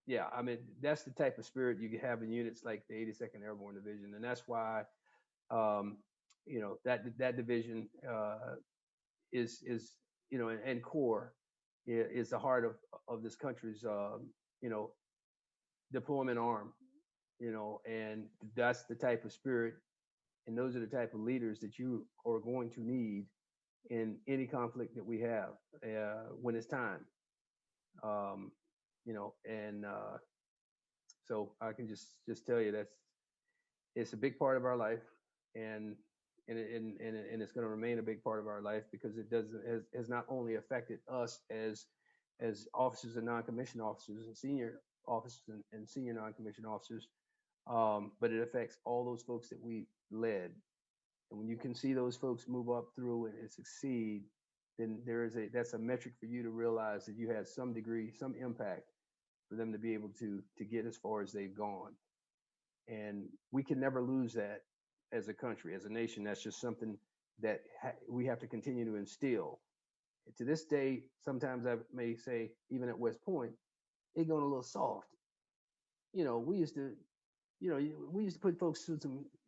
yeah, I mean, that's the type of spirit you have in units like the 82nd Airborne Division, and that's why that division is and Corps is the heart of this country's deployment arm. And that's the type of spirit, and those are the type of leaders that you are going to need in any conflict that we have when it's time. And so I can just tell you it's a big part of our life, and it's going to remain a big part of our life, because it has not only affected us as officers and non-commissioned officers and senior officers and senior non-commissioned officers, but it affects all those folks that we led And when you can see those folks move up through it and succeed, then that's a metric for you to realize that you had some degree, some impact for them to be able to get as far as they've gone. And we can never lose that as a country, as a nation. That's just something that we have to continue to instill. And to this day, sometimes I may say, even at West Point, it going a little soft. We used to, we used to put folks through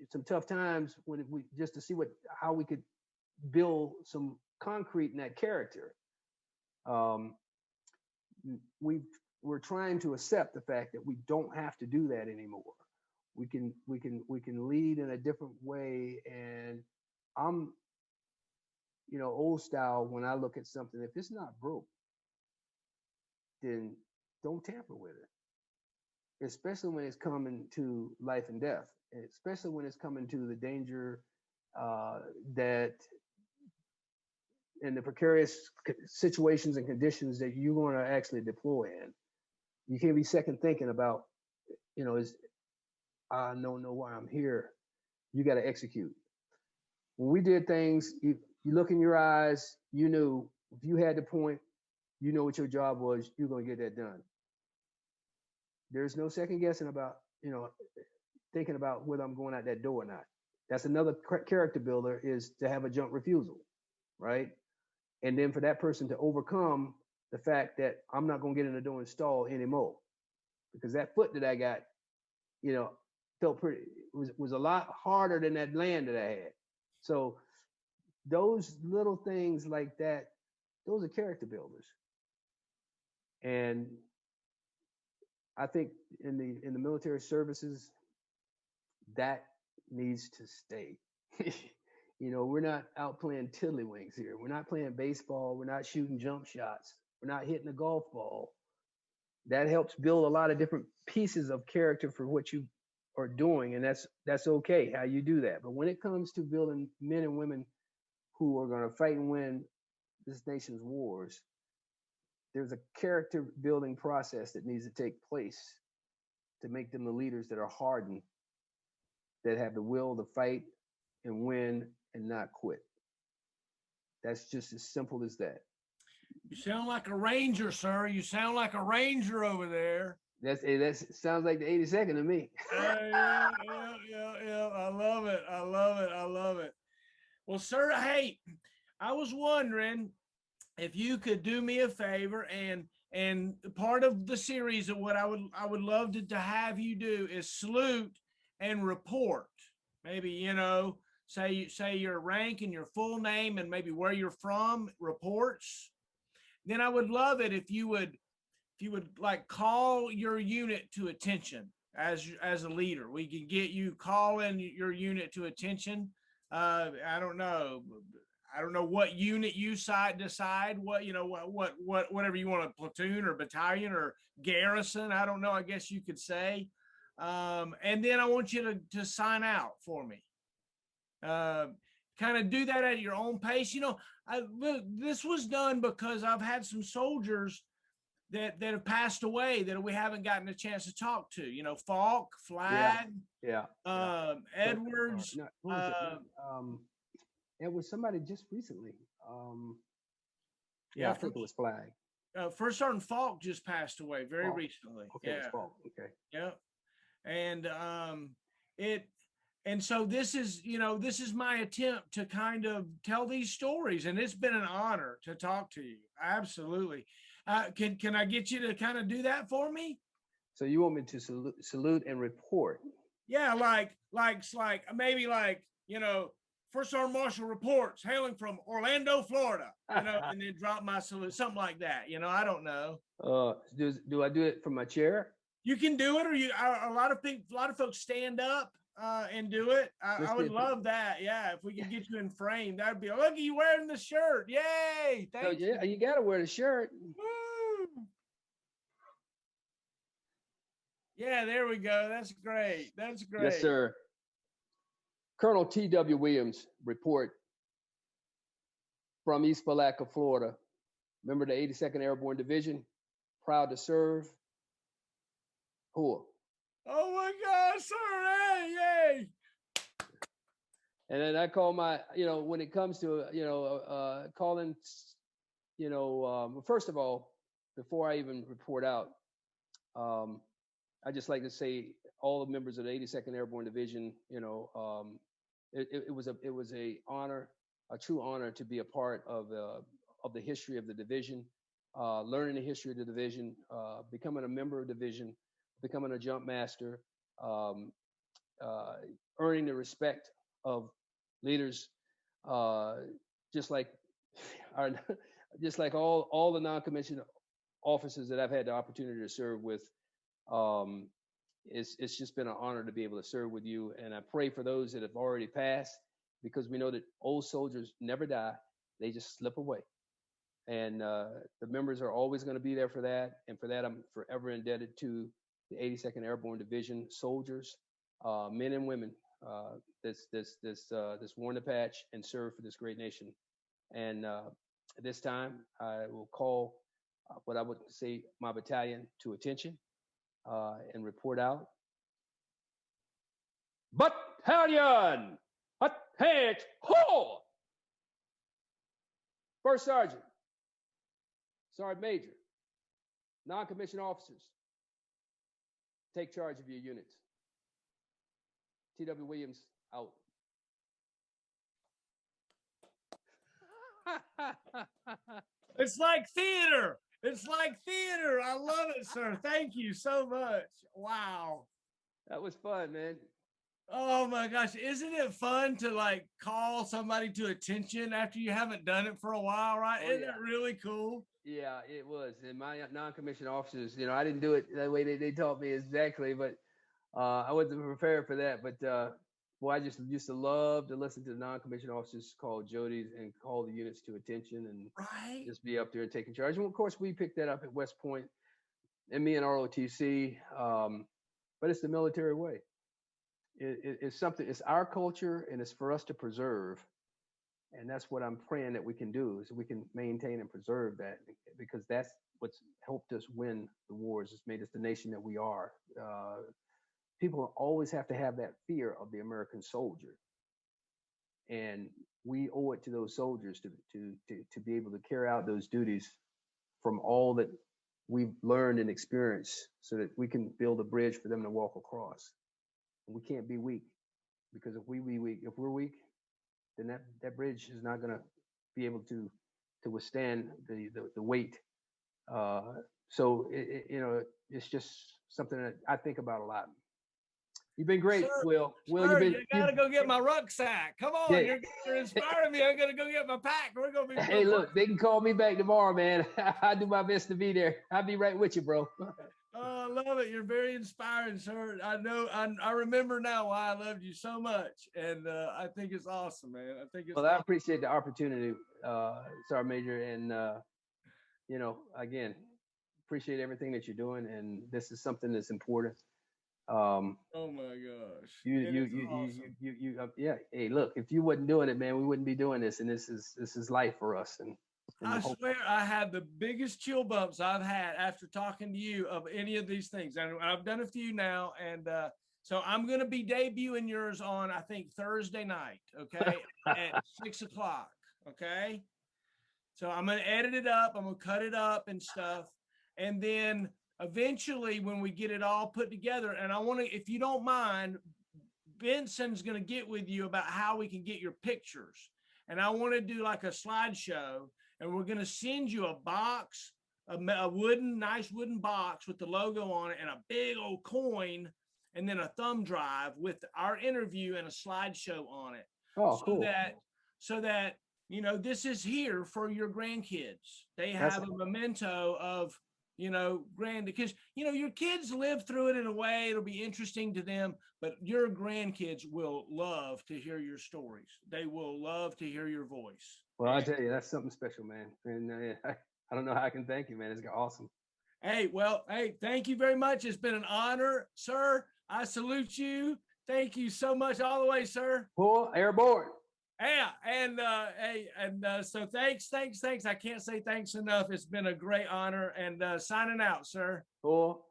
some tough times when we just to see how we could build some concrete in that character. We're trying to accept the fact that we don't have to do that anymore. We can lead in a different way. And I'm, old style. When I look at something, if it's not broke, then don't tamper with it. Especially when it's coming to life and death, and especially when it's coming to the danger that and the precarious situations and conditions that you're going to actually deploy in. You can't be second thinking about, I don't know why I'm here. You got to execute. When we did things, you look in your eyes, you knew if you had the point, you know what your job was, you're going to get that done. There's no second guessing about, thinking about whether I'm going out that door or not. That's another character builder, is to have a jump refusal, right? And then for that person to overcome the fact that I'm not going to get in the door and stall anymore, because that foot that I got, felt was a lot harder than that land that I had. So those little things like that, those are character builders. And I think in the military services, that needs to stay. We're not out playing tiddlywinks here. We're not playing baseball. We're not shooting jump shots. We're not hitting a golf ball. That helps build a lot of different pieces of character for what you are doing, and that's okay how you do that. But when it comes to building men and women who are going to fight and win this nation's wars, there's a character building process that needs to take place to make them the leaders that are hardened, that have the will to fight and win and not quit. That's just as simple as that. You sound like a ranger, sir. You sound like a ranger over there. That sounds like the 82nd to me. Yeah. I love it. Well, sir, hey, I was wondering if you could do me a favor, and part of the series of what I would love to have you do is salute and report. Maybe, say your rank and your full name and maybe where you're from, reports. Then I would love it if you would like call your unit to attention as a leader. We can get you calling your unit to attention. I don't know what unit you decide what whatever you want, a platoon or battalion or garrison. I don't know. I guess you could say. And then I want you to sign out for me. Kind of do that at your own pace. This was done because I've had some soldiers that have passed away that we haven't gotten a chance to talk to. Falk, Flag, Edwards. It was somebody just recently. I think it was Flag. First Sergeant Falk just passed away very recently. Okay, it's Falk. Okay. Yeah. And so this is my attempt to kind of tell these stories, and it's been an honor to talk to you. Absolutely. Can I get you to kind of do that for me? So you want me to salute and report? Yeah, like maybe First Sergeant Marshal reports hailing from Orlando, Florida, and then drop my salute, something like that. I don't know. Do I do it from my chair? You can do it, or a lot of folks stand up and do it. I would love that. Yeah, if we could get you in frame, that'd be. Look at you wearing the shirt! Yay! Thank you. Yeah, you gotta wear the shirt. Woo! Yeah, there we go. That's great. That's great. Yes, sir. Colonel T.W. Williams, report from East Palatka, Florida. Member of the 82nd Airborne Division, proud to serve. Cool. Oh my God, sir! Hey, yay! And then I call my, when it comes to, calling, first of all, before I even report out, I just like to say all the members of the 82nd Airborne Division, it was a honor, a true honor to be a part of the history of the division, learning the history of the division, becoming a member of the division, becoming a jump master, um, earning the respect of leaders, just like our, just like all the non-commissioned officers that I've had the opportunity to serve with. Um, it's just been an honor to be able to serve with you, and I pray for those that have already passed, because we know that old soldiers never die; they just slip away. And the members are always going to be there for that, and for that I'm forever indebted to the 82nd Airborne Division soldiers, men and women, this worn the patch and serve for this great nation. And at this time, I will call what I would say my battalion to attention and report out. Battalion, attack, ho! First Sergeant, Sergeant Major, non-commissioned officers, take charge of your units. T.W. Williams, out. It's like theater. It's like theater. I love it, sir. Thank you so much. Wow. That was fun, man. Oh my gosh. Isn't it fun to like call somebody to attention after you haven't done it for a while, right? Oh, Isn't yeah. it really cool? Yeah, it was. And my non-commissioned officers, I didn't do it that way they taught me exactly, but I wasn't prepared for that. But boy, I just used to love to listen to the non-commissioned officers call Jody's and call the units to attention and Right. just be up there and taking charge. And of course, we picked that up at West Point and me and ROTC. But it's the military way. It's something, it's our culture, and it's for us to preserve. And that's what I'm praying that we can do, is we can maintain and preserve that, because that's what's helped us win the wars. It's made us the nation that we are. People always have to have that fear of the American soldier, and we owe it to those soldiers to be able to carry out those duties from all that we've learned and experienced, so that we can build a bridge for them to walk across. And we can't be weak, because if we're weak, then that bridge is not going to be able to withstand the weight. So it's just something that I think about a lot. You've been great, Sir, Will. Will, sir, you gotta go get my rucksack. Come on, Yeah. you're inspiring me. I'm gonna go get my pack. We're gonna be. Hey, look, they can call me back tomorrow, man. I'll do my best to be there. I'll be right with you, bro. Oh, I love it. You're very inspiring, sir. I know. I remember now why I loved you so much, and I think it's awesome, man. I think it's. Well, I appreciate the opportunity, Sergeant Major, and again, appreciate everything that you're doing, and this is something that's important. Oh my gosh! Yeah. Hey, look, if you wasn't doing it, man, we wouldn't be doing this, and this is life for us. And I swear, I had the biggest chill bumps I've had after talking to you of any of these things. And I've done a few now, and so I'm going to be debuting yours on, I think, Thursday night, okay, at 6:00, okay. So I'm going to edit it up. I'm going to cut it up and stuff, and then eventually, when we get it all put together, and I want to, if you don't mind, Benson's going to get with you about how we can get your pictures, and I want to do like a slideshow. And we're going to send you a box, a nice wooden box with the logo on it, and a big old coin, and then a thumb drive with our interview and a slideshow on it. Oh, cool. So that this is here for your grandkids. They have a memento of because your kids live through it in a way it'll be interesting to them, but your grandkids will love to hear your stories. They will love to hear your voice. Well, I tell you, that's something special, man. And I don't know how I can thank you, man. It's awesome. Hey, thank you very much. It's been an honor, sir. I salute you. Thank you so much all the way, sir. Cool. Airborne. Yeah, and so thanks. I can't say thanks enough. It's been a great honor, and signing out, sir. Cool.